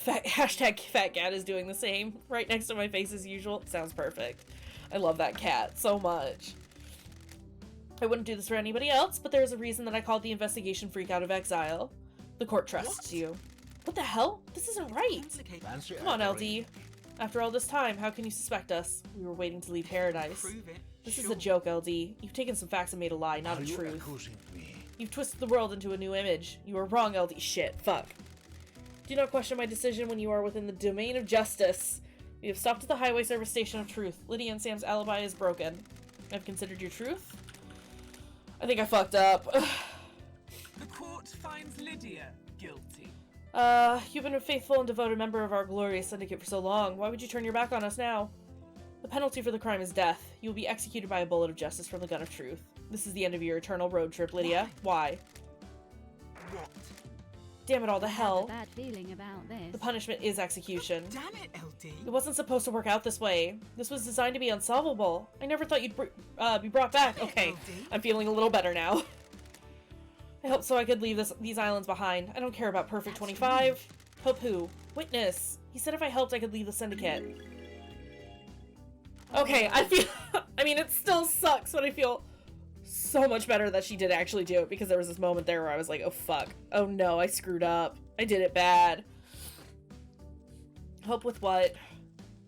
Hashtag Fat Cat is doing the same. Right next to my face as usual. Sounds perfect. I love that cat so much. I wouldn't do this for anybody else, but there is a reason that I called the investigation freak out of exile. The court trusts you. What the hell? This isn't right. Come on, LD. After all this time, how can you suspect us? We were waiting to leave paradise. Prove it. This is a joke, LD. You've taken some facts and made a lie, not a truth. You've twisted the world into a new image. You were wrong, LD. Shit. Fuck. Do not question my decision when you are within the domain of justice. We have stopped at the highway service station of truth. Lydia and Sam's alibi is broken. I've considered your truth. I think I fucked up. The court finds Lydia guilty. You've been a faithful and devoted member of our glorious syndicate for so long. Why would you turn your back on us now? The penalty for the crime is death. You will be executed by a bullet of justice from the gun of truth. This is the end of your eternal road trip, Lydia. Why? What? Damn it all to I have hell. a bad feeling about this. The punishment is execution. Damn it, LD. It wasn't supposed to work out this way. This was designed to be unsolvable. I never thought you'd be brought back. Okay, I'm feeling a little better now. I hope so I could leave these islands behind. I don't care about Perfect 25. Help who? Witness. He said if I helped I could leave the syndicate. Okay, I feel... I mean, it still sucks, but I feel so much better that she did actually do it, because there was this moment there where I was like, oh fuck. Oh no, I screwed up. I did it bad. Help with what?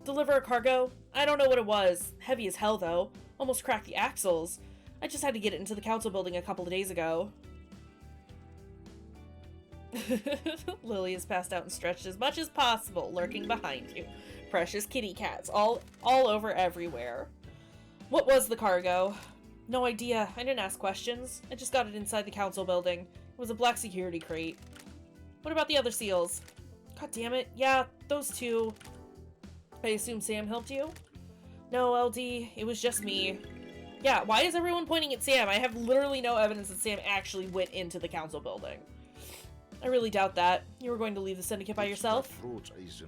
Deliver a cargo? I don't know what it was. Heavy as hell, though. Almost cracked the axles. I just had to get it into the council building a couple of days ago. Lily is passed out and stretched as much as possible, lurking behind you. Precious kitty cats, all over everywhere. What was the cargo? No idea. I didn't ask questions. I just got it inside the council building. It was a black security crate. What about the other seals? God damn it. Yeah, those two. I assume Sam helped you? No, LD. It was just me. Yeah, why is everyone pointing at Sam? I have literally no evidence that Sam actually went into the council building. I really doubt that. You were going to leave the syndicate by yourself?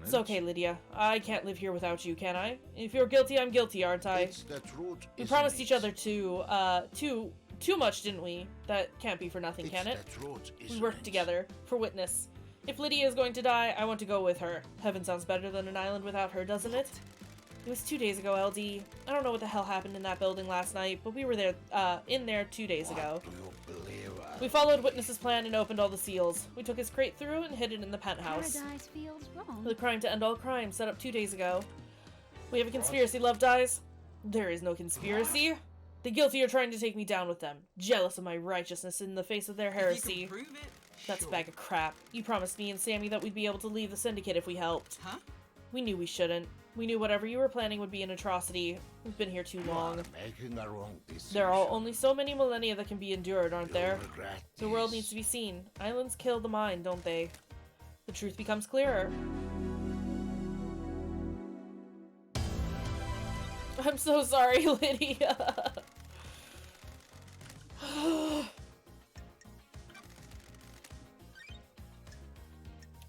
It's okay, Lydia. I can't live here without you, can I? If you're guilty, I'm guilty, aren't I? We promised each other too much, didn't we? That can't be for nothing, can it? We worked together. For witness. If Lydia is going to die, I want to go with her. Heaven sounds better than an island without her, doesn't it? It was 2 days ago, LD. I don't know what the hell happened in that building last night, but we were there, in there 2 days ago. We followed Witness's plan and opened all the seals. We took his crate through and hid it in the penthouse. Paradise feels wrong. The crime to end all crime, set up 2 days ago. We have a conspiracy, Love Dies. There is no conspiracy. The guilty are trying to take me down with them, jealous of my righteousness in the face of their If you heresy. can prove it, That's a sure. bag of crap. You promised me and Sammy that we'd be able to leave the syndicate if we helped. Huh? We knew we shouldn't. We knew whatever you were planning would be an atrocity. We've been here too long. There are only so many millennia that can be endured, aren't there? The world needs to be seen. Islands kill the mind, don't they? The truth becomes clearer. I'm so sorry, Lydia.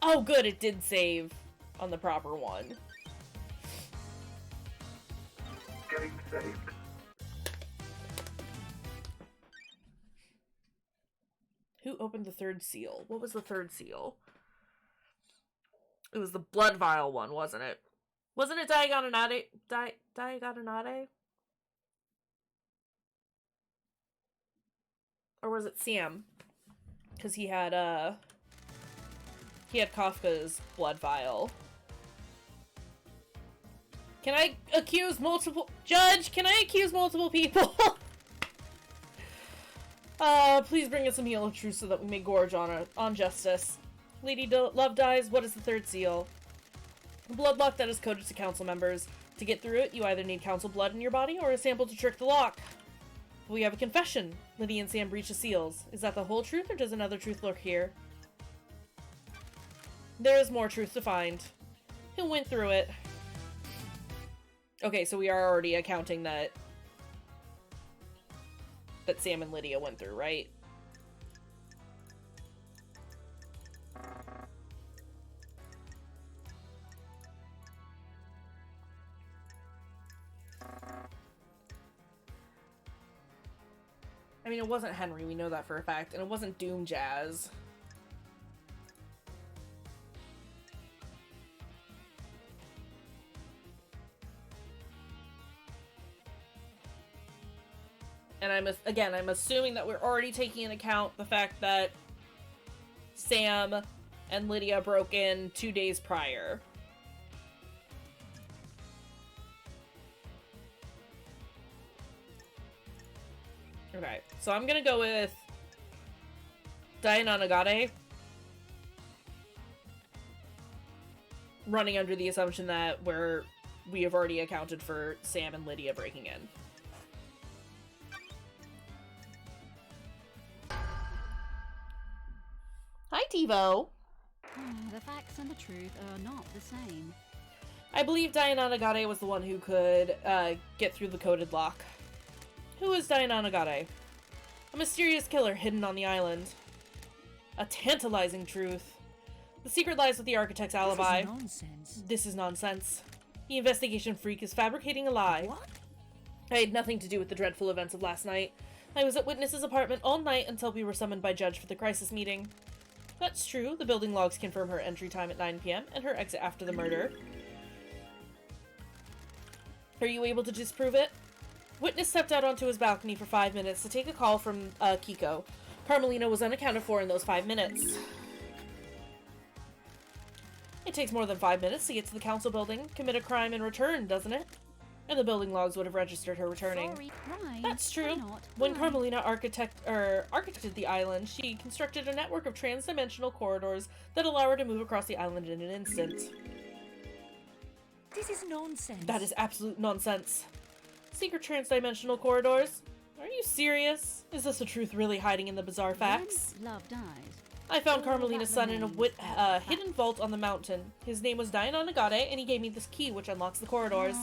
Oh good, it did save on the proper one. Getting saved. Who opened the third seal? What was the third seal? It was the blood vial one, wasn't it? Wasn't it Diagonanade? Diagonanade? Or was it Sam? Because he had Kafka's blood vial. Can I accuse multiple... Judge, can I accuse multiple people? Please bring us a meal of truth so that we may gorge on justice. Lady Love Dies, what is the third seal? A blood lock that is coded to council members. To get through it, you either need council blood in your body or a sample to trick the lock. We have a confession. Lydia and Sam breached the seals. Is that the whole truth or does another truth lurk here? There is more truth to find. Who went through it? Okay, so we are already accounting that Sam and Lydia went through, right? I mean, it wasn't Henry, we know that for a fact, and it wasn't Doom Jazz. And I'm assuming that we're already taking into account the fact that Sam and Lydia broke in 2 days prior. Okay, so I'm gonna go with Diana Nagate, running under the assumption that we have already accounted for Sam and Lydia breaking in. Hi, Tivo. The facts and the truth are not the same. I believe Diana Nagate was the one who could get through the coded lock. Who is Diana Nagate? A mysterious killer hidden on the island. A tantalizing truth. The secret lies with the architect's alibi. This is nonsense. This is nonsense. The investigation freak is fabricating a lie. What? I had nothing to do with the dreadful events of last night. I was at Witness's apartment all night until we were summoned by Judge for the crisis meeting. That's true. The building logs confirm her entry time at 9 p.m. and her exit after the murder. Are you able to disprove it? Witness stepped out onto his balcony for 5 minutes to take a call from Kiko. Carmelina was unaccounted for in those 5 minutes. It takes more than 5 minutes to get to the council building, commit a crime, and return, doesn't it? And the building logs would have registered her returning. Sorry, right. That's true. Why not? When Why? Carmelina architected the island, she constructed a network of trans-dimensional corridors that allow her to move across the island in an instant. This is nonsense. That is absolute nonsense. Secret trans-dimensional corridors? Are you serious? Is this the truth really hiding in the bizarre facts? When love dies. I found all Carmelina's that son in a remains hidden vault on the mountain. His name was Diana Nagate, and he gave me this key which unlocks the corridors.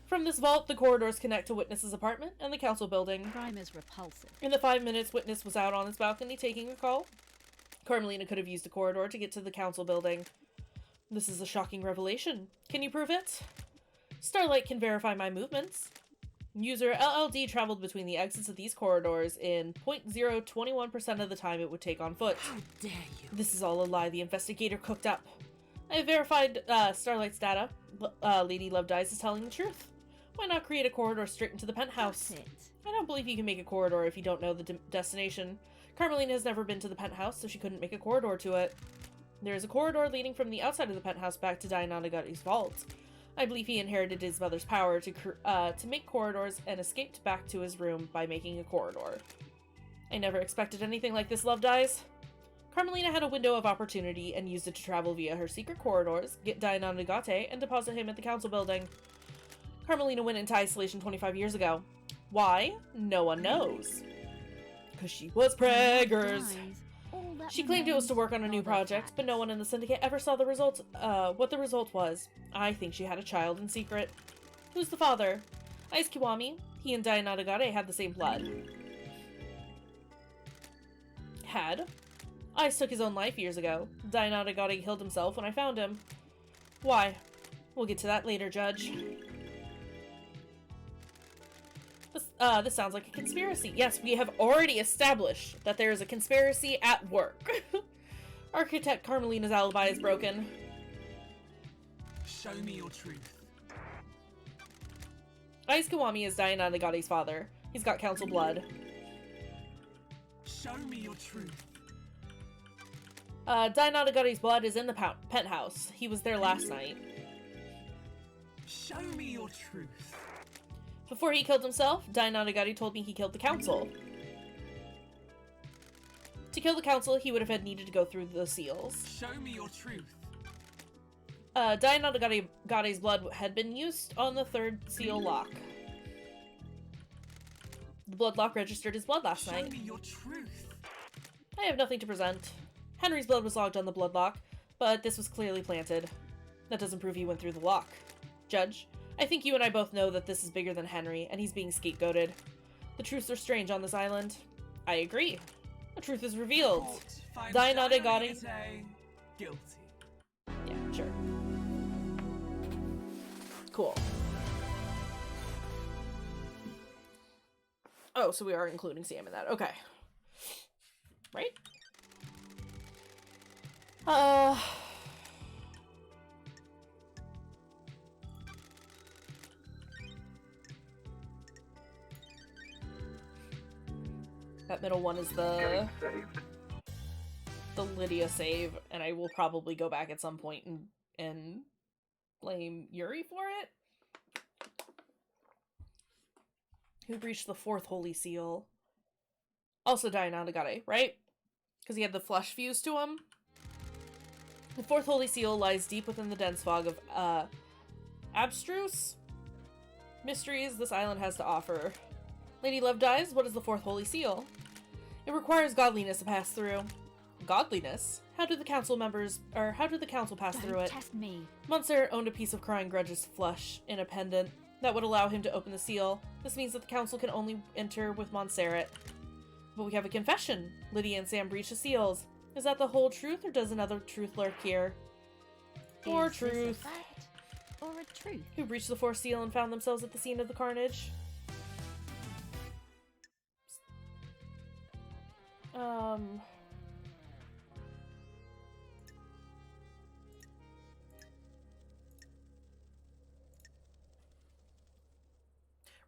From this vault, the corridors connect to Witness's apartment and the council building. Crime is repulsive. In the 5 minutes Witness was out on his balcony taking a call, Carmelina could have used a corridor to get to the council building. This is a shocking revelation. Can you prove it? Starlight can verify my movements. User LLD traveled between the exits of these corridors in 0.021% of the time it would take on foot. How dare you? This is all a lie the investigator cooked up. I have verified Starlight's data. Lady Love Dies is telling the truth. Why not create a corridor straight into the penthouse? That's it. I don't believe you can make a corridor if you don't know the destination. Carmelina has never been to the penthouse, so she couldn't make a corridor to it. There is a corridor leading from the outside of the penthouse back to Diana Nagate's vault. I believe he inherited his mother's power to make corridors and escaped back to his room by making a corridor. I never expected anything like this, Love Dies. Carmelina had a window of opportunity and used it to travel via her secret corridors, get Diana Nagate, and deposit him at the council building. Carmelina went into isolation 25 years ago. Why? No one knows. Because she was preggers. Dies. All that She claimed it was to work on a new remains are the project, but no facts. one in the syndicate ever saw the results, what the result was. I think she had a child in secret. Who's the father? Ice Kiwami. He and Diana Nagate had the same blood. Had? Ice took his own life years ago. Diana Nagate killed himself when I found him. Why? We'll get to that later, Judge. This sounds like a conspiracy. Yes, we have already established that there is a conspiracy at work. Architect Carmelina's alibi is broken. Show me your truth. Ice Kiwami is Diana Nagate's father. He's got council blood. Show me your truth. Diana Nagate's blood is in the penthouse. He was there last night. Show me your truth. Before he killed himself, Diana Nagate told me he killed the council. To kill the council, he would have had needed to go through the seals. Show me your truth. Diana Nagate's blood had been used on the third seal lock. The blood lock registered his blood last Show night. me your truth. I have nothing to present. Henry's blood was logged on the blood lock. But this was clearly planted. That doesn't prove he went through the lock. Judge, I think you and I both know that this is bigger than Henry, and he's being scapegoated. The truths are strange on this island. I agree. The truth is revealed. Court finds Diana Diana Gotti. Gotti guilty. Yeah, sure. Cool. Oh, so we are including Sam in that. Okay. Right? That middle one is Getting saved. the Lydia save, and I will probably go back at some point and blame Yuri for it. Who breached the fourth holy seal? Also Diana Nagate, right? Because he had the flesh fused to him. The fourth holy seal lies deep within the dense fog of abstruse mysteries this island has to offer. Lady Love dies. What is the fourth holy seal? It requires godliness to pass through. Godliness? How do the council pass through Don't it? test me. Montserrat owned a piece of crying grudge's flesh in a pendant that would allow him to open the seal. This means that the council can only enter with Montserrat. But we have a confession. Lydia and Sam breached the seals. Is that the whole truth, or does another truth lurk here? Or Is this a truth. fact or a truth? Who breached the fourth seal and found themselves at the scene of the carnage?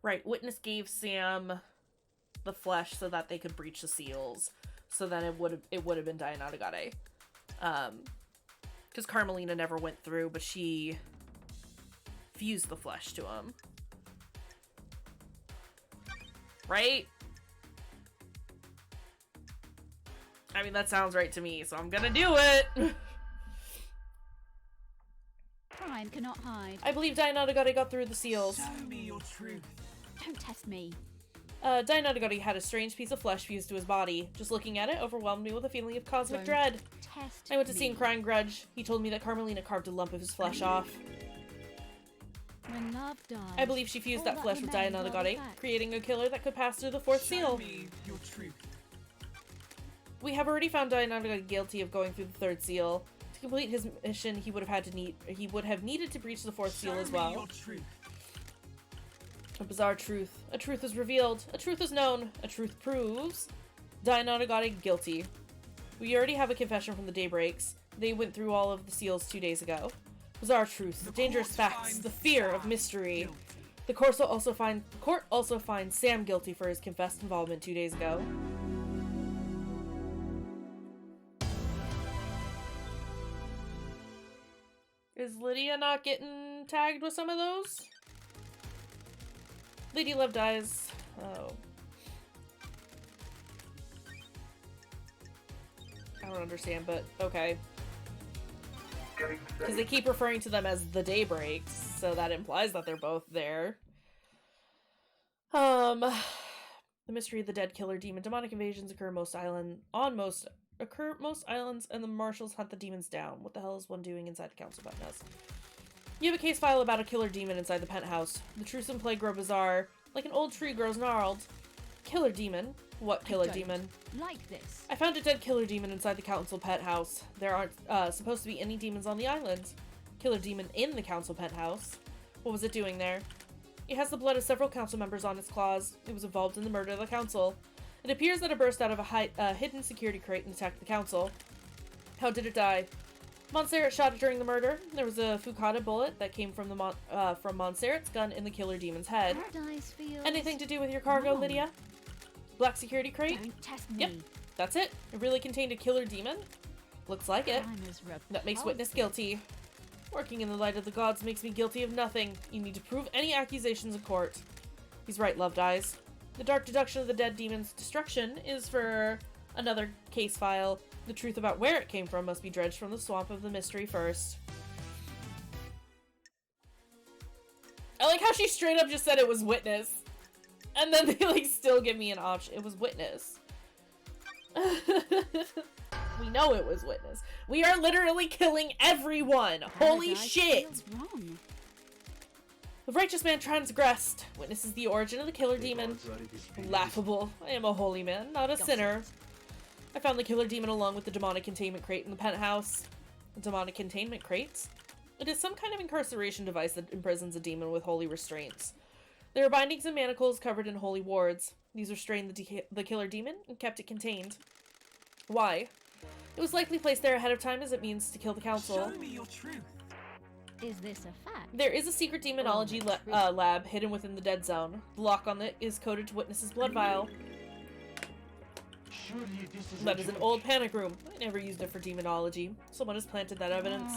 Right, witness gave Sam the flesh so that they could breach the seals. So then it would have been Diana Nagate. Because Carmelina never went through, but she fused the flesh to him. Right? I mean, that sounds right to me, so I'm gonna do it! Crime cannot hide. I believe Diana Nagate got through the seals. Show me your truth. Don't test me. Diana Nagate had a strange piece of flesh fused to his body. Just looking at it overwhelmed me with a feeling of cosmic Don't dread. Test I went to me. see him crying grudge. He told me that Carmelina carved a lump of his flesh off. When love dies. I believe she fused all that flesh with Diana remains are the Nagate, facts. creating a killer that could pass through the fourth Show seal. me your truth. We have already found Diana Nagate guilty of going through the third seal. To complete his mission, he would have needed to breach the fourth seal Show as me well. your truth. A bizarre truth. A truth is revealed. A truth is known. A truth proves Diana Nagate guilty. We already have a confession from the Daybreaks. They went through all of the seals 2 days ago. Bizarre truths, The dangerous court facts, finds the fear of Sam mystery. guilty. The court also finds Sam guilty for his confessed involvement 2 days ago. Is Lydia not getting tagged with some of those? Lady Love dies. Oh. I don't understand, but okay. Getting Because they saved. keep referring to them as the Daybreaks, so that implies that they're both there. The mystery of the dead killer demon. Demonic invasions occur most islands, and the marshals hunt the demons down. What the hell is one doing inside the council penthouse? You have a case file about a killer demon inside the penthouse. The truths in play grow bizarre, like an old tree grows gnarled. Killer demon? What killer don't. demon? Like this. I found a dead killer demon inside the council penthouse. There aren't supposed to be any demons on the island. Killer demon in the council penthouse. What was it doing there? It has the blood of several council members on its claws. It was involved in the murder of the council. It appears that it burst out of a hidden security crate and attacked the council. How did it die? Montserrat shot it during the murder. There was a Fukata bullet that came from from Montserrat's gun in the killer demon's head. Paradise feels Anything to do with your cargo, wrong. Lydia? Black security crate? Don't test me. Yep. That's it? It really contained a killer demon? Looks like it. Crime is That makes witness repulsive. guilty. Working in the light of the gods makes me guilty of nothing. You need to prove any accusations in court. He's right, Love dies. The dark deduction of the dead demon's destruction is for another case file. The truth about where it came from must be dredged from the swamp of the mystery first. I like how she straight up just said it was witness. And then they like still give me an option. It was witness. We know it was Witness. We are literally killing everyone! Holy Paradise shit! feels wrong. The righteous man transgressed. Witness is the origin of the killer demon. Laughable. I am a holy man, not a sinner. I found the killer demon along with the demonic containment crate in the penthouse. Demonic containment crates? It is some kind of incarceration device that imprisons a demon with holy restraints. There are bindings and manacles covered in holy wards. These restrained the killer demon and kept it contained. Why? It was likely placed there ahead of time as it means to kill the council. Show me your truth. Is this a fact? There is a secret demonology lab hidden within the dead zone. The lock on it is coded to Witness's blood vial. Surely this is That is an old panic room. I never used it for demonology. Someone has planted that evidence.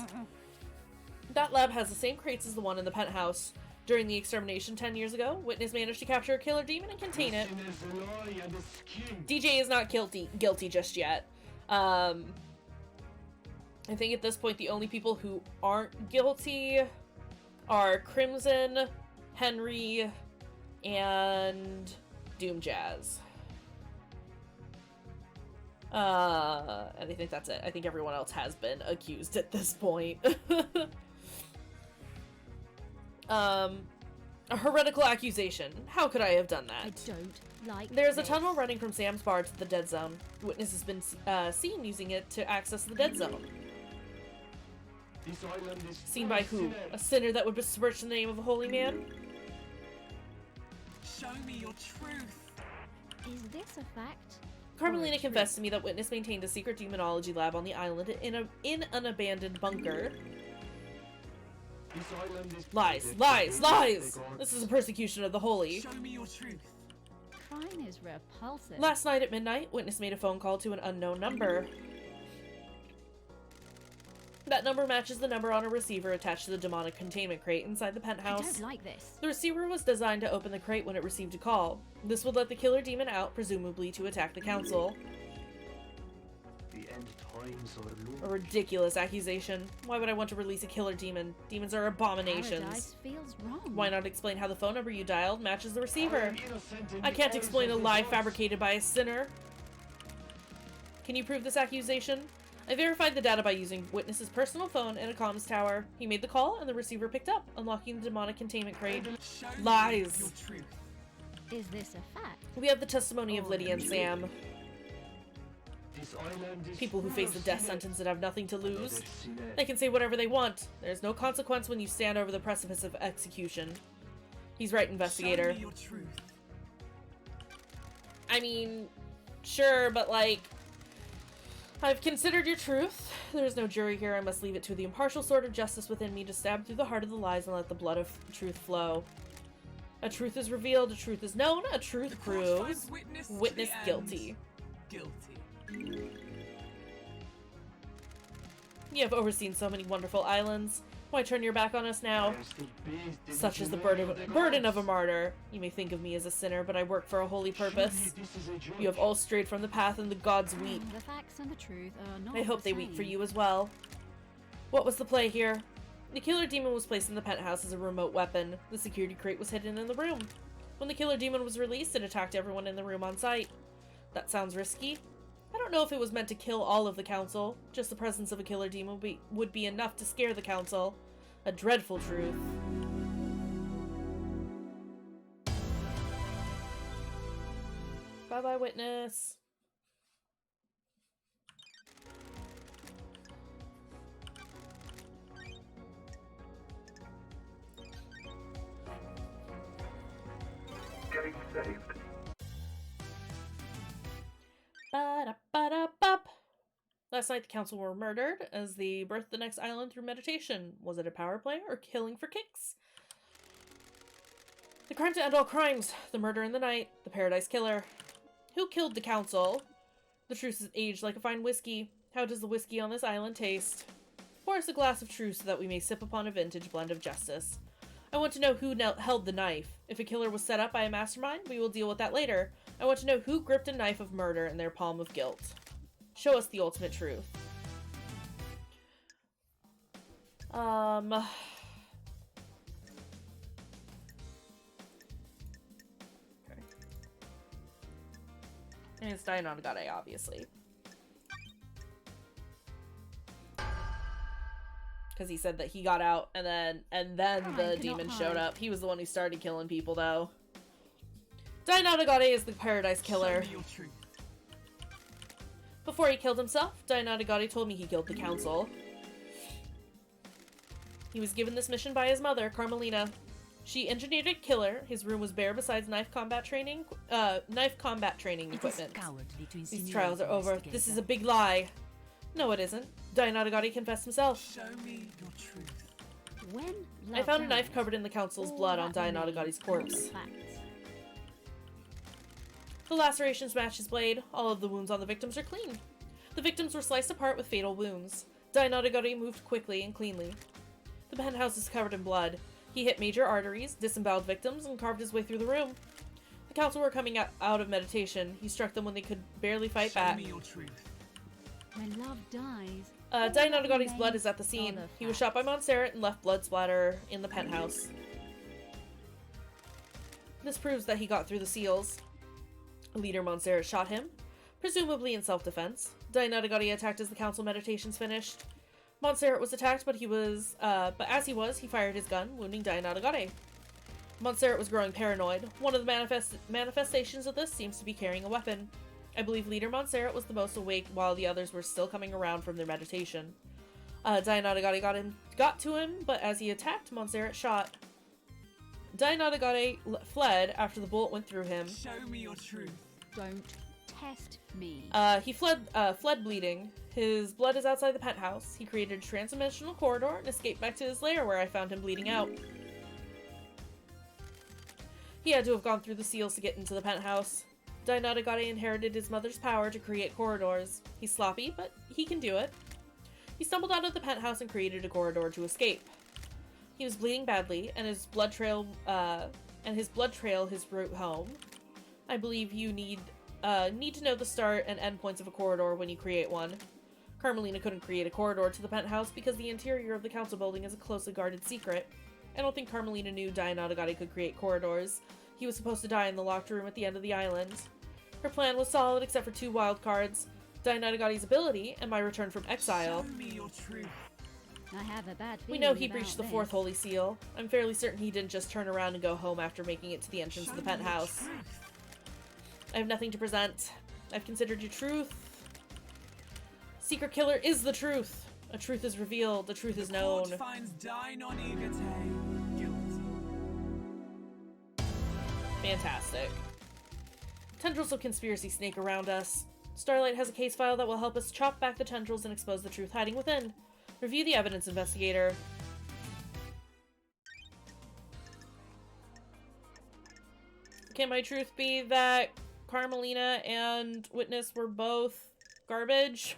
That lab has the same crates as the one in the penthouse. During the extermination 10 years ago, Witness managed to capture a killer demon and contain it. DJ is not guilty just yet. I think at this point the only people who aren't guilty are Crimson, Henry, and Doom Jazz. And I think that's it. I think everyone else has been accused at this point. A heretical accusation. How could I have done I that? don't like There's a this. tunnel running from Sam's bar to the dead zone. Witness has been seen using it to access the dead zone. This island is Seen by who? A sinner that would besmirch the name of a holy man? Show me your truth. Is this a fact? Carmelina confessed to me that Witness maintained a secret demonology lab on the island in an abandoned bunker. This island is Lies, lies, lies! This is a persecution of the holy. Show me your truth. Crime is repulsive. Last night at midnight, Witness made a phone call to an unknown number. That number matches the number on a receiver attached to the demonic containment crate inside the I penthouse. don't like this. The receiver was designed to open the crate when it received a call. This would let the killer demon out, presumably to attack the council. the end times are A ridiculous accusation. Why would I want to release a killer demon? Demons are abominations. Paradise feels wrong. Why not explain how the phone number you dialed matches the receiver? innocent in I the can't eyes explain a of the lie gods. fabricated by a sinner. Can you prove this accusation? I verified the data by using Witness's personal phone and a comms tower. He made the call and the receiver picked up, unlocking the demonic containment crate. Show Lies. me your truth. Is this a fact? We have the testimony of Lydia and Sam. This island is People who full face of the death sinners. sentence that have nothing to lose. Sinners. They can say whatever they want. There's no consequence when you stand over the precipice of execution. He's right, investigator. Show me your truth. I mean, sure, but like, I've considered your truth. There's no jury here. I must leave it to the impartial sword of justice within me to stab through the heart of the lies and let the blood of truth flow. A truth is revealed, a truth is known, a truth The court proves. finds witness, to Witness the end. guilty. Guilty. You have overseen so many wonderful islands. Why turn your back on us now? I am still based in Such is the humanity burden of a gods. martyr. You may think of me as a sinner, but I work for a holy Surely purpose. this is a joke. You have all strayed from the path and the gods weep. The facts and the truth are not I hope the they weep for same. you as well. What was the play here? The killer demon was placed in the penthouse as a remote weapon. The security crate was hidden in the room. When the killer demon was released, it attacked everyone in the room on sight. That sounds risky. I don't know if it was meant to kill all of the council. Just the presence of a killer demon would be enough to scare the council. A dreadful truth. Bye-bye, witness. Getting saved. Ba-da-ba-da-bop. Last night the council were murdered as they birthed the next island through meditation. Was it a power play or killing for kicks? The crime to end all crimes. The murder in the night. The paradise killer. Who killed the council? The truth is aged like a fine whiskey. How does the whiskey on this island taste? Pour us a glass of truth so that we may sip upon a vintage blend of justice. I want to know who held the knife. If a killer was set up by a mastermind, we will deal with that later. I want to know who gripped a knife of murder in their palm of guilt. Show us the ultimate truth. Okay. And it's Diana Gade, obviously. Because he said that he got out and then Crime the cannot demon showed hide. up. He was the one who started killing people, though. Dainatagare is the Paradise Killer. Show me your truth. Before he killed himself, Dainatagare told me he killed the council. He was given this mission by his mother, Carmelina. She engineered a killer. His room was bare besides knife combat training It is equipment. cowardly to These insinuate trials are over. investigate This is a them. big lie. No, it isn't. Dainatagare confessed himself. Show me your truth. When I love found a knife dies, covered in the council's all blood on that remains Dainatagare's are corpse. facts. The lacerations match his blade. All of the wounds on the victims are clean. The victims were sliced apart with fatal wounds. Dainatagare moved quickly and cleanly. The penthouse is covered in blood. He hit major arteries, disemboweled victims, and carved his way through the room. The council were coming out of meditation. He struck them when they could barely fight Show back. me your truth. When love dies, all that Dainatagare's blood remains is at the are scene. the He was facts. shot by Montserrat and left blood splatter in the penthouse. This proves that he got through the seals. Leader Montserrat shot him, presumably in self-defense. Dainatagare attacked as the council meditations finished. Montserrat was attacked, but as he was, he fired his gun, wounding Dainatagare. Montserrat was growing paranoid. One of the manifestations of this seems to be carrying a weapon. I believe Leader Montserrat was the most awake while the others were still coming around from their meditation. Dainatagare got to him, but as he attacked, Montserrat shot. Dainatagare fled after the bullet went through him. Show me your truth. Don't test me. He fled bleeding. His blood is outside the penthouse. He created a transdimensional corridor and escaped back to his lair where I found him bleeding out. He had to have gone through the seals to get into the penthouse. Dainatagare inherited his mother's power to create corridors. He's sloppy, but he can do it. He stumbled out of the penthouse and created a corridor to escape. He was bleeding badly, and his blood trailed his route home. I believe you need to know the start and end points of a corridor when you create one. Carmelina couldn't create a corridor to the penthouse because the interior of the council building is a closely guarded secret. I don't think Carmelina knew Dainatagare could create corridors. He was supposed to die in the locked room at the end of the island. Her plan was solid except for 2 wild cards, Dainatagare's ability and my return from exile. Show me your truth. I have a bad We feeling know he about breached the this. 4th holy seal. I'm fairly certain he didn't just turn around and go home after making it to the entrance Show of the me your penthouse. truth. I have nothing to present. I've considered your truth. Secret killer is the truth. A truth is revealed. The truth is known. Court finds Dainatagare guilty. Fantastic. Tendrils of conspiracy snake around us. Starlight has a case file that will help us chop back the tendrils and expose the truth hiding within. Review the evidence, investigator. Can my truth be that Carmelina and Witness were both garbage?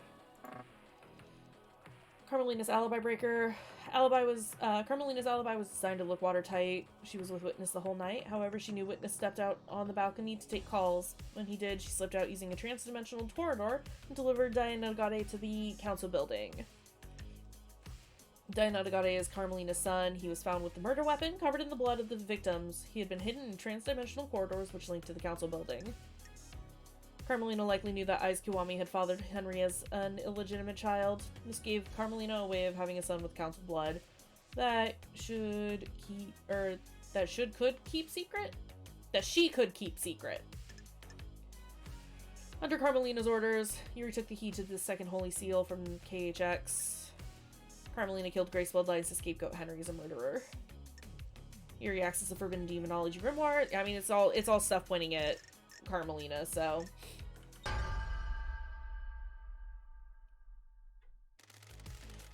Carmelina's alibi breaker. Carmelina's alibi was designed to look watertight. She was with Witness the whole night. However, she knew Witness stepped out on the balcony to take calls. When he did, she slipped out using a transdimensional corridor and delivered Dainatagare to the council building. Dainatagare is Carmelina's son. He was found with the murder weapon covered in the blood of the victims. He had been hidden in transdimensional corridors which linked to the council building. Carmelina likely knew that Aiz Kiwami had fathered Henry as an illegitimate child. This gave Carmelina a way of having a son with council blood that she could keep secret. Under Carmelina's orders, Yuri took the key to the second holy seal from KHX. Carmelina killed Grace Bloodlines to scapegoat Henry as a murderer. Yuri acts as the Forbidden Demonology Grimoire. I mean, it's all stuff pointing at Carmelina, so.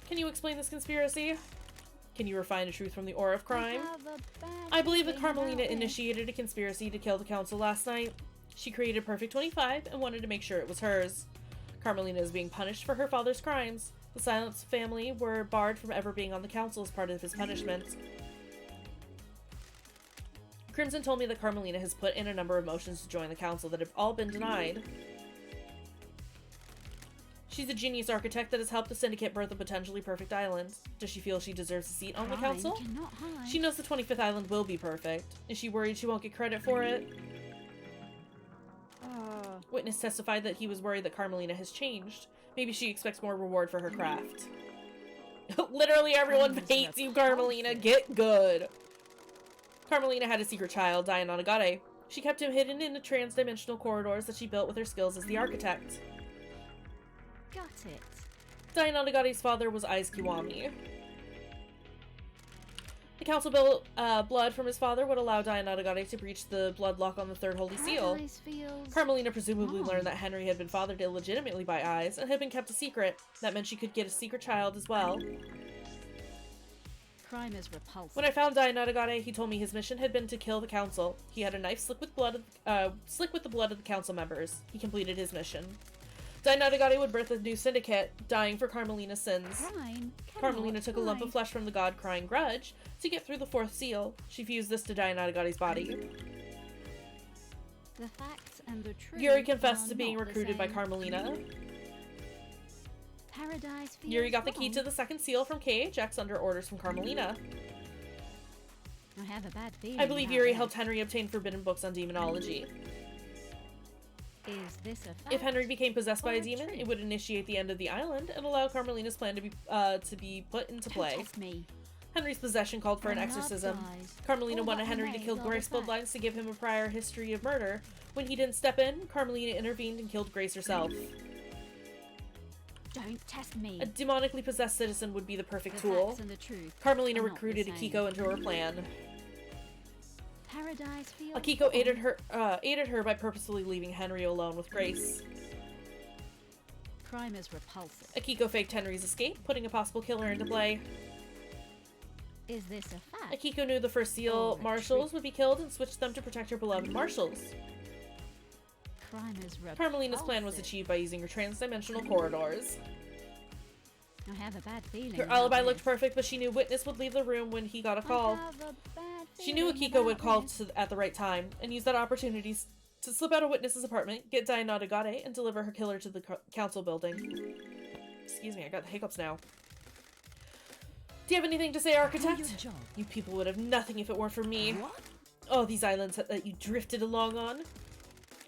Can you explain this conspiracy? Can you refine the truth from the aura of crime? I believe that Carmelina initiated a conspiracy to kill the council last night. She created Perfect 25 and wanted to make sure it was hers. Carmelina is being punished for her father's crimes. The Silence family were barred from ever being on the council as part of his punishment. Crimson told me that Carmelina has put in a number of motions to join the council that have all been denied. She's a genius architect that has helped the Syndicate birth a potentially perfect island. Does she feel she deserves a seat on the Crime council? cannot hide. She knows the 25th island will be perfect. Is she worried she won't get credit for it? Witness testified that he was worried that Carmelina has changed. Maybe she expects more reward for her craft. Literally everyone Crime is hates you, Carmelina. repulsive. Get good. Carmelina had a secret child, Dianonagade. She kept him hidden in the trans-dimensional corridors that she built with her skills as the architect. Got it. Dianonagade's father was Aiz Kiwami. The council built blood from his father would allow Dianonagade to breach the blood lock on the third holy seal. Paradise feels Carmelina presumably wrong. learned that Henry had been fathered illegitimately by Aiz and had been kept a secret. That meant she could get a secret child as well. Crime is repulsive. When I found Dianonagade, he told me his mission had been to kill the council. He had a knife slick with the blood of the council members. He completed his mission. Dianonagade would birth a new syndicate, dying for Carmelina's sins. Crime Carmelina took a lump of hide. flesh from the god crying grudge to get through the fourth seal. She fused this to Dianonagade's body. The facts and the truth Yuri confessed are to being not the recruited by same. Carmelina. Paradise feels Yuri got the key wrong. to the second seal from KHX under orders from Carmelina. I have a bad feeling. I believe about Yuri this. helped Henry obtain forbidden books on demonology. Is this a fact? If Henry became possessed by or a a demon, truth? it would initiate the end of the island and allow Carmelina's plan to be put into Don't play. test me. Henry's possession called for an My heart exorcism. dies. Carmelina All wanted that Henry to remains kill are the Grace facts. bloodlines to give him a prior history of murder. When he didn't step in, Carmelina intervened and killed Grace herself. Don't test me. A demonically possessed citizen would be the perfect The tool. facts and the truth Carmelina are not the recruited same. Akiko into her plan. Paradise feels Akiko wrong. aided her by purposefully leaving Henry alone with Grace. Crime is repulsive. Akiko faked Henry's escape, putting a possible killer into play. Is this a fact? Akiko knew the first seal Or a marshals truth? would be killed and switched them to protect her beloved marshals. Crime is repulsive. Carmelina's plan was achieved by using her trans-dimensional corridors. I have a bad feeling. Her about alibi this. looked perfect, but she knew Witness would leave the room when he got a call. I have a bad She knew feeling Akiko would about call this. at the right time, and use that opportunity to slip out of Witness's apartment, get Dianonagade, and deliver her killer to the council building. Excuse me, I got the hiccups now. Do you have anything to say, Architect? You people would have nothing if it weren't for me. What? Oh, these islands that you drifted along on.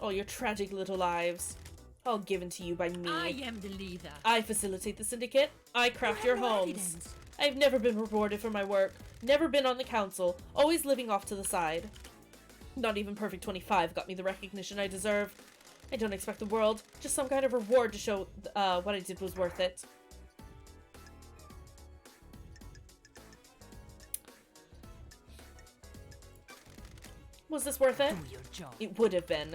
Oh, your tragic little lives. All given to you by me. I am the leader. I facilitate the syndicate. I craft your homes. I've never been rewarded for my work. Never been on the council. Always living off to the side. Not even Perfect 25 got me the recognition I deserve. I don't expect the world. Just some kind of reward to show what I did was worth it. Was this worth it? Do your job. It would have been.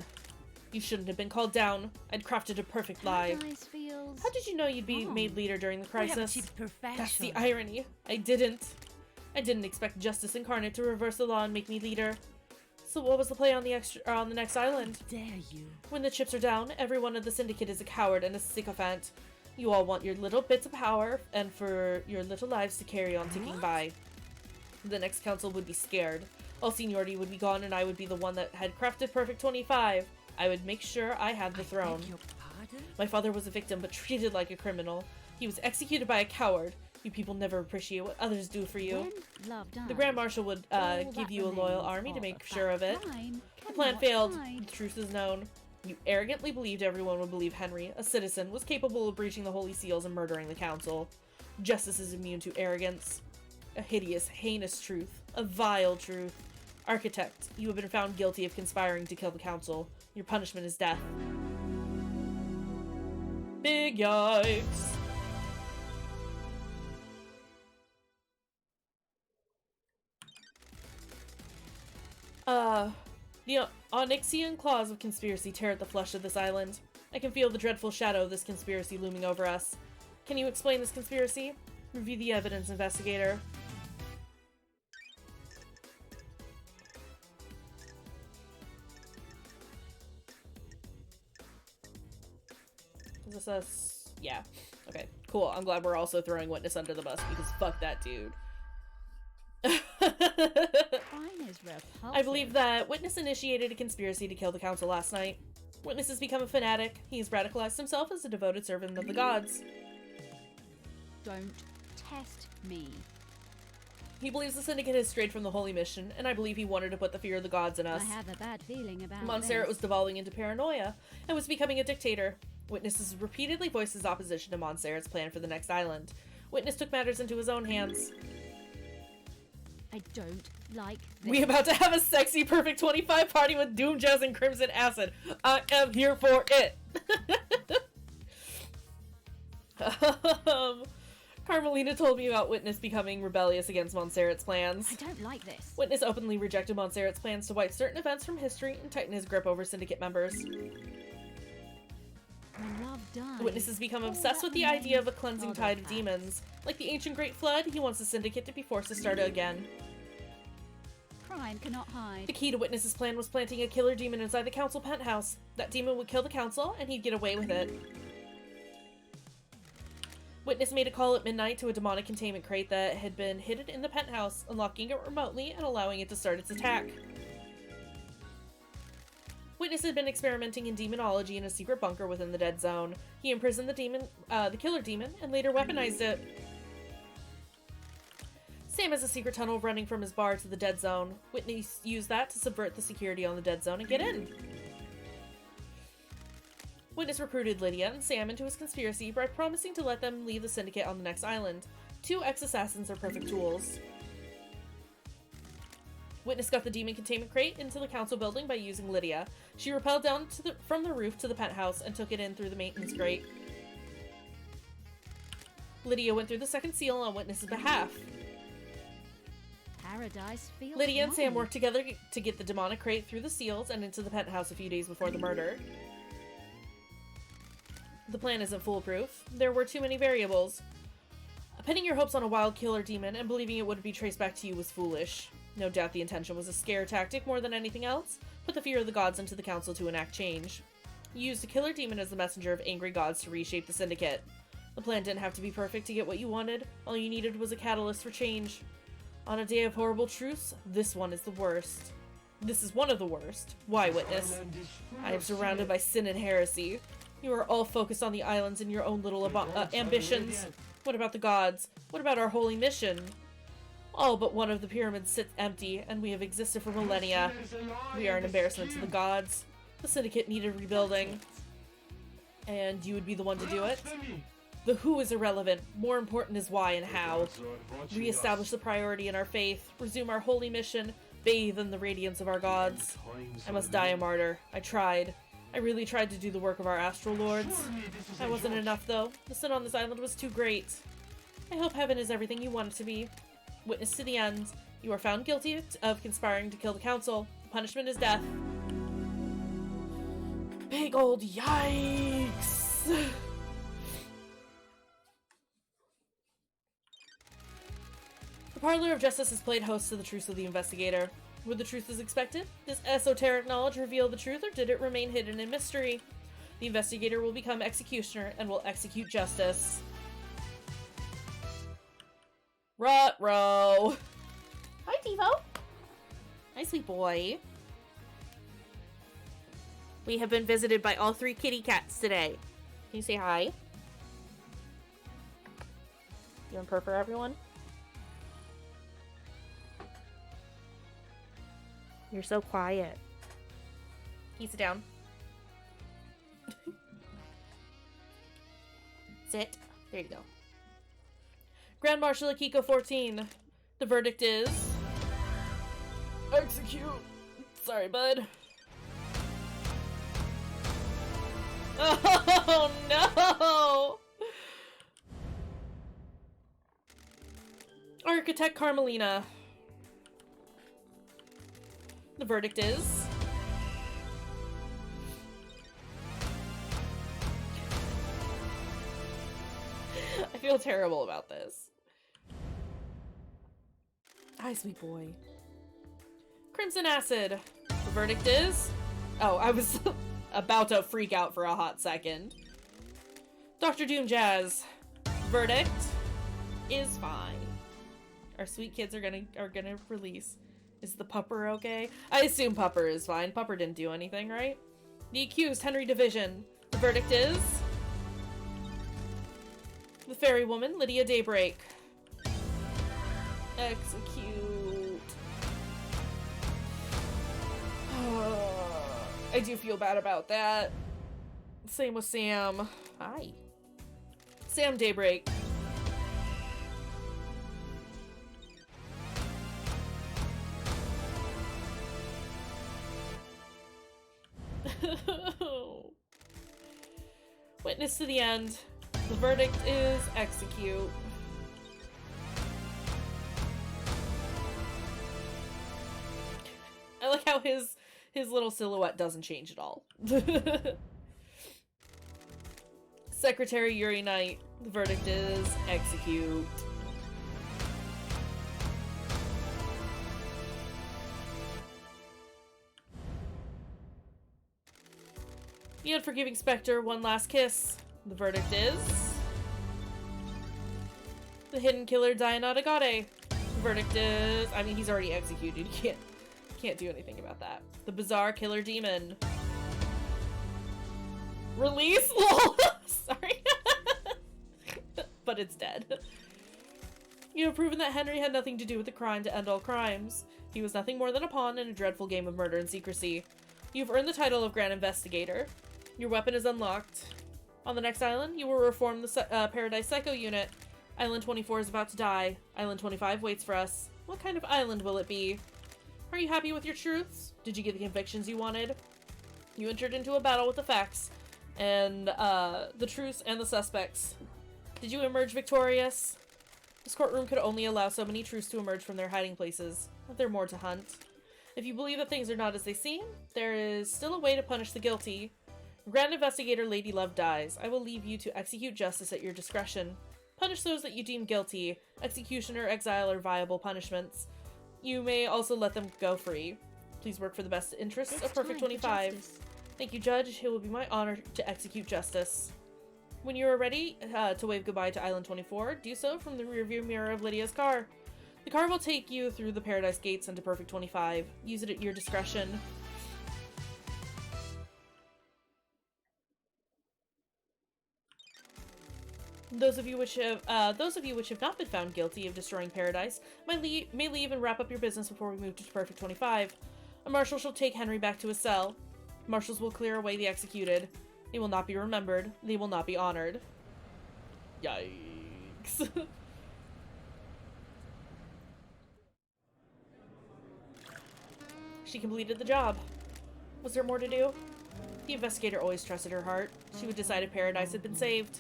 You shouldn't have been called down. I'd crafted a perfect lie. Paradise feels How did you know you'd be wrong. made leader during the We have crisis? achieved perfection. That's the irony. I didn't expect justice incarnate to reverse the law and make me leader. So what was the play on the next island? Dare you? When the chips are down, everyone of the syndicate is a coward and a sycophant. You all want your little bits of power and for your little lives to carry on ticking by. The next council would be scared. All seniority would be gone and I would be the one that had crafted Perfect 25. I would make sure I had the throne. Beg your pardon? My father was a victim but treated like a criminal. He was executed by a coward. You people never appreciate what others do for you. when love dies. The Grand Marshal would all give that you a loyal remains army to of make a sure of it. fact. Crime The plan cannot failed. hide. The truth is known. You arrogantly believed everyone would believe Henry, a citizen, was capable of breaching the holy seals and murdering the council. Justice is immune to arrogance. A hideous, heinous truth. A vile truth. Architect, you have been found guilty of conspiring to kill the council. Your punishment is death. Big yikes. The Onyxian claws of conspiracy tear at the flesh of this island. I can feel the dreadful shadow of this conspiracy looming over us. Can you explain this conspiracy? Review the evidence, investigator. Is this us? Yeah. Okay, cool. I'm glad we're also throwing Witness under the bus because fuck that dude. Crime is repulsive. I believe that Witness initiated a conspiracy to kill the council last night. Witness has become a fanatic. He's radicalized himself as a devoted servant of the gods. Don't test me. He believes the Syndicate has strayed from the holy mission, and I believe he wanted to put the fear of the gods in us. I have a bad feeling about Montserrat was this. devolving into paranoia and was becoming a dictator. Witness has repeatedly voiced his opposition to Montserrat's plan for the next island. Witness took matters into his own hands. I don't like this. We about to have a sexy perfect 25 party with Doom Jazz and Crimson Acid. I am here for it. Carmelina told me about Witness becoming rebellious against Montserrat's plans. I don't like this. Witness openly rejected Montserrat's plans to wipe certain events from history and tighten his grip over Syndicate members. When love dies, Witness has become all obsessed that with the idea of a remains cleansing are the tide of facts. demons. Like the ancient Great Flood, he wants the Syndicate to be forced to start again. Crime cannot hide. The key to Witness's plan was planting a killer demon inside the council penthouse. That demon would kill the council, and he'd get away with it. Witness made a call at midnight to a demonic containment crate that had been hidden in the penthouse, unlocking it remotely and allowing it to start its attack. Witness had been experimenting in demonology in a secret bunker within the Dead Zone. He imprisoned the killer demon, and later weaponized it. Sam has a secret tunnel running from his bar to the Dead Zone. Witness used that to subvert the security on the Dead Zone and get in. Witness recruited Lydia and Sam into his conspiracy by promising to let them leave the Syndicate on the next island. 2 ex-assassins are perfect tools. Witness got the demon containment crate into the council building by using Lydia. She rappelled down from the roof to the penthouse and took it in through the maintenance grate. Lydia went through the second seal on Witness's behalf. Paradise feels Lydia and Sam mine. worked together to get the demonic crate through the seals and into the penthouse a few days before the murder. The plan isn't foolproof. There were too many variables. Pinning your hopes on a wild killer demon and believing it would be traced back to you was foolish. No doubt the intention was a scare tactic more than anything else, put the fear of the gods into the council to enact change. You used a killer demon as the messenger of angry gods to reshape the Syndicate. The plan didn't have to be perfect to get what you wanted. All you needed was a catalyst for change. On a day of horrible truths, this one is the worst. This is one of the worst. Why, Witness? Island is full I am of surrounded sin. by sin and heresy. You are all focused on the islands and your own little The gods are ambitions. radiant. What about the gods? What about our holy mission? All but one of the pyramids sits empty, and we have existed for millennia. There is a lie We are in an this embarrassment to the cube. gods. The Syndicate needed rebuilding, and you would be the one to do it? Blasphemy. The who is irrelevant. More important is why and how. Gods are watching Re-establish us. the priority in our faith, resume our holy mission, bathe in the radiance of our gods. Times I must are die a low. martyr. I tried. I really tried to do the work of our astral lords. Surely this is I a wasn't joke. enough, though. The sin on this island was too great. I hope heaven is everything you want it to be. Witness to the end. You are found guilty of conspiring to kill the council. The punishment is death. Big old yikes! The Parlor of Justice has played host to the truths of the investigator. Were the truth as expected? Does esoteric knowledge reveal the truth, or did it remain hidden in mystery? The investigator will become executioner and will execute justice. Ruh-roh! Hi, Devo! Hi, sweet boy. We have been visited by all 3 kitty cats today. Can you say hi? You want to purr for everyone? You're so quiet. Can you sit down? Sit. There you go. Grand Marshal Akiko 14. The verdict is... execute. Sorry, bud. Oh, no! Architect Carmelina. The verdict is... I feel terrible about this. Hi, sweet boy. Crimson Acid. The verdict is... Oh, I was about to freak out for a hot second. Dr. Doom Jazz. Verdict is fine. Our sweet kids are gonna release. Is the pupper okay? I assume pupper is fine. Pupper didn't do anything, right? The accused, Henry Division. The verdict is... the fairy woman, Lydia Daybreak. Execute. I do feel bad about that. Same with Sam. Hi. Sam Daybreak. Witness to the end. The verdict is execute. I like how his little silhouette doesn't change at all. Secretary Yuri Knight. The verdict is execute. The unforgiving Spectre, one last kiss. The verdict is... the hidden killer Dianotagade. The verdict is... I mean, he's already executed. You can't do anything about that. The bizarre killer demon. Release? Lol. Sorry. But it's dead. You have proven that Henry had nothing to do with the crime to end all crimes. He was nothing more than a pawn in a dreadful game of murder and secrecy. You've earned the title of Grand Investigator. Your weapon is unlocked. On the next island, you will reform the Paradise Psycho unit. Island 24 is about to die. Island 25 waits for us. What kind of island will it be? Are you happy with your truths? Did you get the convictions you wanted? You entered into a battle with the facts, and the truths and the suspects. Did you emerge victorious? This courtroom could only allow so many truths to emerge from their hiding places. But there are more to hunt. If you believe that things are not as they seem, there is still a way to punish the guilty. Grand Investigator Lady Love dies. I will leave you to execute justice at your discretion. Punish those that you deem guilty. Execution or exile are viable punishments. You may also let them go free. Please work for the best interests of Perfect 25. Thank you, Judge. It will be my honor to execute justice. When you are ready to wave goodbye to Island 24, do so from the rearview mirror of Lydia's car. The car will take you through the Paradise Gates into Perfect 25. Use it at your discretion. Those of you which have not been found guilty of destroying Paradise may leave and wrap up your business before we move to Perfect 25. A marshal shall take Henry back to his cell. Marshals will clear away the executed. They will not be remembered. They will not be honored. Yikes. She completed the job. Was there more to do? The investigator always trusted her heart. She would decide if Paradise had been saved.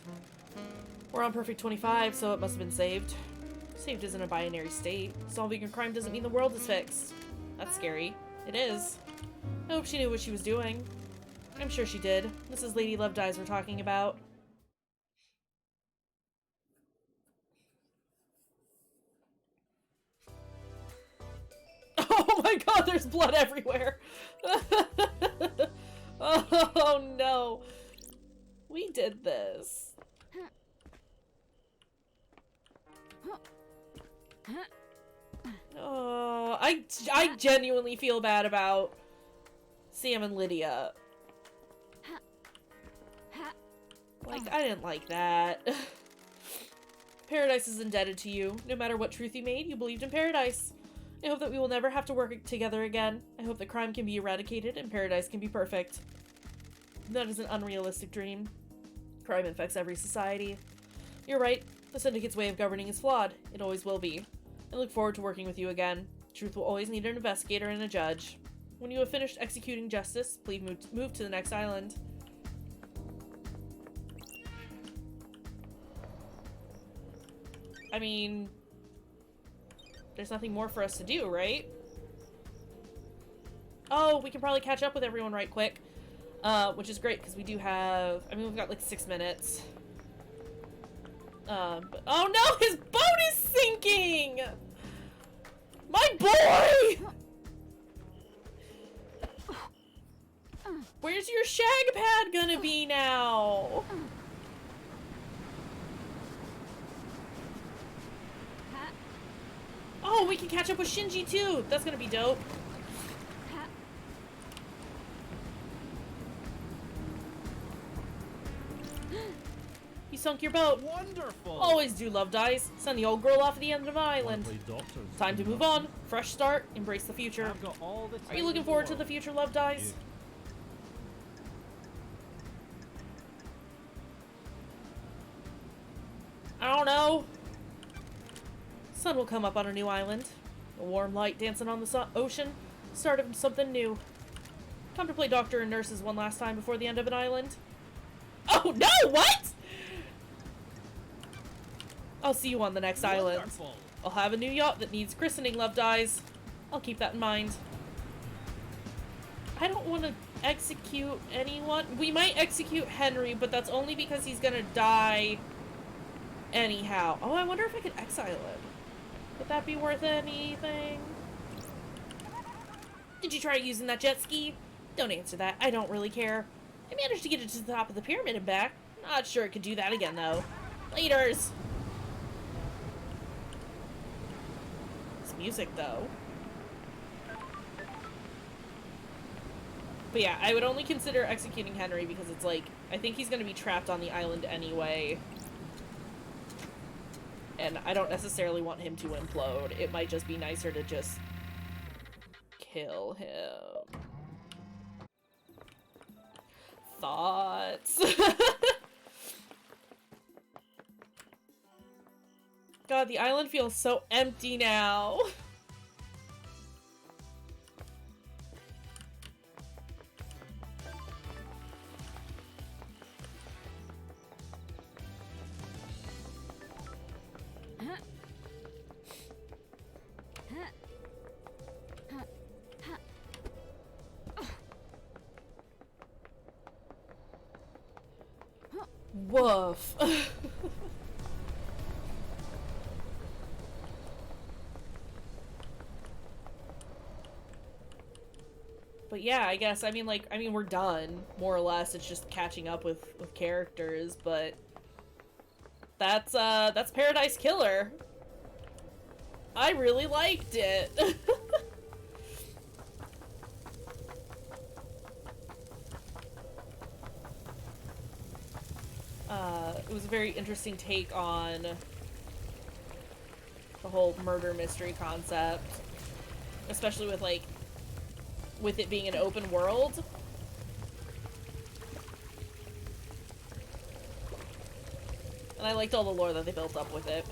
We're on Perfect 25, so it must have been saved. Saved isn't a binary state. Solving a crime doesn't mean the world is fixed. That's scary. It is. I hope she knew what she was doing. I'm sure she did. This is Lady Love Dies we're talking about. Oh my god, there's blood everywhere! Oh no. We did this. Oh, I genuinely feel bad about Sam and Lydia. Like, I didn't like that. Paradise is indebted to you. No matter what truth you made, you believed in Paradise. I hope that we will never have to work together again. I hope that crime can be eradicated and Paradise can be perfect. That is an unrealistic dream. Crime infects every society. You're right. The Syndicate's way of governing is flawed. It always will be. I look forward to working with you again. Truth will always need an investigator and a judge. When you have finished executing justice, please move to the next island. I mean, there's nothing more for us to do, right? Oh, we can probably catch up with everyone right quick. Which is great, because we do have... I mean, we've got like 6 minutes. But, oh no! His boat is sinking! My boy! Where's your shag pad gonna be now? Oh, we can catch up with Shinji too! That's gonna be dope. You sunk your boat. Wonderful. Always do love dies. Send the old girl off at the end of the island. Time to move on. Fresh start. Embrace the future. I've got all the Are you looking forward to the future, Love Dies? I don't know. Sun will come up on a new island. A warm light dancing on the ocean. Start of something new. Come to play doctor and nurses one last time before the end of an island. Oh no, what? I'll see you on the next island. Wonderful. I'll have a new yacht that needs christening, Love Dies. I'll keep that in mind. I don't want to execute anyone. We might execute Henry, but that's only because he's gonna die anyhow. Oh, I wonder if I could exile him. Would that be worth anything? Did you try using that jet ski? Don't answer that. I don't really care. I managed to get it to the top of the pyramid and back. Not sure it could do that again, though. Laters! This music, though. But yeah, I would only consider executing Henry because it's like, I think he's gonna be trapped on the island anyway. And I don't necessarily want him to implode. It might just be nicer to just kill him. Thoughts? God, the island feels so empty now. Woof. But yeah, I guess, I mean, we're done, more or less. It's just catching up with characters, but that's Paradise Killer. I really liked it. It was a very interesting take on the whole murder mystery concept, especially with it being an open world. And I liked all the lore that they built up with it.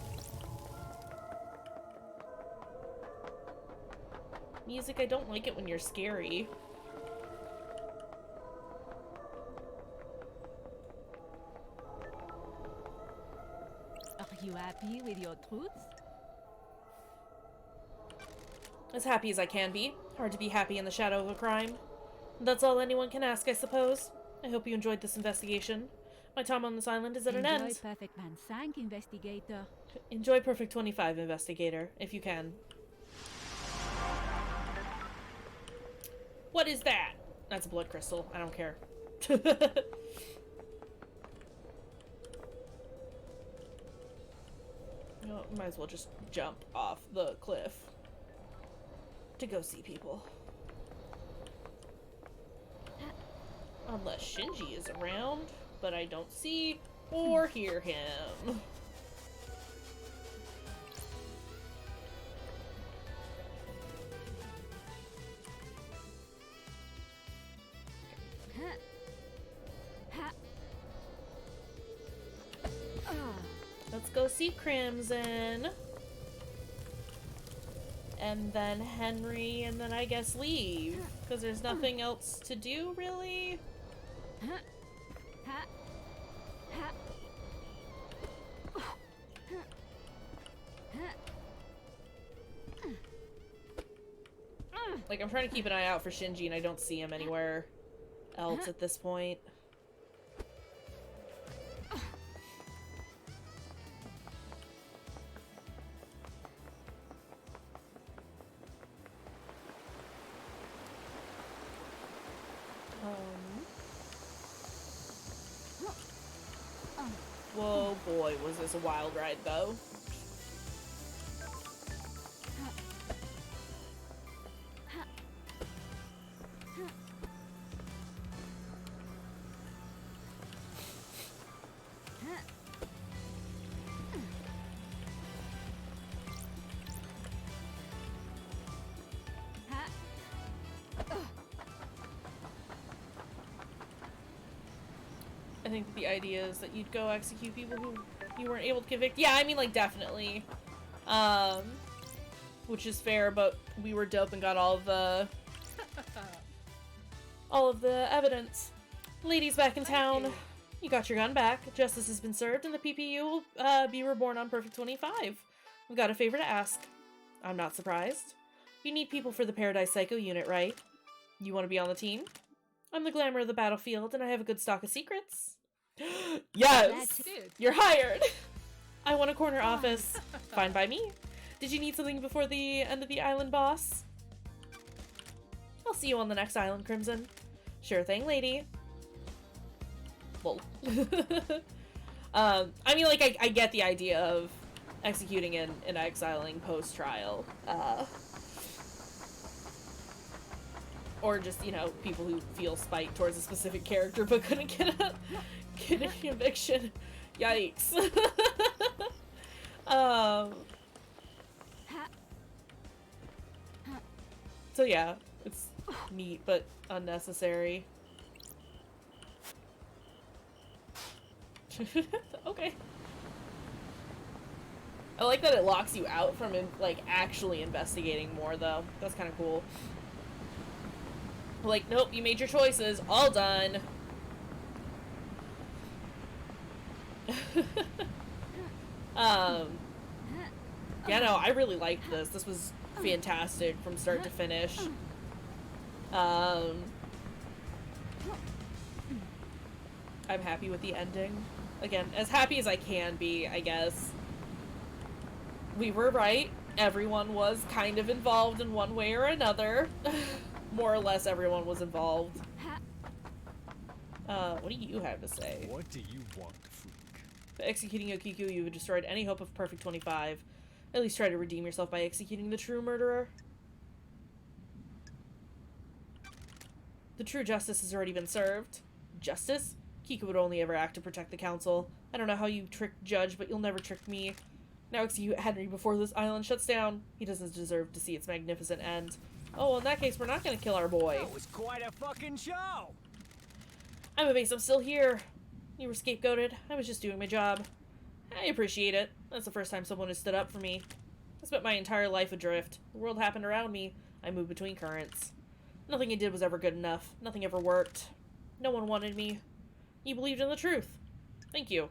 Music, I don't like it when you're scary. Are you happy with your truths? As happy as I can be. Hard to be happy in the shadow of a crime. That's all anyone can ask, I suppose. I hope you enjoyed this investigation. My time on this island is at an Enjoy end. Perfect Man Sank, investigator. Enjoy Perfect 25, investigator, if you can. What is that? That's a blood crystal. I don't care. No, might as well just jump off the cliff to go see people. Unless Shinji is around, but I don't see or hear him. Let's go see Crimson. And then Henry, and then I guess leave. Because there's nothing else to do, really? Like, I'm trying to keep an eye out for Shinji, and I don't see him anywhere else at this point. Whoa, boy, was this a wild ride, though. I think the idea is that you'd go execute people who you weren't able to convict. Yeah, I mean, like, definitely. Which is fair, but we were dope and got all the all of the evidence. Lady's back in town. You got your gun back. Justice has been served, and the PPU will be reborn on Perfect 25. We've got a favor to ask. I'm not surprised. You need people for the Paradise Psycho unit, right? You want to be on the team? I'm the glamour of the battlefield, and I have a good stock of secrets. Yes! That's good. You're hired! I want a corner office. Fine by me. Did you need something before the end of the island, boss? I'll see you on the next island, Crimson. Sure thing, lady. Lol. I mean, like, I get the idea of executing and exiling post-trial. Or just, you know, people who feel spite towards a specific character but couldn't get a conviction. Yikes. So yeah, it's neat but unnecessary. Okay. I like that it locks you out from, like, actually investigating more, though. That's kind of cool. Like, nope, you made your choices. All done. Yeah, no, I really liked this. This was fantastic from start to finish. I'm happy with the ending. Again, as happy as I can be, I guess. We were right. Everyone was kind of involved in one way or another. More or less everyone was involved. What do you have to say? What do you want, freak? By executing Yokiku, you have destroyed any hope of Perfect 25. At least try to redeem yourself by executing the true murderer. The true justice has already been served. Justice? Kiku would only ever act to protect the council. I don't know how you tricked Judge, but you'll never trick me. Now execute Henry before this island shuts down. He doesn't deserve to see its magnificent end. Oh, well, in that case, we're not gonna kill our boy. That was quite a fucking show! I'm amazed I'm still here. You were scapegoated. I was just doing my job. I appreciate it. That's the first time someone has stood up for me. I spent my entire life adrift. The world happened around me. I moved between currents. Nothing I did was ever good enough. Nothing ever worked. No one wanted me. You believed in the truth. Thank you.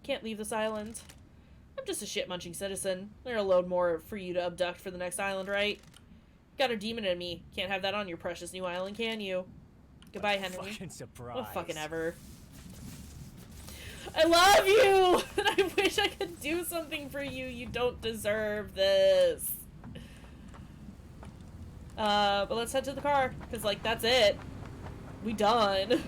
Can't leave this island. I'm just a shit-munching citizen. There are a load more for you to abduct for the next island, right? Got a demon in me. Can't have that on your precious new island, can you? Goodbye, Henry. Fucking surprise. Oh, fucking ever. I love you! And I wish I could do something for you. You don't deserve this. But let's head to the car. Because, like, that's it. We done.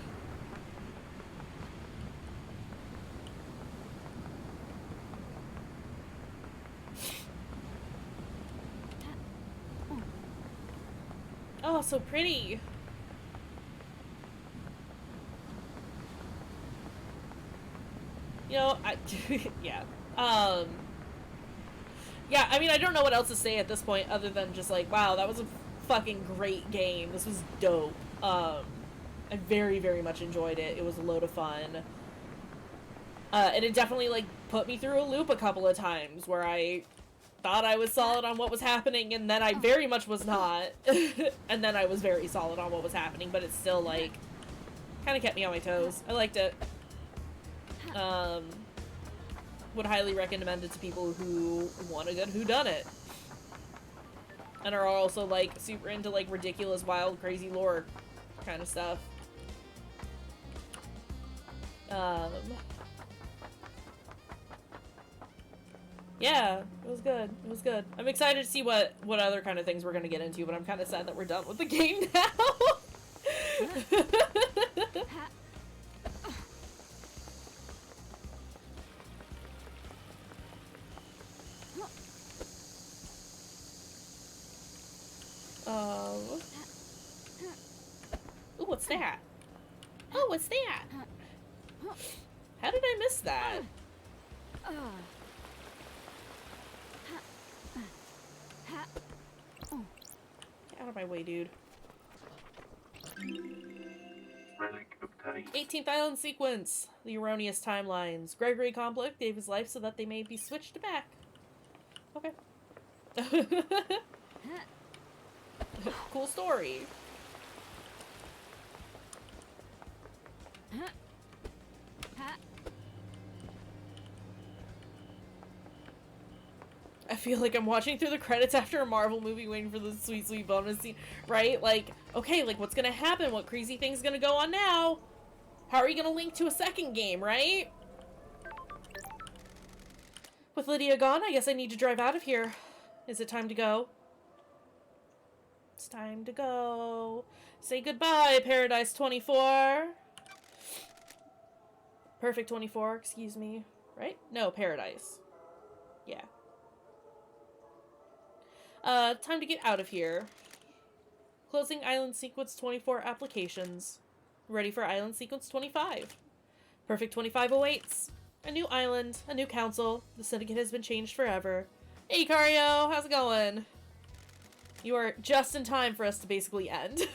Oh, so pretty. You know, yeah. Yeah, I mean, I don't know what else to say at this point other than just like, wow, that was a fucking great game. This was dope. I very, very much enjoyed it. It was a load of fun. And it definitely, like, put me through a loop a couple of times where I thought I was solid on what was happening, and then I very much was not. And then I was very solid on what was happening, but it still, like, kind of kept me on my toes. I liked it. Would highly recommend it to people who want a good whodunit. And are also, like, super into, like, ridiculous, wild, crazy lore kind of stuff. Yeah, it was good. It was good. I'm excited to see what other kind of things we're gonna get into, but I'm kind of sad that we're done with the game now. Ooh, what's that? Oh, what's that? How did I miss that? Get out of my way, dude. Relic obtained. 18th Island Sequence. The erroneous timelines. Gregory Complex gave his life so that they may be switched back. Okay. Cool story. Ha. I feel like I'm watching through the credits after a Marvel movie waiting for the sweet, sweet bonus scene, right? Like, okay, like what's gonna happen? What crazy thing's gonna go on now? How are you gonna link to a second game, right? With Lydia gone, I guess I need to drive out of here. Is it time to go? It's time to go. Say goodbye, Paradise 24. Perfect 24, excuse me. Right? No, Paradise. Yeah. Time to get out of here. Closing Island Sequence 24 applications. Ready for Island Sequence 25. Perfect 25 awaits. A new island, a new council. The syndicate has been changed forever. Hey, Cario, how's it going? You are just in time for us to basically end.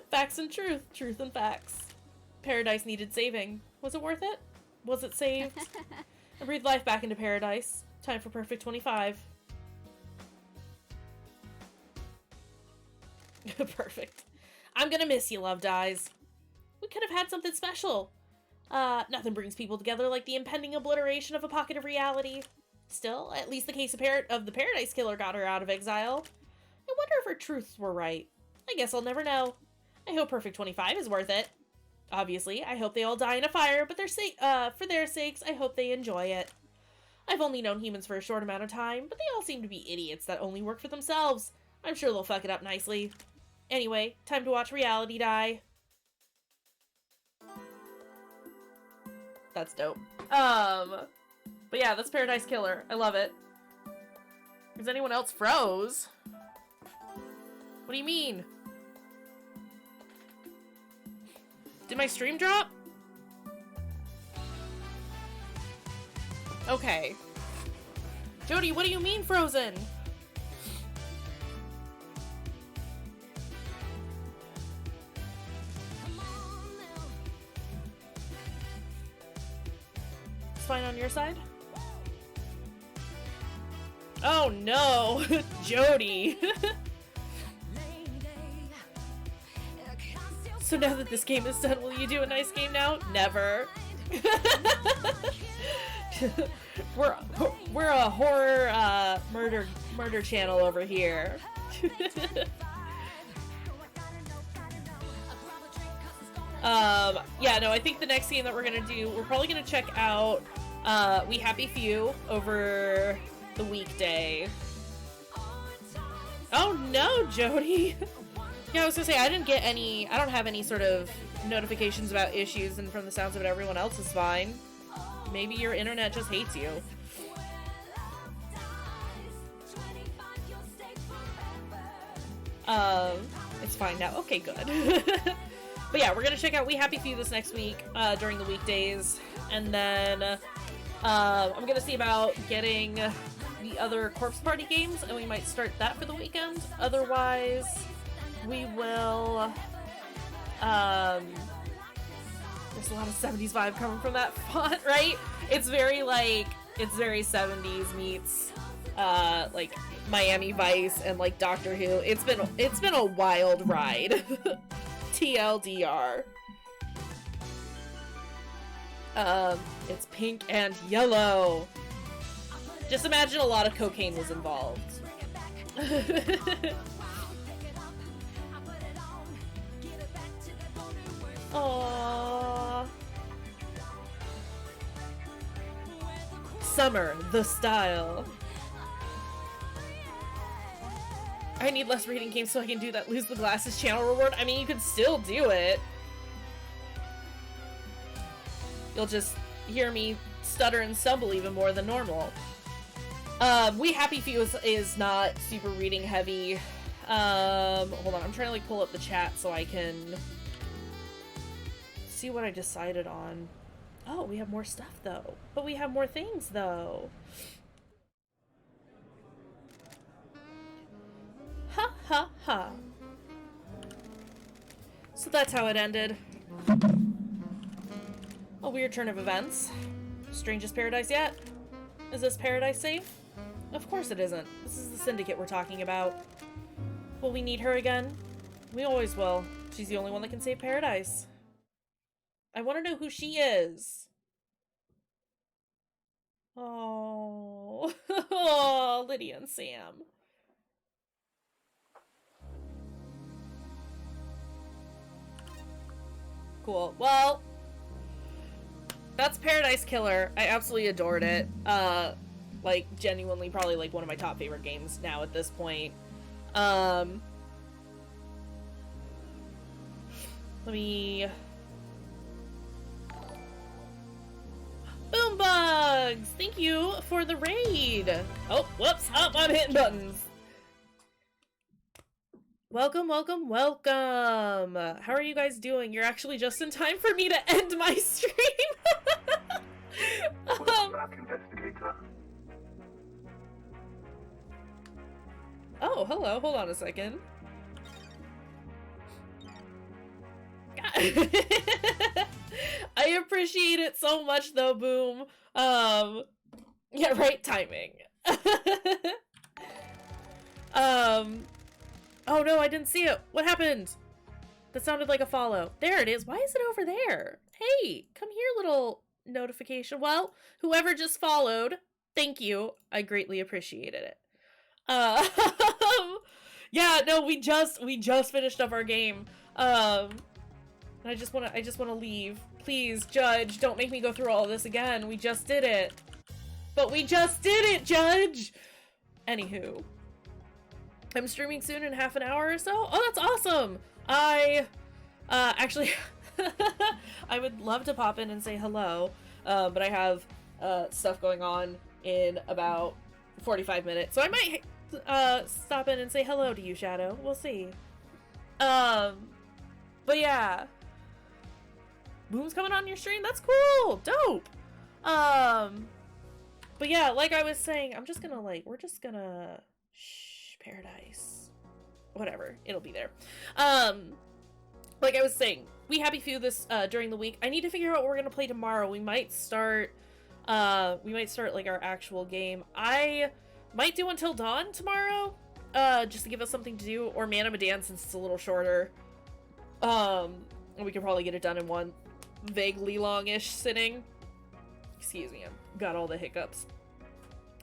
Facts and truth. Truth and facts. Paradise needed saving. Was it worth it? Was it saved? I breathed life back into Paradise. Time for Perfect 25. Perfect. I'm gonna miss you, Love Dies. We could have had something special. Nothing brings people together like the impending obliteration of a pocket of reality. Still, at least the case of the Paradise Killer got her out of exile. I wonder if her truths were right. I guess I'll never know. I hope Perfect 25 is worth it. Obviously, I hope they all die in a fire, but for their sakes, I hope they enjoy it. I've only known humans for a short amount of time, but they all seem to be idiots that only work for themselves. I'm sure they'll fuck it up nicely. Anyway, time to watch reality die. That's dope. But yeah, that's Paradise Killer. I love it. Is anyone else froze? What do you mean? Did my stream drop? Okay. Jody, what do you mean frozen? It's fine on your side? Oh no! Jody! So now that this game is done, will you do a nice game now? Never. we're a horror murder channel over here. Yeah, no, I think the next game that we're gonna do, we're probably gonna check out We Happy Few over the weekday. Oh no, Jody! Yeah, I was gonna say, I don't have any sort of notifications about issues, and from the sounds of it, everyone else is fine. Maybe your internet just hates you. It's fine now. Okay, good. But yeah, we're gonna check out We Happy Few this next week, during the weekdays, and then, I'm gonna see about getting the other Corpse Party games, and we might start that for the weekend. Otherwise, we will, there's a lot of 70s vibe coming from that font, right? It's very 70s meets, like, Miami Vice and, like, Doctor Who. It's been a wild ride. TLDR. It's pink and yellow. Just imagine a lot of cocaine was involved. Aww. Summer, the style. I need less reading games so I can do that lose the glasses channel reward. I mean, you could still do it. You'll just hear me stutter and stumble even more than normal. We Happy Few is not super reading heavy. Hold on, I'm trying to like pull up the chat so I can see what I decided on. Oh, we have more stuff though. But we have more things though. Ha ha ha. So that's how it ended. A weird turn of events. Strangest paradise yet? Is this paradise safe? Of course it isn't. This is the syndicate we're talking about. Will we need her again? We always will. She's the only one that can save paradise. I want to know who she is. Oh, oh, Lydia and Sam. Cool. Well, that's Paradise Killer. I absolutely adored it. Like, genuinely probably, like, one of my top favorite games now at this point. Let me... Boombugs! Thank you for the raid! Oh, whoops! Oh, I'm hitting buttons! Welcome, welcome, welcome! How are you guys doing? You're actually just in time for me to end my stream! Black investigator. Oh, hello. Hold on a second. I appreciate it so much though, Boom. Yeah, right timing. Oh no, I didn't see it. What happened? That sounded like a follow. There it is. Why is it over there? Hey, come here, little notification. Well, whoever just followed, thank you. I greatly appreciated it. Yeah, no, we just finished up our game. And I just wanna leave. Please, Judge, don't make me go through all this again. We just did it. But we just did it, Judge! Anywho. I'm streaming soon in half an hour or so. Oh, that's awesome! Actually, I would love to pop in and say hello, but I have, stuff going on in about 45 minutes. So I might, stop in and say hello to you, Shadow. We'll see. But yeah. Boom's coming on your stream? That's cool! Dope! But yeah, like I was saying, I'm just gonna, like, we're just gonna... Shh, Paradise. Whatever, it'll be there. Like I was saying, we Happy Few this, during the week. I need to figure out what we're gonna play tomorrow. We might start, like, our actual game. I might do Until Dawn tomorrow, just to give us something to do, or Man of Medan since it's a little shorter. And we could probably get it done in one vaguely long-ish sitting. Excuse me, I've got all the hiccups.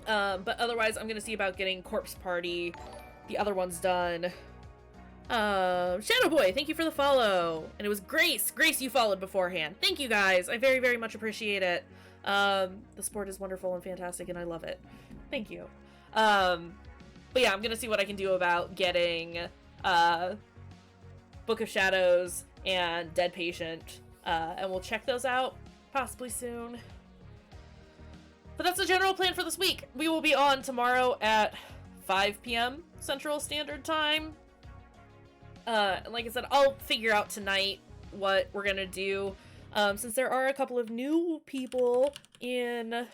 But otherwise, I'm gonna see about getting Corpse Party, the other ones done. Shadow Boy, thank you for the follow. And it was Grace. Grace, you followed beforehand. Thank you guys. I very, very much appreciate it. The sport is wonderful and fantastic, and I love it. Thank you. But yeah, I'm gonna see what I can do about getting, Book of Shadows and Dead Patient, and we'll check those out possibly soon. But that's the general plan for this week. We will be on tomorrow at 5 p.m. Central Standard Time. And like I said, I'll figure out tonight what we're gonna do. Since there are a couple of new people in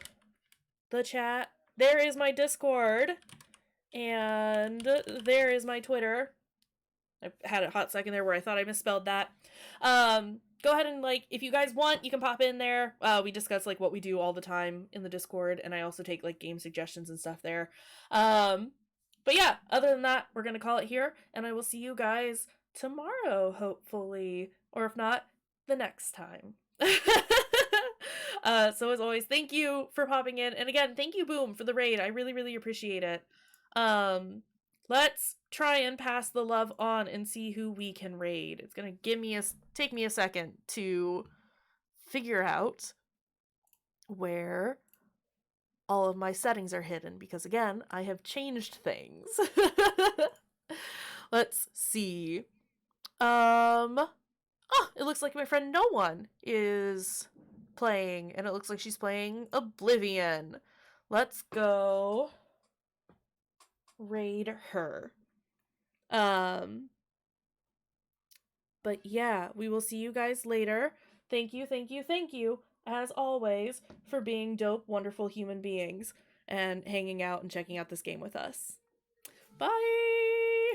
the chat. There is my Discord. And there is my Twitter. I had a hot second there where I thought I misspelled that. Go ahead and, like, if you guys want, you can pop in there. We discuss, like, what we do all the time in the Discord, and I also take, like, game suggestions and stuff there. But yeah, other than that, we're gonna call it here, and I will see you guys tomorrow, hopefully. Or if not, the next time. So as always, thank you for popping in. And again, thank you, Boom, for the raid. I really, really appreciate it. Let's try and pass the love on and see who we can raid. It's gonna take me a second to figure out where all of my settings are hidden, because again, I have changed things. Let's see. Oh, it looks like my friend No One is playing, and it looks like she's playing Oblivion. Let's go raid her. But yeah, we will see you guys later. Thank you, as always, for being dope, wonderful human beings and hanging out and checking out this game with us. Bye!